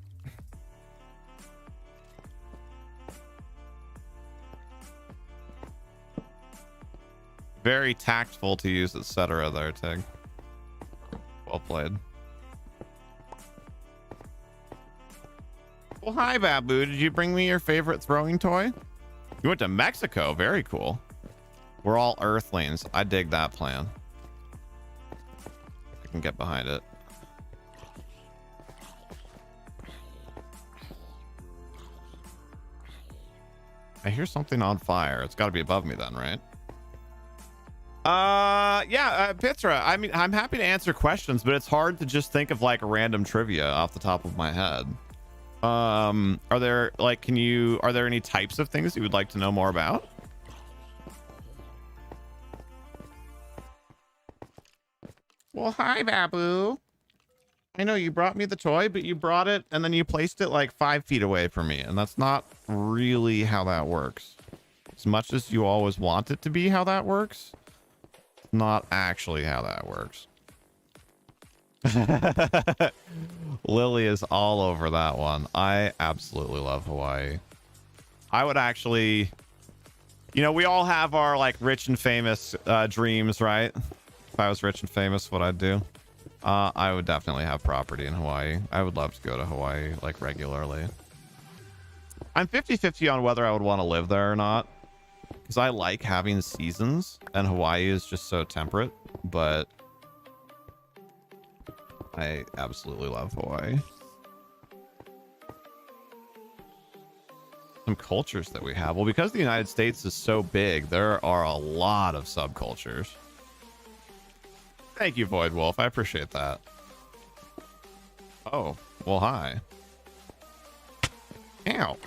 Very tactful to use etc. there, Tig. Well played. Well, hi, Babu. Did you bring me your favorite throwing toy? You went to Mexico. Very cool. We're all Earthlings. I dig that plan. I can get behind it. I hear something on fire. It's got to be above me then, right? Yeah, Pitra, I mean, I'm happy to answer questions, but it's hard to just think of like random trivia off the top of my head. Are there like, are there any types of things you would like to know more about? Well, hi, Babu. I know you brought me the toy, but you brought it and then you placed it like 5 feet away from me. And that's not really how that works. As much as you always want it to be how that works, it's not actually how that works. Lily is all over that one. I absolutely love Hawaii. I would actually, you know, we all have our like rich and famous dreams, right? If I was rich and famous, what I'd do. I would definitely have property in Hawaii. I would love to go to Hawaii like regularly. I'm 50-50 on whether I would want to live there or not, because I like having seasons and Hawaii is just so temperate, but I absolutely love Hawaii. Some cultures that we have. Well, because the United States is so big, there are a lot of subcultures. Thank you, Void Wolf. I appreciate that. Oh, well, hi. Ow.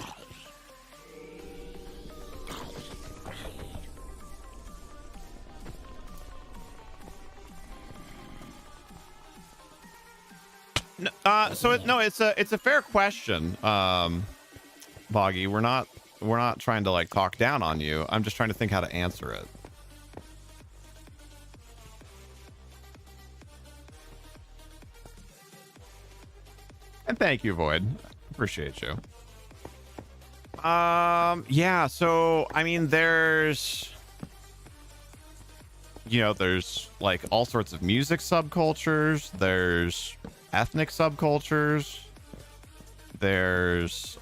No, it's a fair question, Boggy. We're not trying to like talk down on you. I'm just trying to think how to answer it. And thank you, Void. Appreciate you. Yeah, so I mean there's like all sorts of music subcultures, there's ethnic subcultures, there's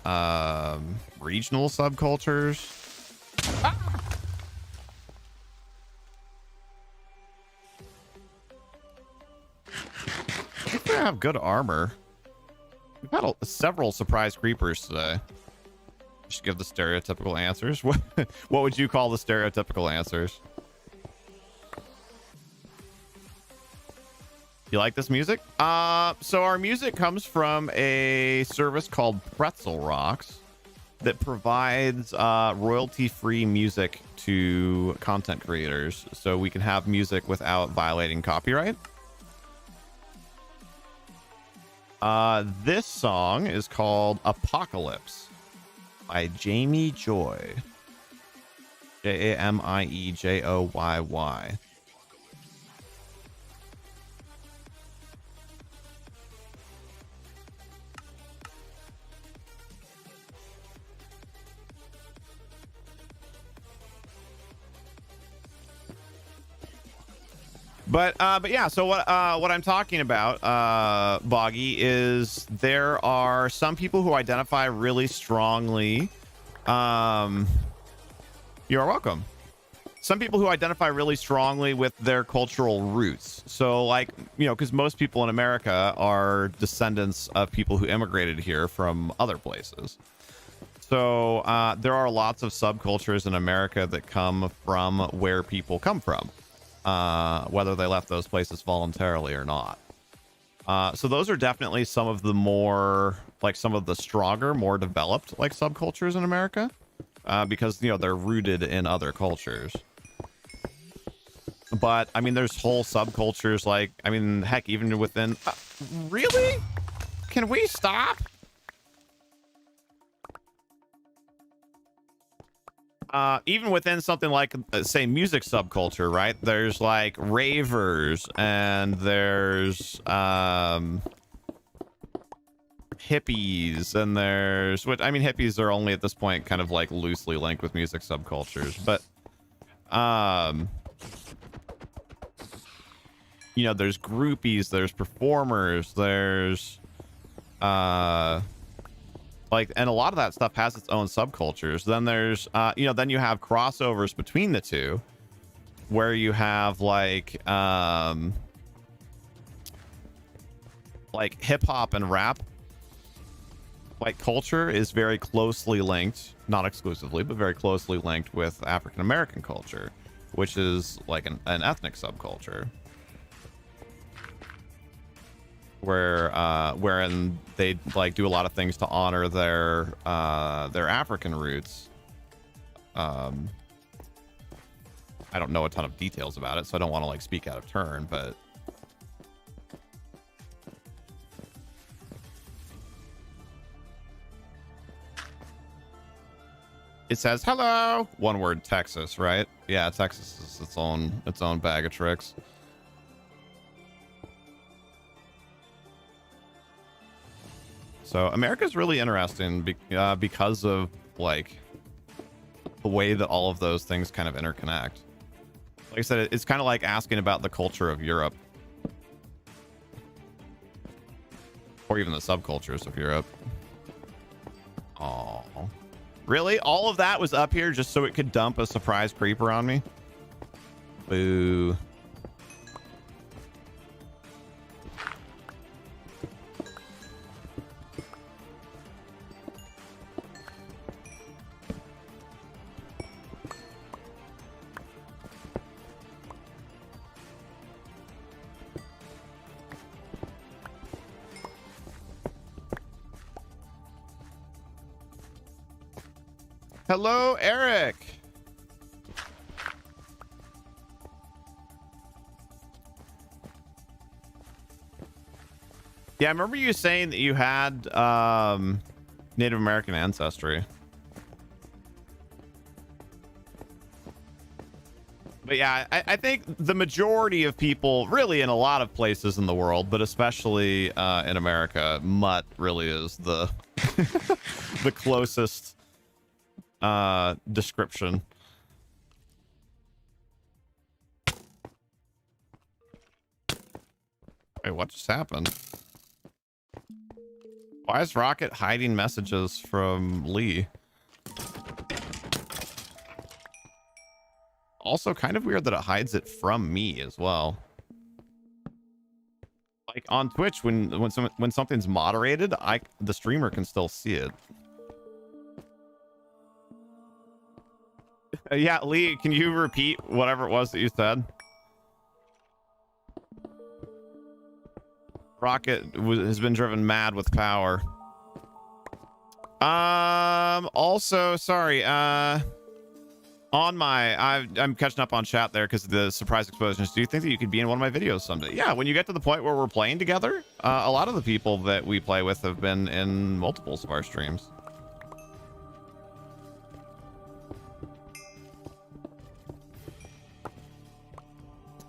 regional subcultures. I think they have good armor. We've had several surprise creepers today. Just give the stereotypical answers. What would you call the stereotypical answers? You like this music? So our music comes from a service called Pretzel Rocks that provides royalty-free music to content creators, so we can have music without violating copyright. This song is called Apocalypse by Jamie Joy. Jamiejoyy. But yeah, so what I'm talking about, Boggy, is there are some people who identify really strongly. You're welcome. Some people who identify really strongly with their cultural roots. So like, because most people in America are descendants of people who immigrated here from other places. So there are lots of subcultures in America that come from where people come from. Whether they left those places voluntarily or not. So those are definitely some of the more, like some of the stronger, more developed like subcultures in America, because, they're rooted in other cultures. But I mean, there's whole subcultures like, I mean, heck, even within, really? Can we stop? even within something like, say, music subculture, right? There's like ravers, and there's hippies, and there's what I mean, hippies are only at this point kind of like loosely linked with music subcultures, but you know, there's groupies, there's performers, there's like, and a lot of that stuff has its own subcultures. Then there's you know, then you have crossovers between the two, where you have like hip hop and rap, like culture is very closely linked, not exclusively, but very closely linked with African American culture, which is like an ethnic subculture, wherein they like do a lot of things to honor their African roots. I don't know a ton of details about it, so I don't want to like speak out of turn, but it says hello, one word, Texas, right? Yeah, Texas is its own bag of tricks. So America's really interesting because of like the way that all of those things kind of interconnect. Like I said, it's kind of like asking about the culture of Europe, or even the subcultures of Europe. Oh, really? All of that was up here just so it could dump a surprise creeper on me? Boo. Hello, Eric. Yeah, I remember you saying that you had Native American ancestry. But yeah, I think the majority of people, really in a lot of places in the world, but especially in America, mutt really is the the closest description. Wait, what just happened? Why is Rocket hiding messages from Lee? Also kind of weird that it hides it from me as well. Like on Twitch, when something's moderated, the streamer can still see it. Yeah, Lee, can you repeat whatever it was that you said? Rocket has been driven mad with power. Also, sorry, I'm catching up on chat there because of the surprise explosions. Do you think that you could be in one of my videos someday? Yeah, when you get to the point where we're playing together, a lot of the people that we play with have been in multiples of our streams.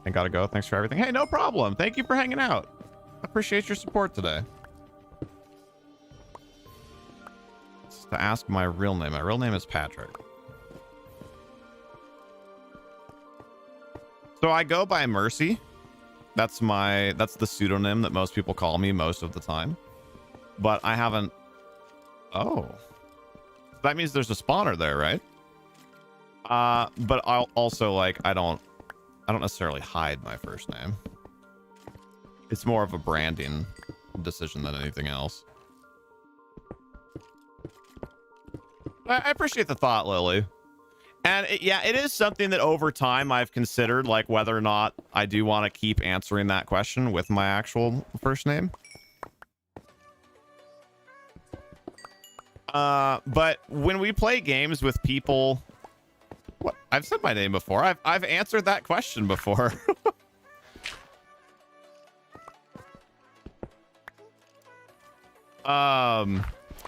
I gotta go. Thanks for everything. Hey, no problem. Thank you for hanging out. I appreciate your support today. Just to ask my real name. My real name is Patrick. So I go by Mercy. That's the pseudonym that most people call me most of the time. But I haven't. Oh, that means there's a spawner there, right? But I'll also like I don't necessarily hide my first name. It's more of a branding decision than anything else. I appreciate the thought, Lily. And yeah, it is something that over time I've considered, like whether or not I do want to keep answering that question with my actual first name. But when we play games with people, what? I've said my name before. I've answered that question before.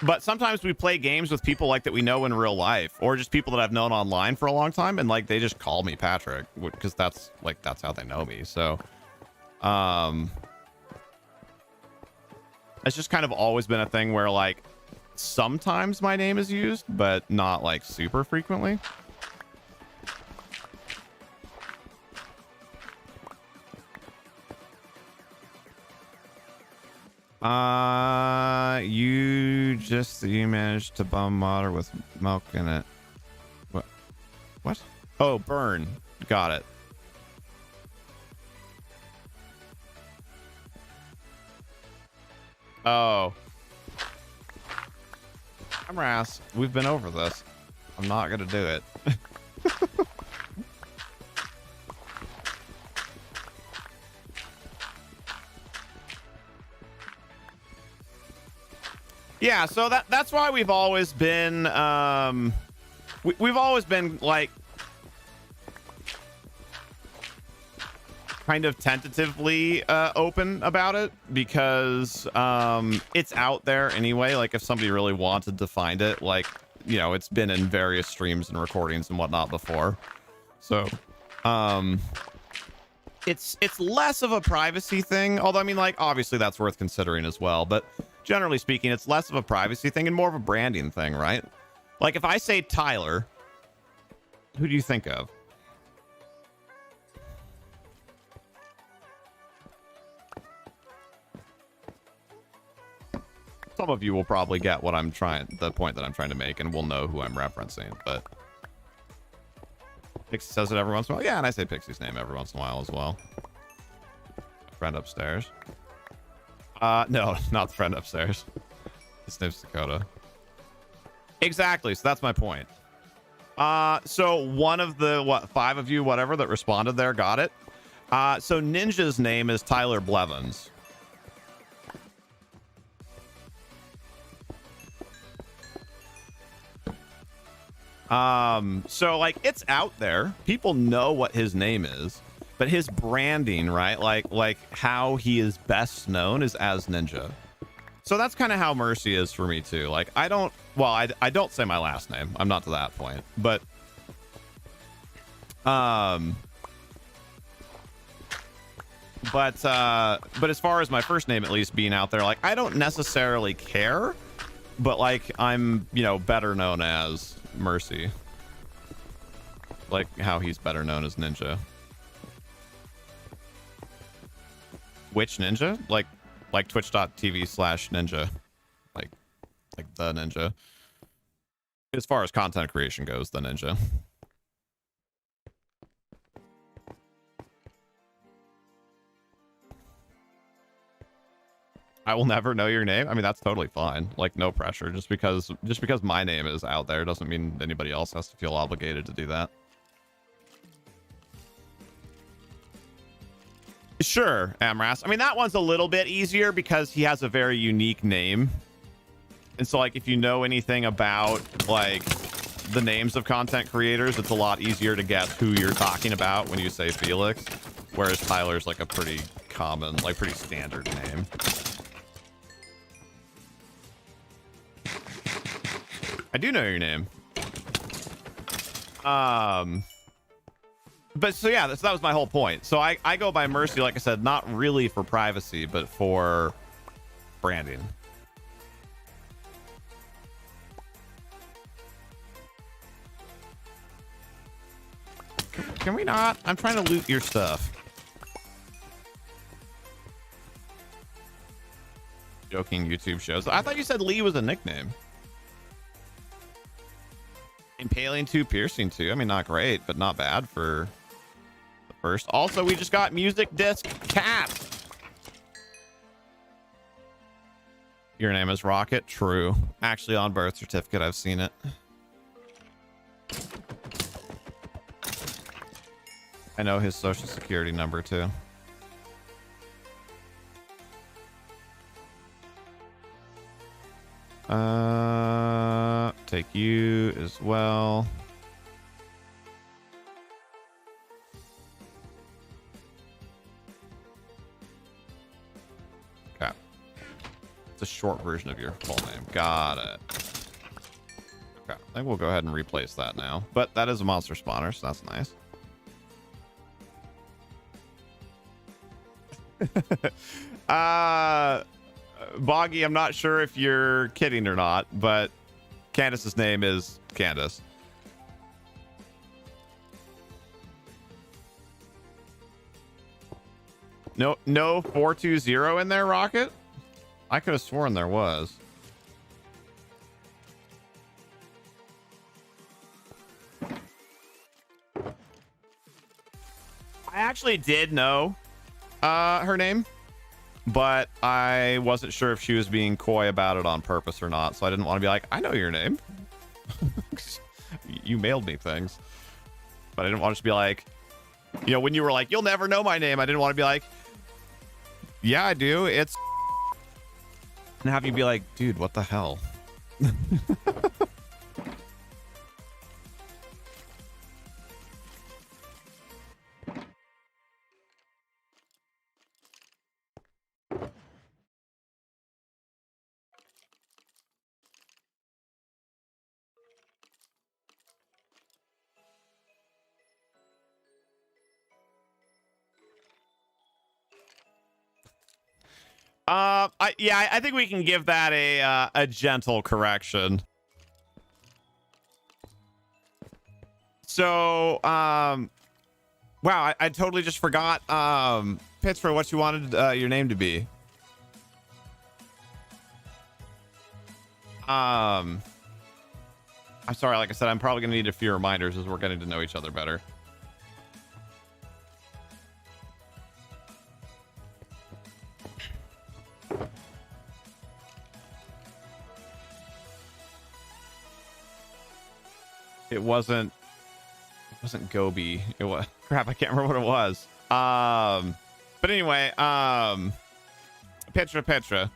But sometimes we play games with people like that we know in real life, or just people that I've known online for a long time, and like they just call me Patrick because that's how they know me. So it's just kind of always been a thing where like sometimes my name is used, but not like super frequently. You managed to bum water with milk in it. What? Oh, burn. Got it. Oh. I'm Ras. We've been over this. I'm not gonna do it. Yeah, so that's why we've always been we've always been like kind of tentatively open about it, because it's out there anyway. Like if somebody really wanted to find it, like, you know, it's been in various streams and recordings and whatnot before. So it's less of a privacy thing, although I mean, like, obviously that's worth considering as well, but generally speaking, it's less of a privacy thing and more of a branding thing, right? Like if I say Tyler, who do you think of? Some of you will probably get what I'm trying, the point that I'm trying to make, and will know who I'm referencing, but Pixie says it every once in a while. Yeah, and I say Pixie's name every once in a while as well. Friend upstairs. No, not the friend upstairs. His name's Dakota. Exactly, so that's my point. So one of the, 5 of you, whatever, that responded there got it. So Ninja's name is Tyler Blevins. So like it's out there, people know what his name is, but his branding, right, like how he is best known is as Ninja. So that's kind of how Mercy is for me too. Like I don't say my last name, I'm not to that point, but as far as my first name at least being out there, like I don't necessarily care, but like I'm, you know, better known as Mercy, like how he's better known as Ninja. Which Ninja? Like twitch.tv/ninja, like the Ninja. As far as content creation goes, the Ninja. I will never know your name. I mean, that's totally fine. Like, no pressure. Just because my name is out there doesn't mean anybody else has to feel obligated to do that. Sure, Amras. I mean, that one's a little bit easier because he has a very unique name. And so, like, if you know anything about, like, the names of content creators, it's a lot easier to guess who you're talking about when you say Felix. Whereas Tyler's, like, a pretty common, like, pretty standard name. I do know your name. But so yeah, that was my whole point. So I go by Mercy, like I said, not really for privacy, but for branding. Can we not? I'm trying to loot your stuff. Joking YouTube shows. I thought you said Lee was a nickname. Impaling 2, piercing 2. I mean, not great, but not bad for the first. Also, we just got music disc cat. Your name is Rocket? True. Actually, on birth certificate, I've seen it. I know his social security number, too. Take you as well. Okay. It's a short version of your full name. Got it. Okay, I think we'll go ahead and replace that now. But that is a monster spawner, so that's nice. Boggy, I'm not sure if you're kidding or not, but Candace's name is Candace. No 420 in there, Rocket? I could have sworn there was. I actually did know her name, but I wasn't sure if she was being coy about it on purpose or not, so I didn't want to be like, I know your name. You mailed me things. But I didn't want to just be like, you know, when you were like, you'll never know my name, I didn't want to be like, yeah, I do. It's... And have you be like, dude, what the hell? I think we can give that a gentle correction. So, wow, I totally just forgot, Pittsburgh, what you wanted your name to be. I'm sorry, like I said, I'm probably gonna need a few reminders as we're getting to know each other better. It wasn't Gobi. It was crap. I can't remember what it was. But anyway, Petra.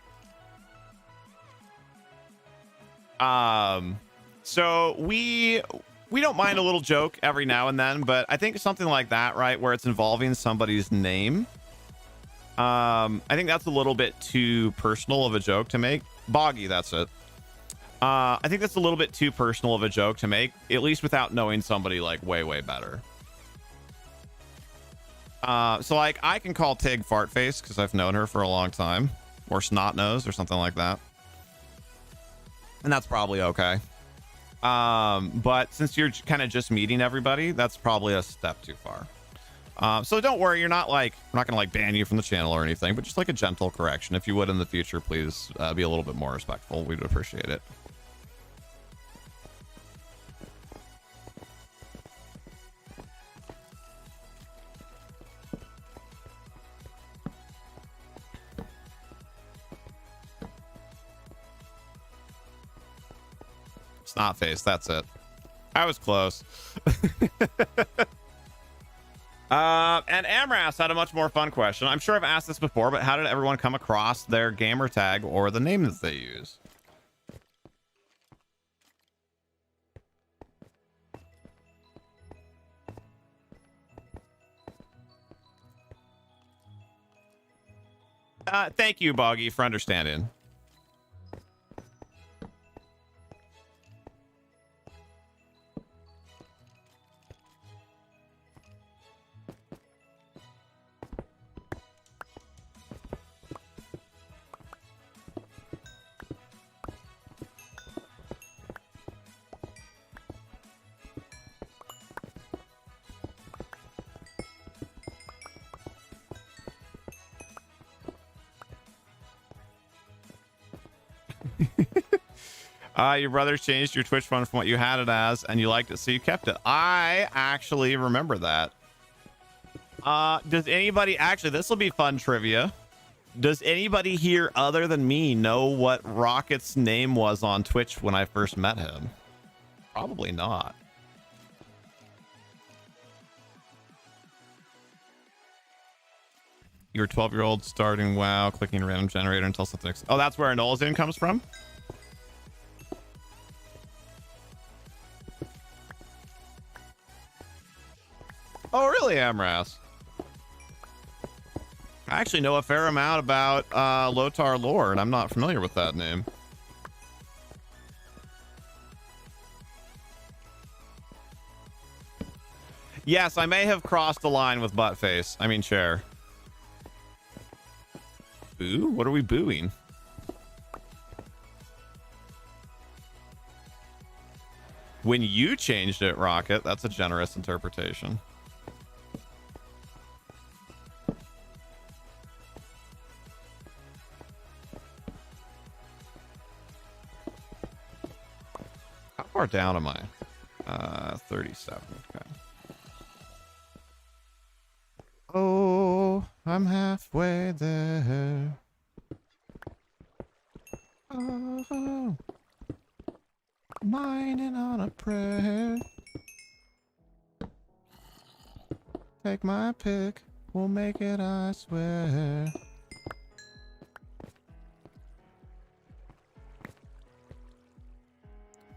So we don't mind a little joke every now and then, but I think something like that, right, where it's involving somebody's name, I think that's a little bit too personal of a joke to make. Boggy, that's it. I think that's a little bit too personal of a joke to make, at least without knowing somebody like way better. So like I can call Tig Fartface because I've known her for a long time, or Snot Nose or something like that, and that's probably okay. But since you're kind of just meeting everybody, that's probably a step too far. So don't worry, you're not like, we're not gonna like ban you from the channel or anything, but just like a gentle correction. If you would in the future, please be a little bit more respectful. We'd appreciate it. Snot face, that's it. I was close. And Amras had a much more fun question. I'm sure I've asked this before, but how did everyone come across their gamer tag or the name that they use? Thank you, Boggy, for understanding. Your brother changed your Twitch one from what you had it as, and you liked it, so you kept it. I actually remember that. Does anybody actually? This will be fun trivia. Does anybody here other than me know what Rocket's name was on Twitch when I first met him? Probably not. You're 12-year-old starting WoW, clicking random generator until something. Oh, that's where Anola's in comes from. Oh, really, Amras? I actually know a fair amount about Lotar lore, and I'm not familiar with that name. Yes, I may have crossed the line with buttface. I mean, chair. Boo? What are we booing? When you changed it, Rocket, that's a generous interpretation. How far down am I? 37. Okay. Oh, I'm halfway there. Oh, mining on a prayer. Take my pick, we'll make it, I swear.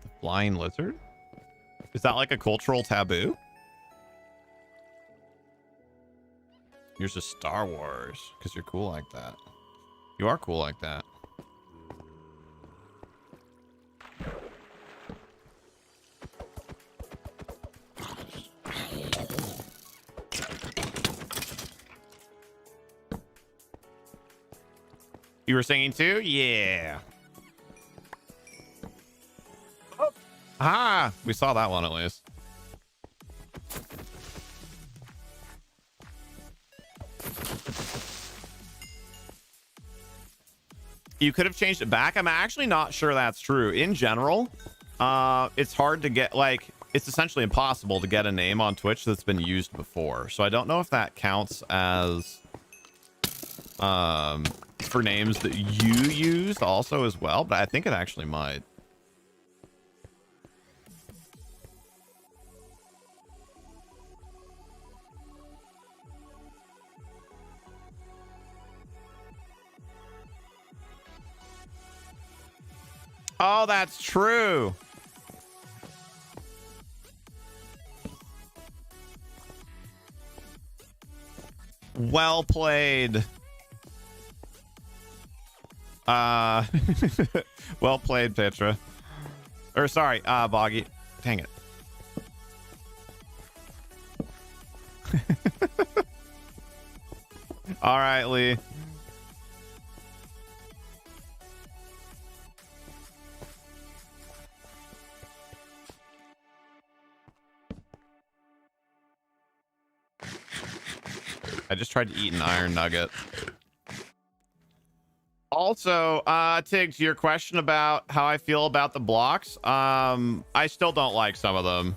The flying lizard? Is that like a cultural taboo? You're just Star Wars because you're cool like that. You are cool like that. You were singing too? Yeah. Oh. Ah, we saw that one at least. You could have changed it back. I'm actually not sure that's true. In general, it's hard to get, like, it's essentially impossible to get a name on Twitch that's been used before. So I don't know if that counts as for names that you used also as well, but I think it actually might. Oh, that's true. Well played. Well played, Petra. Or sorry, Boggy. Dang it. All right, Lee. I just tried to eat an iron nugget. Also, Tig, to your question about how I feel about the blocks, I still don't like some of them.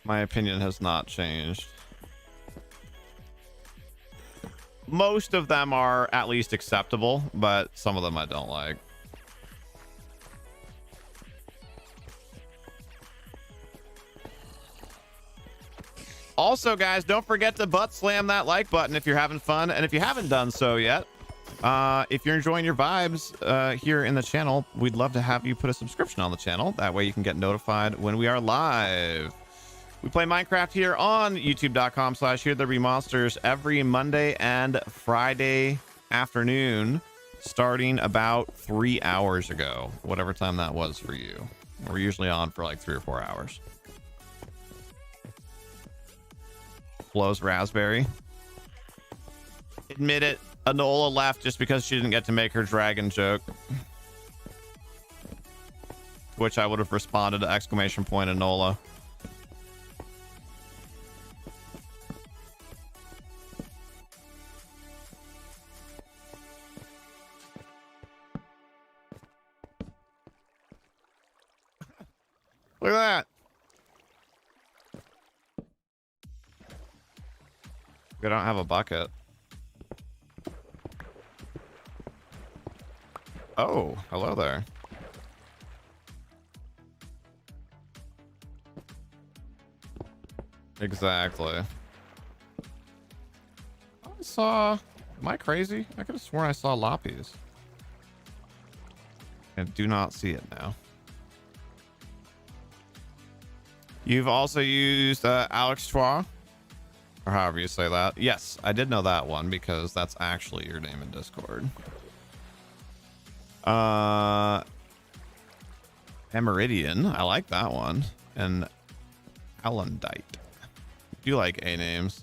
My opinion has not changed. Most of them are at least acceptable, but some of them I don't like. Also, guys, don't forget to butt slam that like button if you're having fun. And if you haven't done so yet, if you're enjoying your vibes here in the channel, we'd love to have you put a subscription on the channel. That way you can get notified when we are live. We play Minecraft here on youtube.com/HereThereBeMonsters every Monday and Friday afternoon, starting about 3 hours ago, whatever time that was for you. We're usually on for like 3 or 4 hours. Blows raspberry. Admit it, Anola left just because she didn't get to make her dragon joke. Which I would have responded to exclamation point Anola. Look at that. We don't have a bucket. Oh, hello there. Exactly. I saw... Am I crazy? I could have sworn I saw Lapis. And do not see it now. You've also used Alex Trois, or however you say that. Yes, I did know that one because that's actually your name in Discord. Emeridian, I like that one. And Alundite. Do you like A names?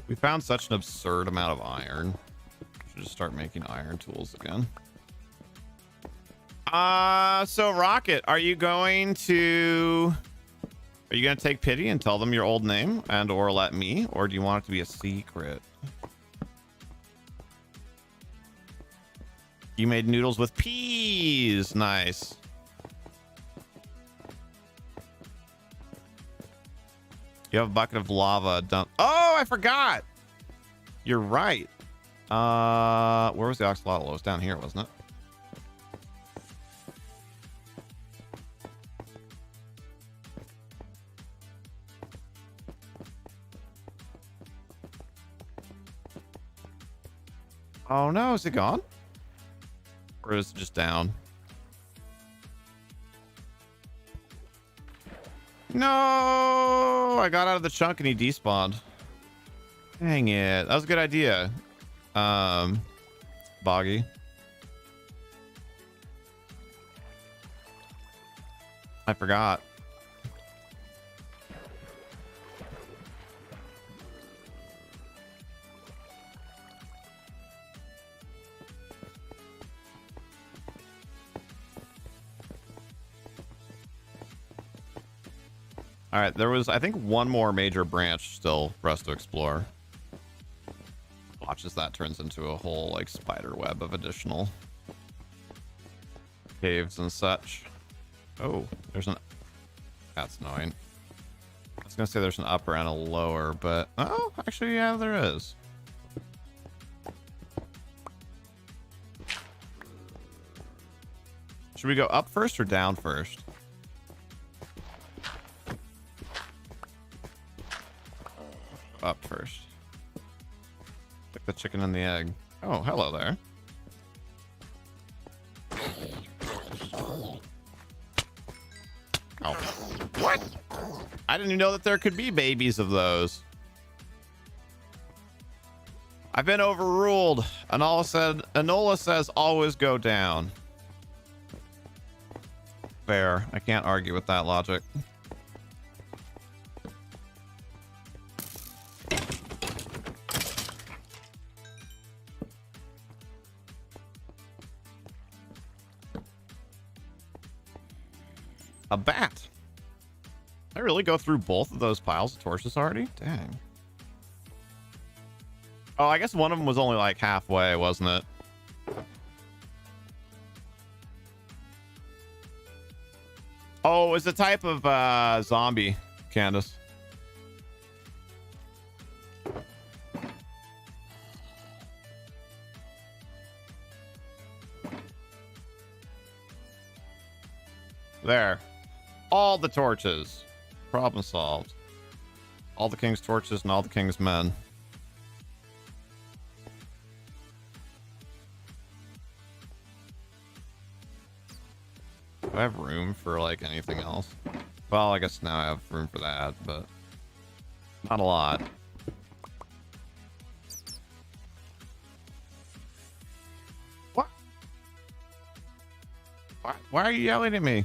We found such an absurd amount of iron. Should just start making iron tools again. So Rocket, are you going to take pity and tell them your old name and or let me, or do you want it to be a secret? You made noodles with peas. Nice. You have a bucket of lava dump. Oh, I forgot. You're right. Where was the axolotl? It was down here, wasn't it? Oh no, is it gone? Or is it just down? No, I got out of the chunk and he despawned. Dang it. That was a good idea. Boggy. I forgot. All right, there was, I think, one more major branch still for us to explore. Watch as that turns into a whole, like, spider web of additional caves and such. Oh, there's an... That's annoying. I was gonna say there's an upper and a lower, but... Oh, actually, yeah, there is. Should we go up first or down first? Up first. Like the chicken and the egg. Oh, hello there. Oh, what? I didn't even know that there could be babies of those. I've been overruled. Enola says always go down. Fair. I can't argue with that logic. A bat. Did I really go through both of those piles of torches already? Dang. Oh, I guess one of them was only like halfway, wasn't it? Oh, it's a type of zombie, Candace. There. All the torches. Problem solved. All the king's torches and all the king's men. Do I have room for like anything else? Well, I guess now I have room for that, but not a lot. What? Why are you yelling at me?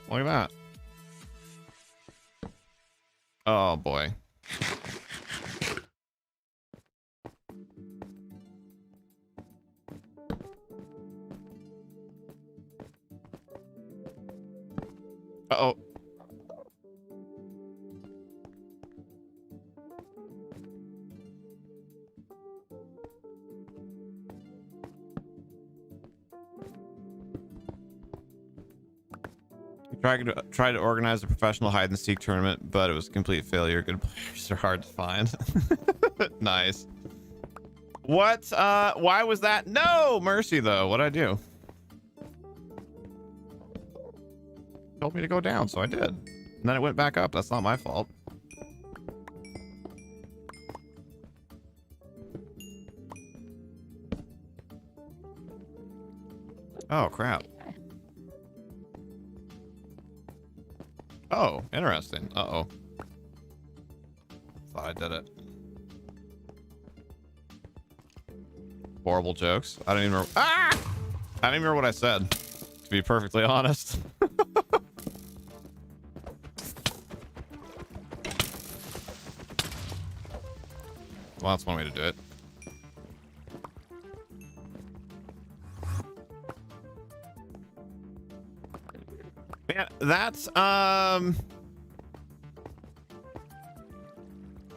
Look at that. Oh boy. Uh-oh. Tried to organize a professional hide and seek tournament, but it was a complete failure. Good players are hard to find. Nice. What? Why was that? No mercy though. What'd I do? Told me to go down, so I did. And then it went back up. That's not my fault. Oh crap. Oh, interesting. Uh-oh. Thought I did it. Horrible jokes. I don't even remember. Ah! I don't even remember what I said, to be perfectly honest. Well, that's one way to do it. Man, that's that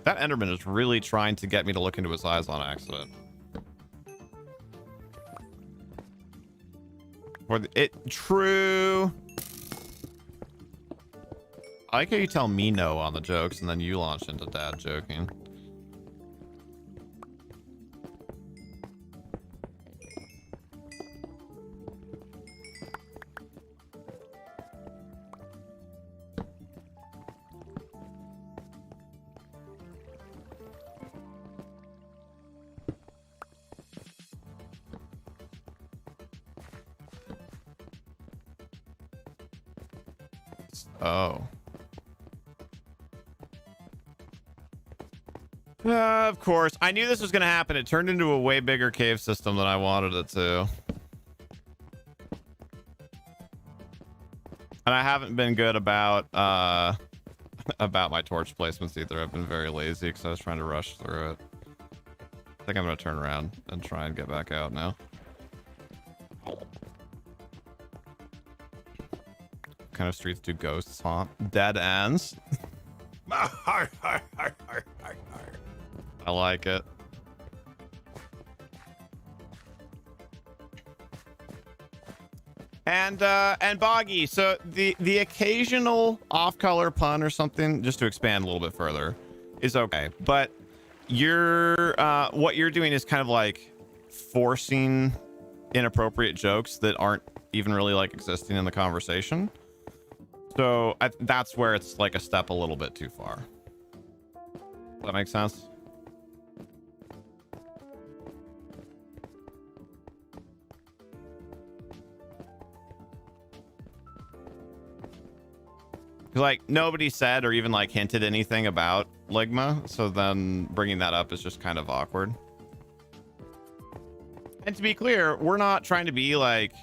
Enderman is really trying to get me to look into his eyes on accident. For true. I like how you tell me no on the jokes and then you launch into dad joking. Oh. Of course. I knew this was going to happen. It turned into a way bigger cave system than I wanted it to. And I haven't been good about my torch placements either. I've been very lazy because I was trying to rush through it. I think I'm going to turn around and try and get back out now. What kind of streets do ghosts haunt? Dead ends. I like it. And Boggy, so the occasional off-color pun or something, just to expand a little bit further, is okay. But you're what you're doing is kind of like forcing inappropriate jokes that aren't even really like existing in the conversation. So that's where it's like a step a little bit too far. Does that make sense? Like nobody said or even like hinted anything about Ligma, so then bringing that up is just kind of awkward. And to be clear, we're not trying to be like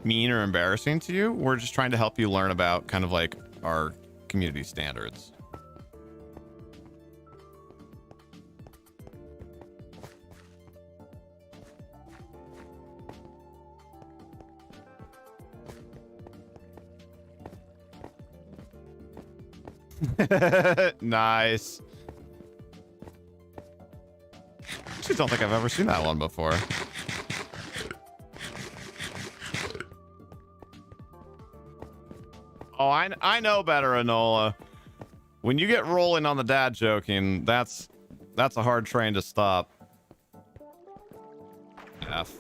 mean or embarrassing to you. We're just trying to help you learn about kind of like our community standards. Nice. I actually don't think I've ever seen that one before. Oh, I know better, Enola. When you get rolling on the dad joking, that's a hard train to stop. F.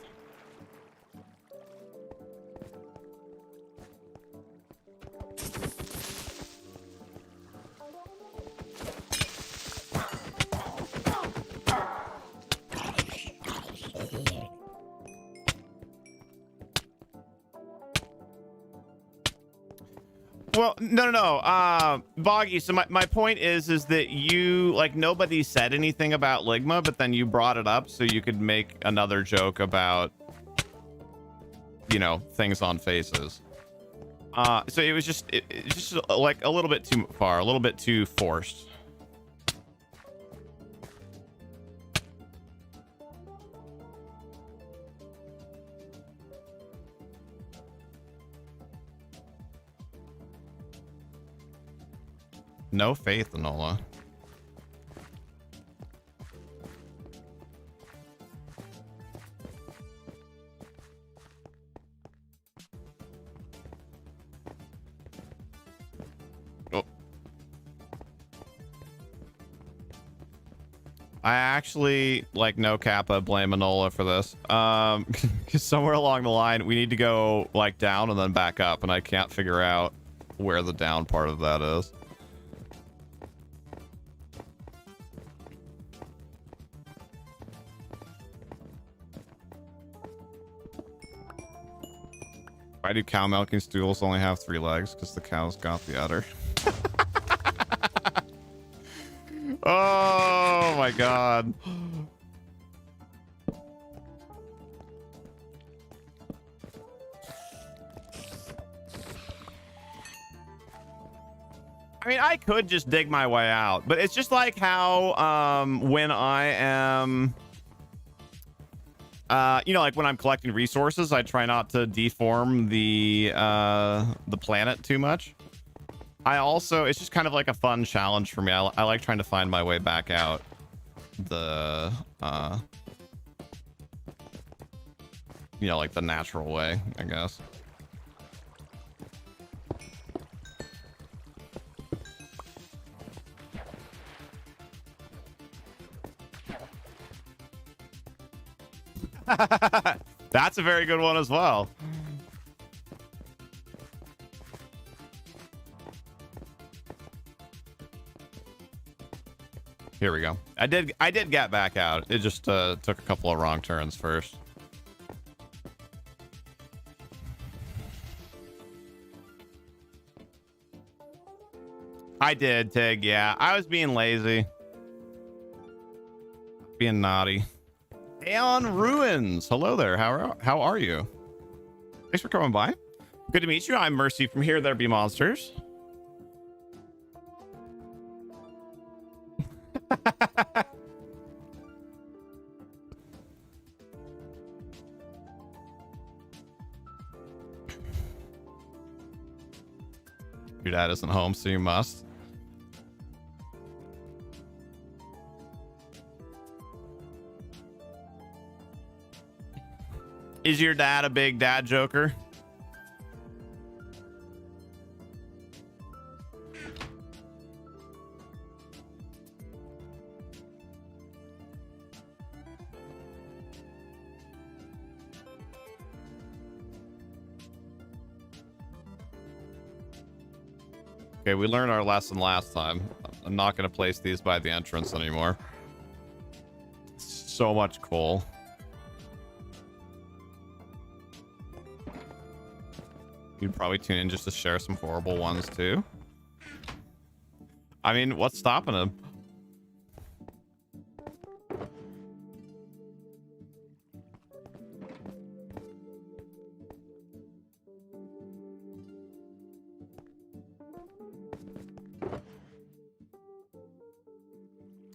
Well, no. Boggy, so my point is that you, like, nobody said anything about Ligma, but then you brought it up so you could make another joke about, you know, things on faces. So it was just, just like a little bit too far, a little bit too forced. No faith, Enola. Oh. I actually, like, no Kappa, blame Enola for this. 'Cause somewhere along the line, we need to go, like, down and then back up, and I can't figure out where the down part of that is. Why do cow milking stools only have 3 legs? Because the cows got the udder. Oh my god. I mean, I could just dig my way out, but it's just like how when I am you know, like when I'm collecting resources, I try not to deform the planet too much. I also, it's just kind of like a fun challenge for me. I like trying to find my way back out the you know, like the natural way, I guess. That's a very good one as well. Here we go. I did get back out. It just took a couple of wrong turns first. I did, Tig. Yeah, I was being lazy. Being naughty. Aeon Ruins. Hello there. How are you? Thanks for coming by. Good to meet you. I'm Mercy from Here There Be Monsters. Your dad isn't home, so you must. Is your dad a big dad joker? Okay, we learned our lesson last time. I'm not going to place these by the entrance anymore. So much coal. You'd probably tune in just to share some horrible ones too. I mean, what's stopping him?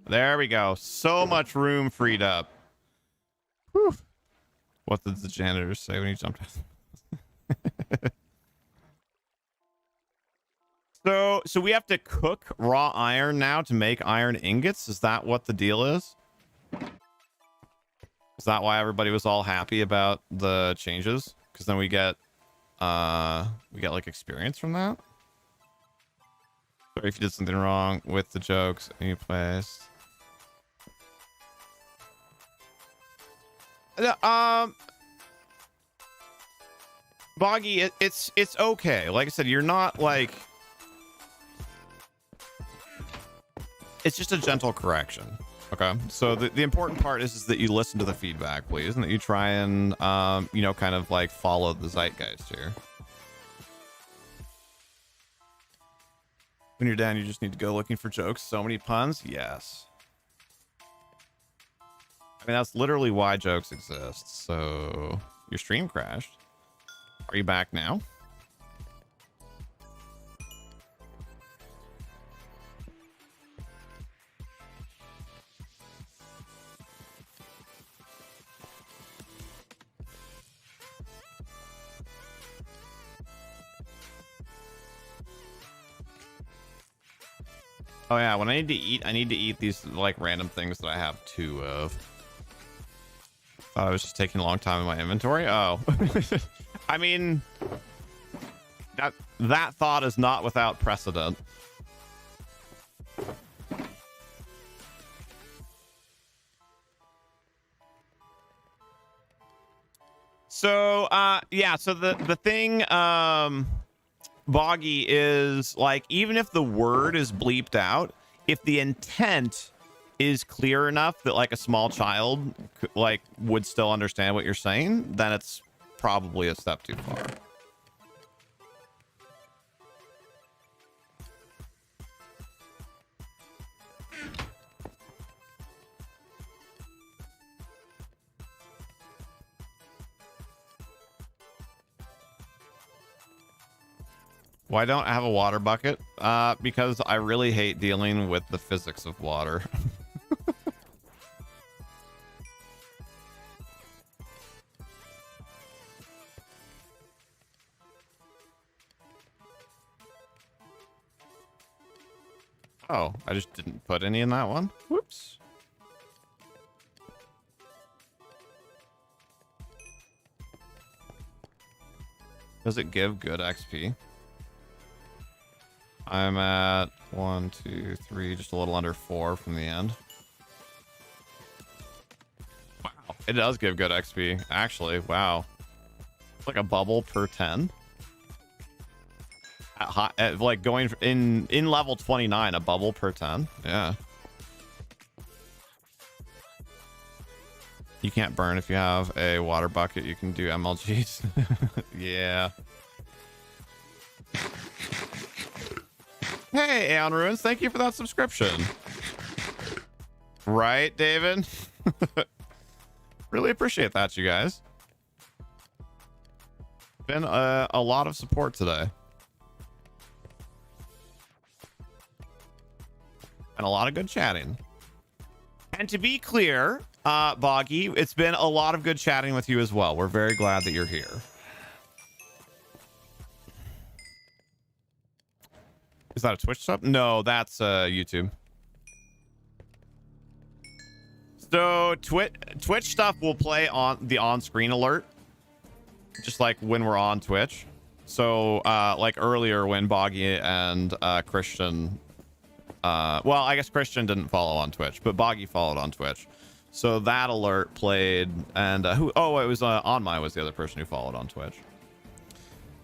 There we go. So much room freed up. Whew. What did the janitor say when he jumped out? So we have to cook raw iron now to make iron ingots? Is that what the deal is? Is that why everybody was all happy about the changes? Because then we get like experience from that? Sorry if you did something wrong with the jokes and you placed. Boggy, it's okay. Like I said, you're not like, it's just a gentle correction. Okay, so the important part is that you listen to the feedback, please, and that you try and you know, kind of like follow the zeitgeist here. When you're down, you just need to go looking for jokes. So many puns. Yes. I mean, that's literally why jokes exist. So your stream crashed. Are you back now? Oh yeah, when I need to eat these like random things that I have two of. Thought I was just taking a long time in my inventory. Oh, I mean, that thought is not without precedent. So yeah, so the thing Boggy is like, even if the word is bleeped out, if the intent is clear enough that like a small child like would still understand what you're saying, then it's probably a step too far. Why don't I have a water bucket? Because I really hate dealing with the physics of water. Oh, I just didn't put any in that one. Whoops. Does it give good XP? I'm at 1, 2, 3, just a little under 4 from the end. Wow, it does give good XP, actually. Wow, it's like a bubble per 10. At like going in level 29, a bubble per 10. Yeah. You can't burn if you have a water bucket. You can do MLGs. Yeah. Hey, Aeon Ruins, thank you for that subscription. Right, David? Really appreciate that, you guys. Been a lot of support today. And a lot of good chatting. And to be clear, Boggy, it's been a lot of good chatting with you as well. We're very glad that you're here. Is that a Twitch sub? No, that's YouTube. So Twitch stuff will play on the on-screen alert, just like when we're on Twitch. So like earlier when Boggy and Christian, well, I guess Christian didn't follow on Twitch, but Boggy followed on Twitch. So that alert played, and it was Onmai was the other person who followed on Twitch.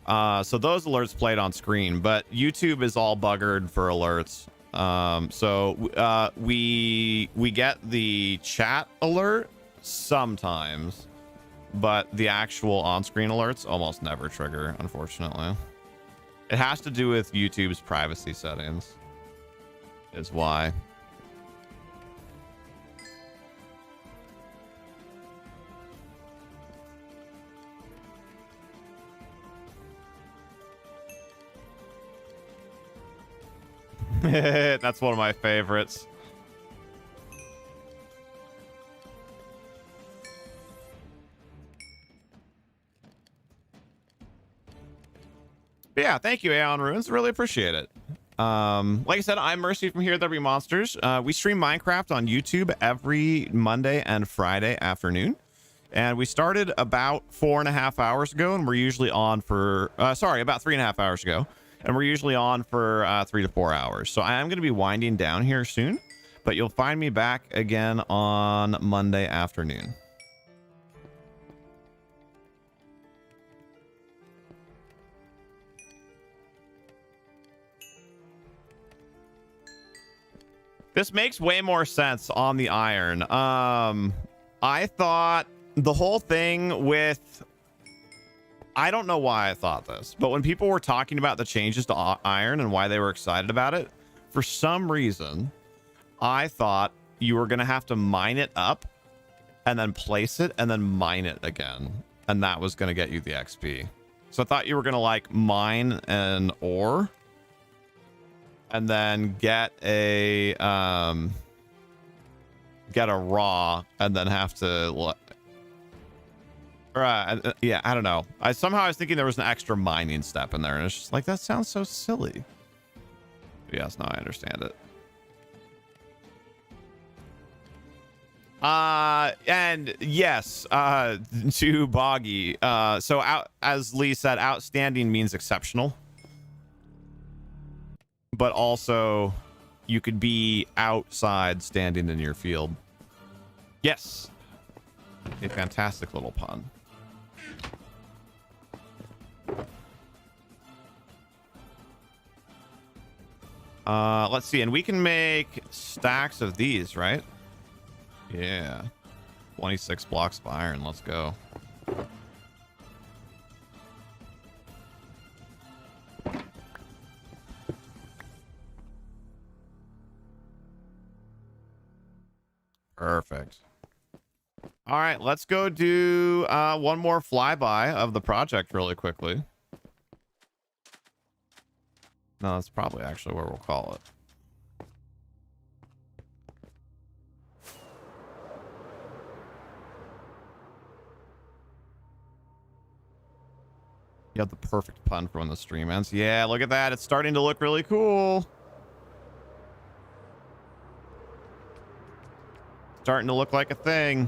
So those alerts played on screen, but YouTube is all buggered for alerts. So we get the chat alert sometimes, but the actual on-screen alerts almost never trigger, unfortunately. It has to do with YouTube's privacy settings, is why. That's one of my favorites. But yeah, thank you, Aeon Ruins. Really appreciate it. Like I said, I'm Mercy from HereThereBeMonsters. We stream Minecraft on YouTube every Monday and Friday afternoon. And we started about 4.5 hours ago, and we're usually on for, about 3.5 hours ago. And we're usually on for 3 to 4 hours. So I am going to be winding down here soon, but you'll find me back again on Monday afternoon. This makes way more sense on the iron. I thought the whole thing with, I don't know why I thought this, but when people were talking about the changes to iron and why they were excited about it, for some reason, I thought you were going to have to mine it up and then place it and then mine it again. And that was going to get you the XP. So I thought you were going to like mine an ore and then get a raw and then have to yeah, I don't know. Somehow I was thinking there was an extra mining step in there, and it's just like, that sounds so silly. But yes, now I understand it. And yes, to Boggy. So out, as Lee said, outstanding means exceptional, but also you could be outside standing in your field. Yes. A fantastic little pun. Let's see, and we can make stacks of these, right? Yeah. 26 blocks of iron. Let's go. Perfect. All right, let's go do one more flyby of the project really quickly. No, that's probably actually where we'll call it. You have the perfect pun for when the stream ends. Yeah, look at that. It's starting to look really cool. Starting to look like a thing.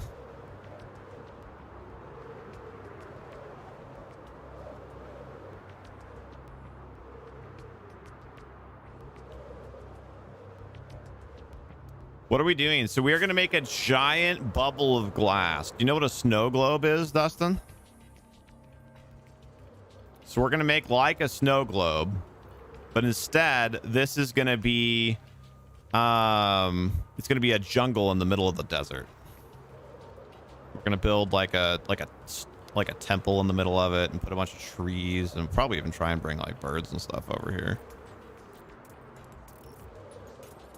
What are we doing? So we are going to make a giant bubble of glass. Do you know what a snow globe is, Dustin? So we're going to make like a snow globe, but instead this is going to be it's going to be a jungle in the middle of the desert. We're going to build like a temple in the middle of it and put a bunch of trees and probably even try and bring like birds and stuff over here.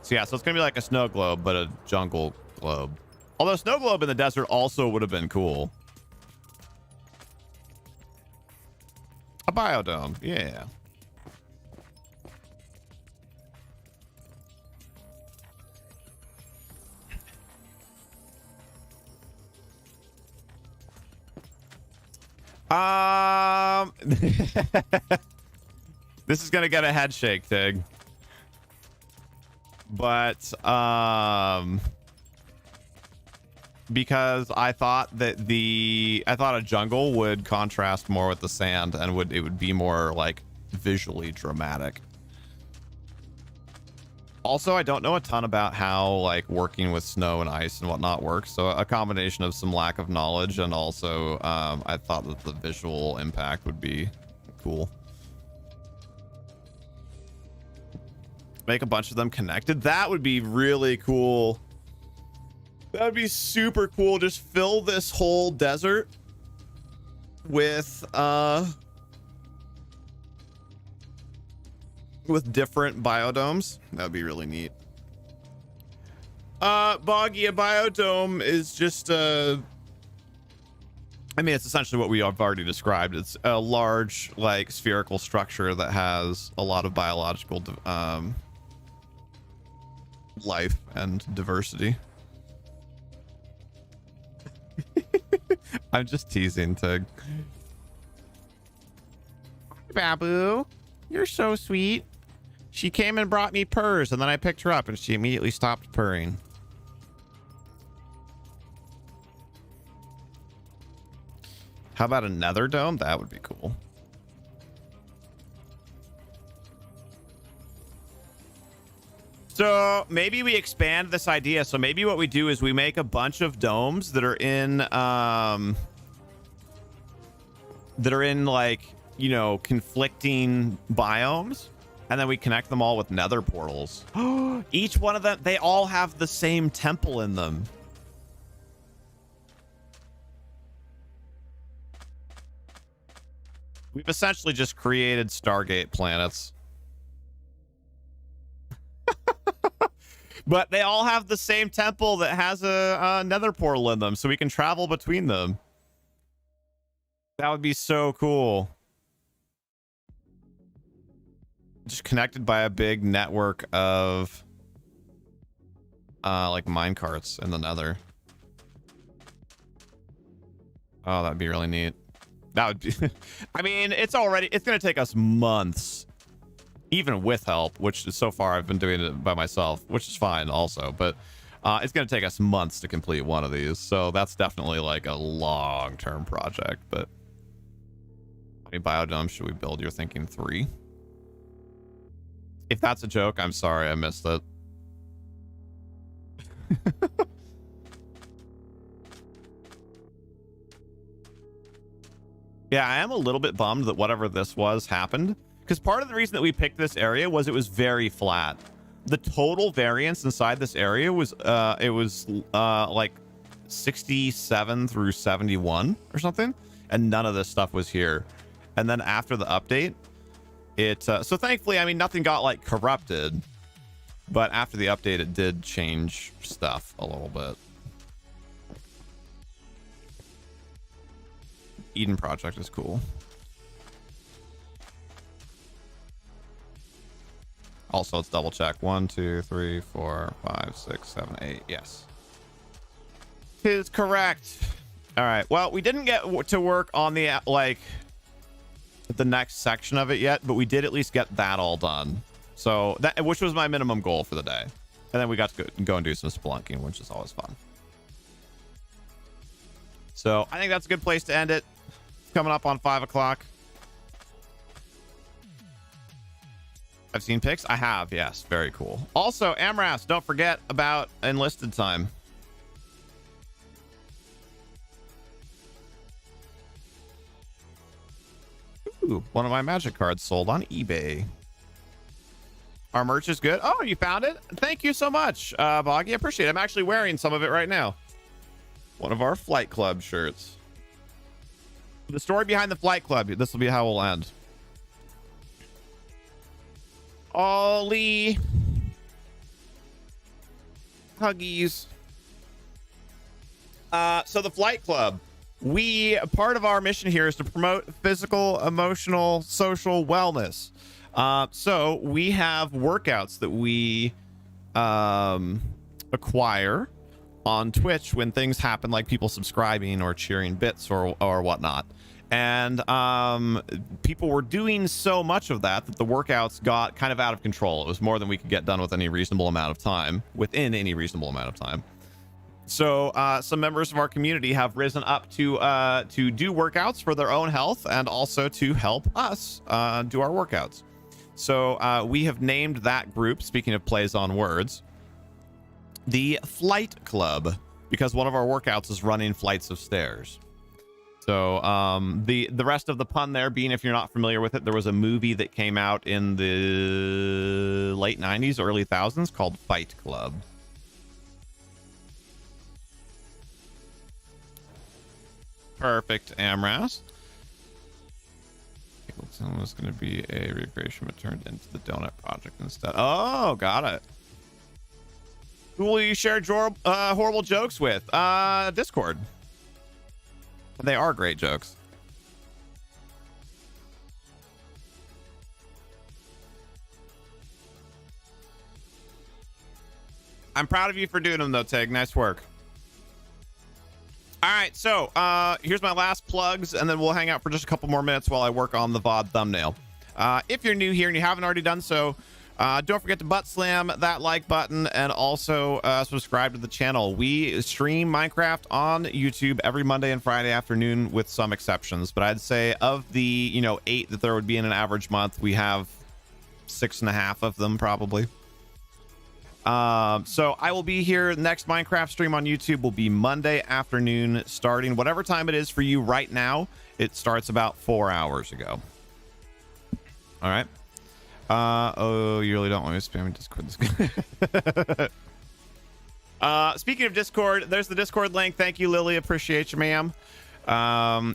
So yeah, so it's going to be like a snow globe, but a jungle globe. Although snow globe in the desert also would have been cool. A biodome, yeah. This is gonna get a head shake, Tig. But because I thought that a jungle would contrast more with the sand and it would be more like visually dramatic. Also, I don't know a ton about how like working with snow and ice and whatnot works, so a combination of some lack of knowledge and also I thought that the visual impact would be cool. Make a bunch of them connected. That would be really cool. That would be super cool. Just fill this whole desert with different biodomes. That would be really neat. Boggy, a biodome is just I mean, it's essentially what we have already described. It's a large, like, spherical structure that has a lot of biological life and diversity. I'm just teasing, Tig. Babu, you're so sweet. She came and brought me purrs, and then I picked her up, and she immediately stopped purring. How about a nether dome? That would be cool. So maybe we expand this idea. So maybe what we do is we make a bunch of domes that are in like, you know, conflicting biomes, and then we connect them all with nether portals. Each one of them, they all have the same temple in them. We've essentially just created Stargate planets. But they all have the same temple that has a nether portal in them, so we can travel between them. That would be so cool. Just connected by a big network of like minecarts in the nether. Oh, that'd be really neat. That would be I mean, it's gonna take us months, even with help, which is so far I've been doing it by myself, which is fine also, but It's going to take us months to complete one of these, so that's definitely like a long-term project. But how many biodomes should we build? You're thinking 3? If that's a joke, I'm sorry, I missed it. Yeah, I am a little bit bummed that whatever this was happened, because part of the reason that we picked this area was it was very flat. The total variance inside this area was like 67 through 71 or something, and none of this stuff was here. And then after the update, so thankfully, I mean, nothing got like corrupted, but after the update, it did change stuff a little bit. Eden Project is cool. Also, let's double check. 1, 2, 3, 4, 5, 6, 7, 8. Yes. Is correct. All right. Well, we didn't get to work on the the next section of it yet, but we did at least get that all done. So that, which was my minimum goal for the day. And then we got to go and do some spelunking, which is always fun. So I think that's a good place to end it. It's coming up on 5 o'clock. I've seen pics. I have. Yes. Very cool. Also, Amras, don't forget about enlisted time. Ooh, one of my magic cards sold on eBay. Our merch is good. Oh, you found it? Thank you so much, Boggy. I appreciate it. I'm actually wearing some of it right now. One of our Flight Club shirts. The story behind the Flight Club. This will be how we'll end. Ollie. Huggies. So the Flight Club. Part of our mission here is to promote physical, emotional, social wellness. So we have workouts that we acquire on Twitch when things happen, like people subscribing or cheering bits or whatnot. And people were doing so much of that the workouts got kind of out of control. It was more than we could get done with any reasonable amount of time, within any reasonable amount of time. So some members of our community have risen up to do workouts for their own health and also to help us do our workouts. So we have named that group, speaking of plays on words, the Flight Club, because one of our workouts is running flights of stairs. So the rest of the pun there being, if you're not familiar with it, there was a movie that came out in the late 90s, early 2000s called Fight Club. Perfect, Amras. It's going to be a recreation, but turned into the donut project instead. Oh, got it. Who will you share horrible jokes with? Discord. They are great jokes. I'm proud of you for doing them, though, Tig. Nice work. All right, so here's my last plugs, and then we'll hang out for just a couple more minutes while I work on the VOD thumbnail. If you're new here and you haven't already done so, don't forget to butt slam that like button and also subscribe to the channel. We stream Minecraft on YouTube every Monday and Friday afternoon with some exceptions, but I'd say of the 8 that there would be in an average month, we have 6.5 of them probably. So I will be here. Next Minecraft stream on YouTube will be Monday afternoon, starting whatever time it is for you right now. It starts about 4 hours ago. All right. Oh, you really don't want me to spam Discord. Speaking of Discord, there's the Discord link. Thank you, Lily. Appreciate you, ma'am.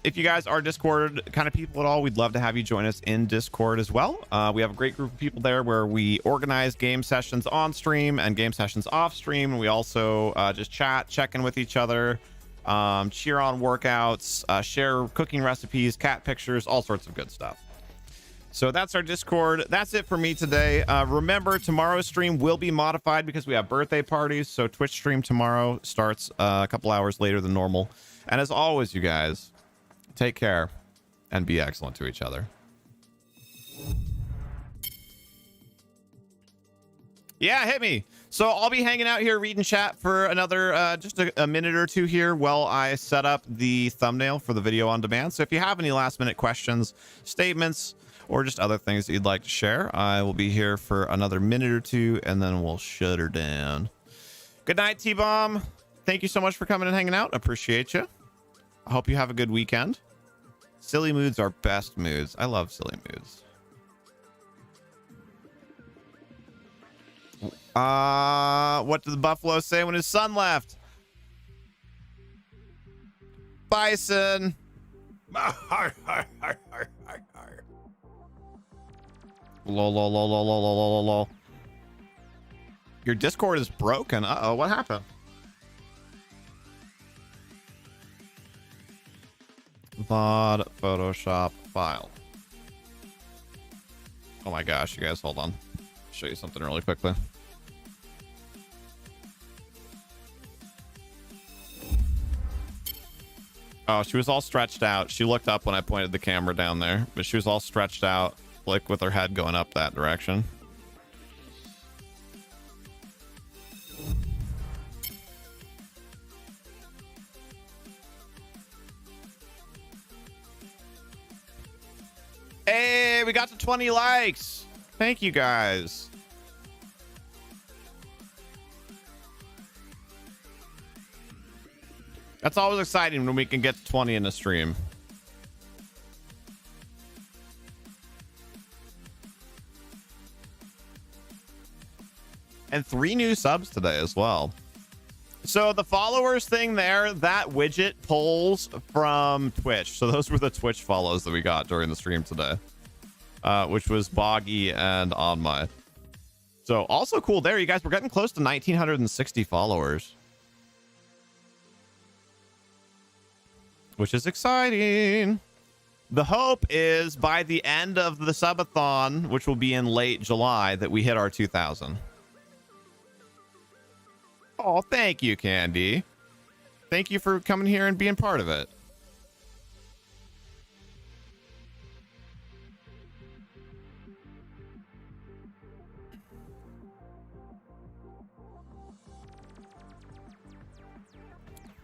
If you guys are Discord kind of people at all, we'd love to have you join us in Discord as well. We have a great group of people there where we organize game sessions on stream and game sessions off stream. And we also just chat, check in with each other, cheer on workouts, share cooking recipes, cat pictures, all sorts of good stuff. So that's our Discord. That's it for me today. Remember, tomorrow's stream will be modified because we have birthday parties. So Twitch stream tomorrow starts a couple hours later than normal. And as always, you guys, take care and be excellent to each other. Yeah, hit me. So I'll be hanging out here reading chat for another just a minute or two here while I set up the thumbnail for the video on demand. So if you have any last minute questions, statements, or just other things that you'd like to share, I will be here for another minute or two, and then we'll shut her down. Good night, T-Bomb. Thank you so much for coming and hanging out. Appreciate you. I hope you have a good weekend. Silly moods are best moods. I love silly moods. What did the buffalo say when his son left? Bison. Lol. Your Discord is broken. Uh-oh, what happened? VOD Photoshop file. Oh my gosh, you guys, hold on. I'll show you something really quickly. Oh, she was all stretched out. She looked up when I pointed the camera down there, but she was all stretched out, like with her head going up that direction. Hey, we got to 20 likes. Thank you guys. That's always exciting when we can get to 20 in a stream. And 3 new subs today as well. So the followers thing there, that widget pulls from Twitch. So those were the Twitch follows that we got during the stream today, which was Boggy and On My. So also cool there, you guys. We're getting close to 1,960 followers, which is exciting. The hope is by the end of the subathon, which will be in late July, that we hit our 2,000. Oh, thank you, Candy. Thank you for coming here and being part of it.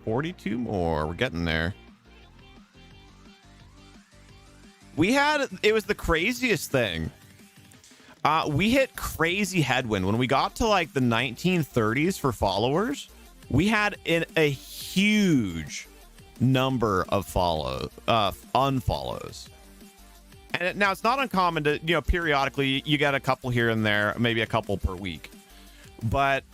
$42 more. We're getting there. It was the craziest thing. We hit crazy headwind when we got to like the 1930s for followers. We had a huge number of unfollows. And now it's not uncommon to, periodically you get a couple here and there, maybe a couple per week. But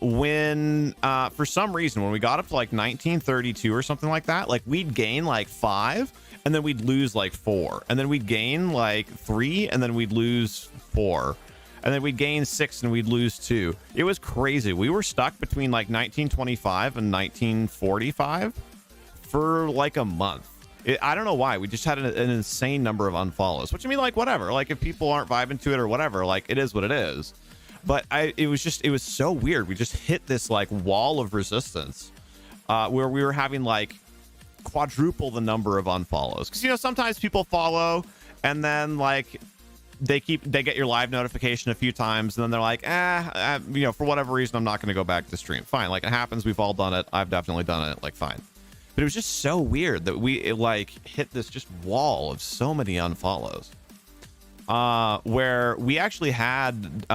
when for some reason, when we got up to like 1932 or something like that, like we'd gain like 5 and then we'd lose like 4, and then we'd gain like 3 and then we'd lose 4, and then we'd gain 6 and we'd lose 2. It was crazy. We were stuck between like 1925 and 1945 for like a month. I don't know why. We just had an insane number of unfollows, which I mean, like, whatever. Like, if people aren't vibing to it or whatever, like, it is what it is. But it was so weird. We just hit this like wall of resistance where we were having like quadruple the number of unfollows. Because, sometimes people follow and then like they get your live notification a few times and then they're like, for whatever reason, I'm not going to go back to stream. Fine. Like, it happens. We've all done it. I've definitely done it. Like, fine. But it was just so weird that we hit this just wall of so many unfollows. Where we actually had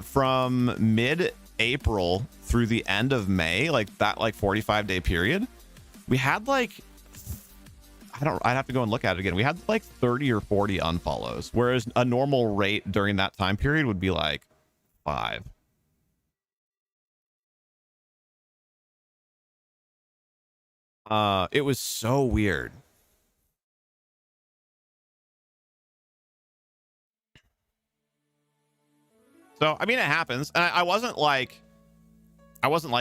from mid-April through the end of May, like that 45-day period, we had like, I'd have to go and look at it again. We had like 30 or 40 unfollows, whereas a normal rate during that time period would be like 5. It was so weird. So, I mean, it happens. And I wasn't like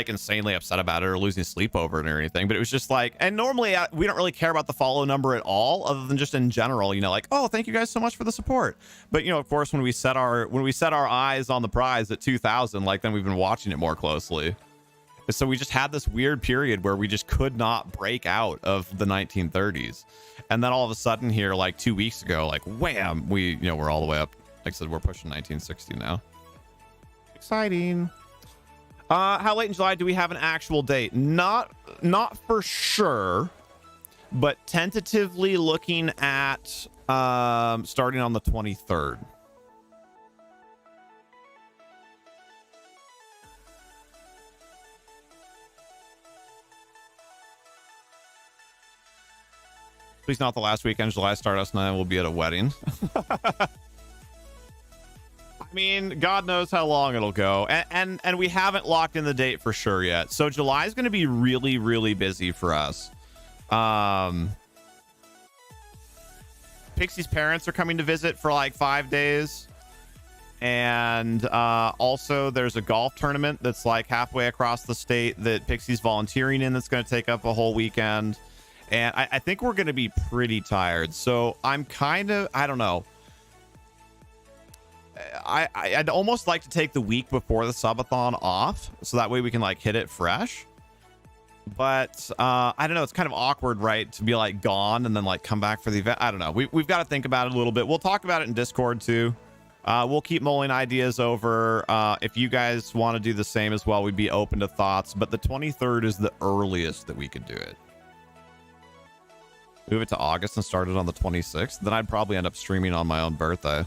insanely upset about it or losing sleep over it or anything, but it was just like, and normally we don't really care about the follow number at all, other than just in general, like, oh, thank you guys so much for the support. But, of course, when we set our eyes on the prize at 2,000, like, then we've been watching it more closely. So we just had this weird period where we just could not break out of the 1930s. And then all of a sudden here, like 2 weeks ago, like, wham, we're all the way up. Like I said, we're pushing 1960 now. Exciting. How late in July do we have an actual date? Not for sure, but tentatively looking at starting on the 23rd. Please not the last weekend in July. Stardust and I will be at a wedding. I mean, God knows how long it'll go, and we haven't locked in the date for sure yet. So July is going to be really, really busy for us. Pixie's parents are coming to visit for like 5 days, and also there's a golf tournament that's like halfway across the state that Pixie's volunteering in. That's going to take up a whole weekend, and I think we're going to be pretty tired. So I'm kind of, I don't know. I'd almost like to take the week before the subathon off, so that way we can like hit it fresh. But I don't know, it's kind of awkward, right, to be like gone and then like come back for the event. I don't know. We've got to think about it a little bit. We'll talk about it in Discord too. We'll keep mulling ideas over. If you guys want to do the same as well, we'd be open to thoughts. But the 23rd is the earliest that we could do it. Move it to August and start it on the 26th. Then I'd probably end up streaming on my own birthday.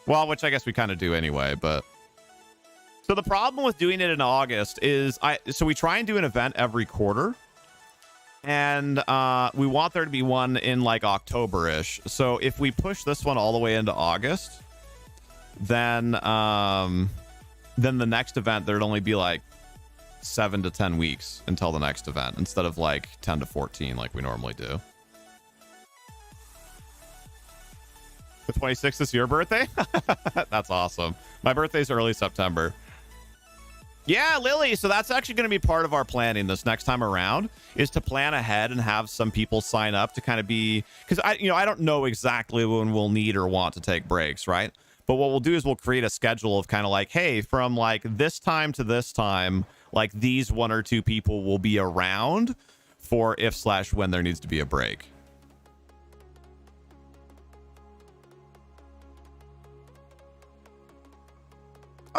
Well, which I guess we kind of do anyway, but... So the problem with doing it in August is so we try and do an event every quarter, and we want there to be one in like October-ish. So if we push this one all the way into August, then the next event, there'd only be like 7 to 10 weeks until the next event, instead of like 10 to 14 like we normally do. The 26th is your birthday? That's awesome. My birthday's early September. Yeah, Lily. So that's actually going to be part of our planning this next time around, is to plan ahead and have some people sign up to kind of be, because I don't know exactly when we'll need or want to take breaks, right? But what we'll do is we'll create a schedule of kind of like, hey, from like this time to this time, like these 1 or 2 people will be around for if/when there needs to be a break.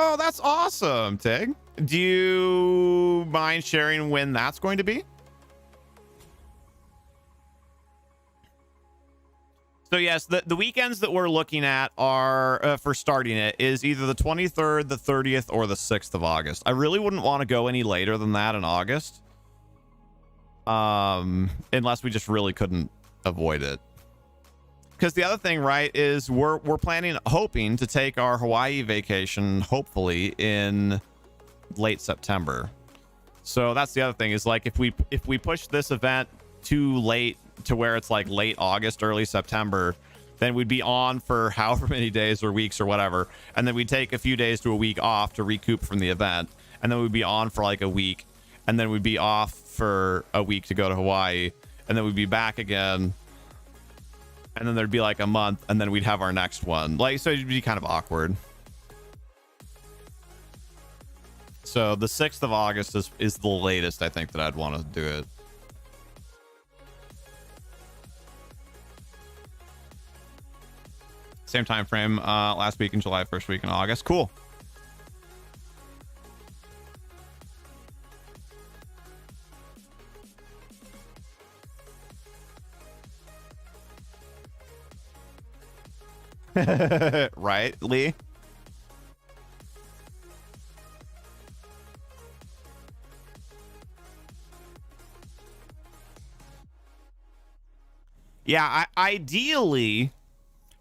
Oh, that's awesome, Tig. Do you mind sharing when that's going to be? So yes, the weekends that we're looking at are for starting it is either the 23rd, the 30th, or the 6th of August. I really wouldn't want to go any later than that in August, unless we just really couldn't avoid it. Because the other thing, right, is we're hoping to take our Hawaii vacation, hopefully, in late September. So that's the other thing, is like if we push this event too late to where it's like late August, early September, then we'd be on for however many days or weeks or whatever, and then we'd take a few days to a week off to recoup from the event, and then we'd be on for like a week, and then we'd be off for a week to go to Hawaii, and then we'd be back again. And then there'd be like a month, and then we'd have our next one. Like, so it'd be kind of awkward. So the 6th of August is the latest I think that I'd want to do it. Same time frame, last week in July, first week in August. Cool. Right, Lee? Yeah, ideally,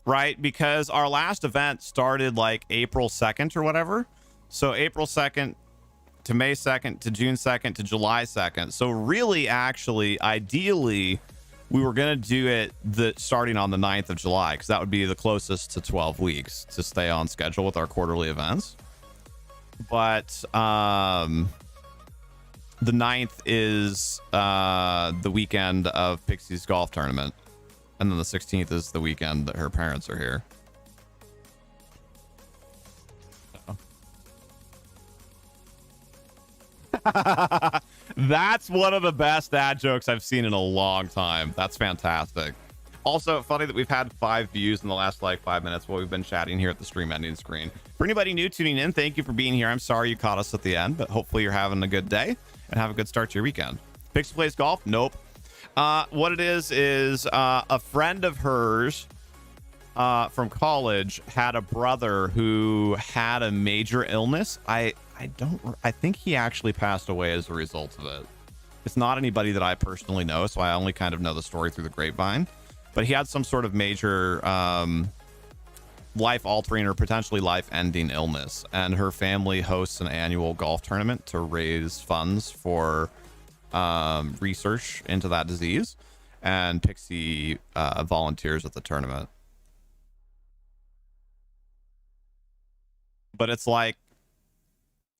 right, because our last event started like April 2nd or whatever. So April 2nd to May 2nd to June 2nd to July 2nd. So really, actually, ideally, we were going to do it starting on the 9th of July, because that would be the closest to 12 weeks to stay on schedule with our quarterly events. But the 9th is the weekend of Pixie's golf tournament. And then the 16th is the weekend that her parents are here. That's one of the best dad jokes I've seen in a long time. That's fantastic. Also, funny that we've had 5 views in the last like 5 minutes while we've been chatting here at the stream ending screen. For anybody new tuning in, thank you for being here. I'm sorry you caught us at the end, but hopefully you're having a good day and have a good start to your weekend. Pixie plays golf? Nope. What it is a friend of hers from college had a brother who had a major illness. I think he actually passed away as a result of it. It's not anybody that I personally know, so I only kind of know the story through the grapevine. But he had some sort of major life-altering or potentially life-ending illness, and her family hosts an annual golf tournament to raise funds for research into that disease, and Pixie volunteers at the tournament. But it's like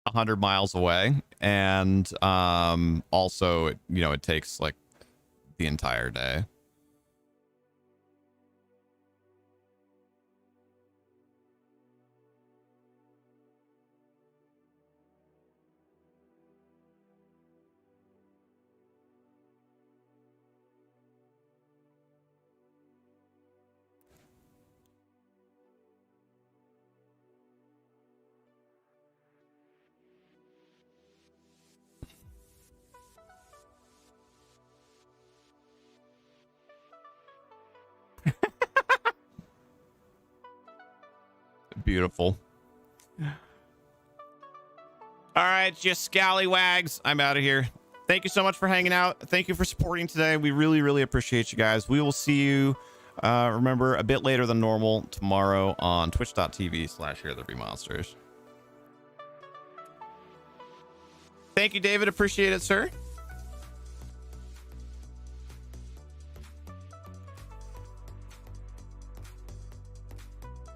100 miles away, and also, you know, it takes like the entire day. Beautiful. All right, just scallywags. I'm out of here. Thank you so much for hanging out. Thank you for supporting today. We really, really appreciate you guys. We will see you, remember, a bit later than normal tomorrow on twitch.tv/HereThereBeMonsters. Thank you, David. Appreciate it, sir.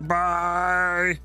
Bye.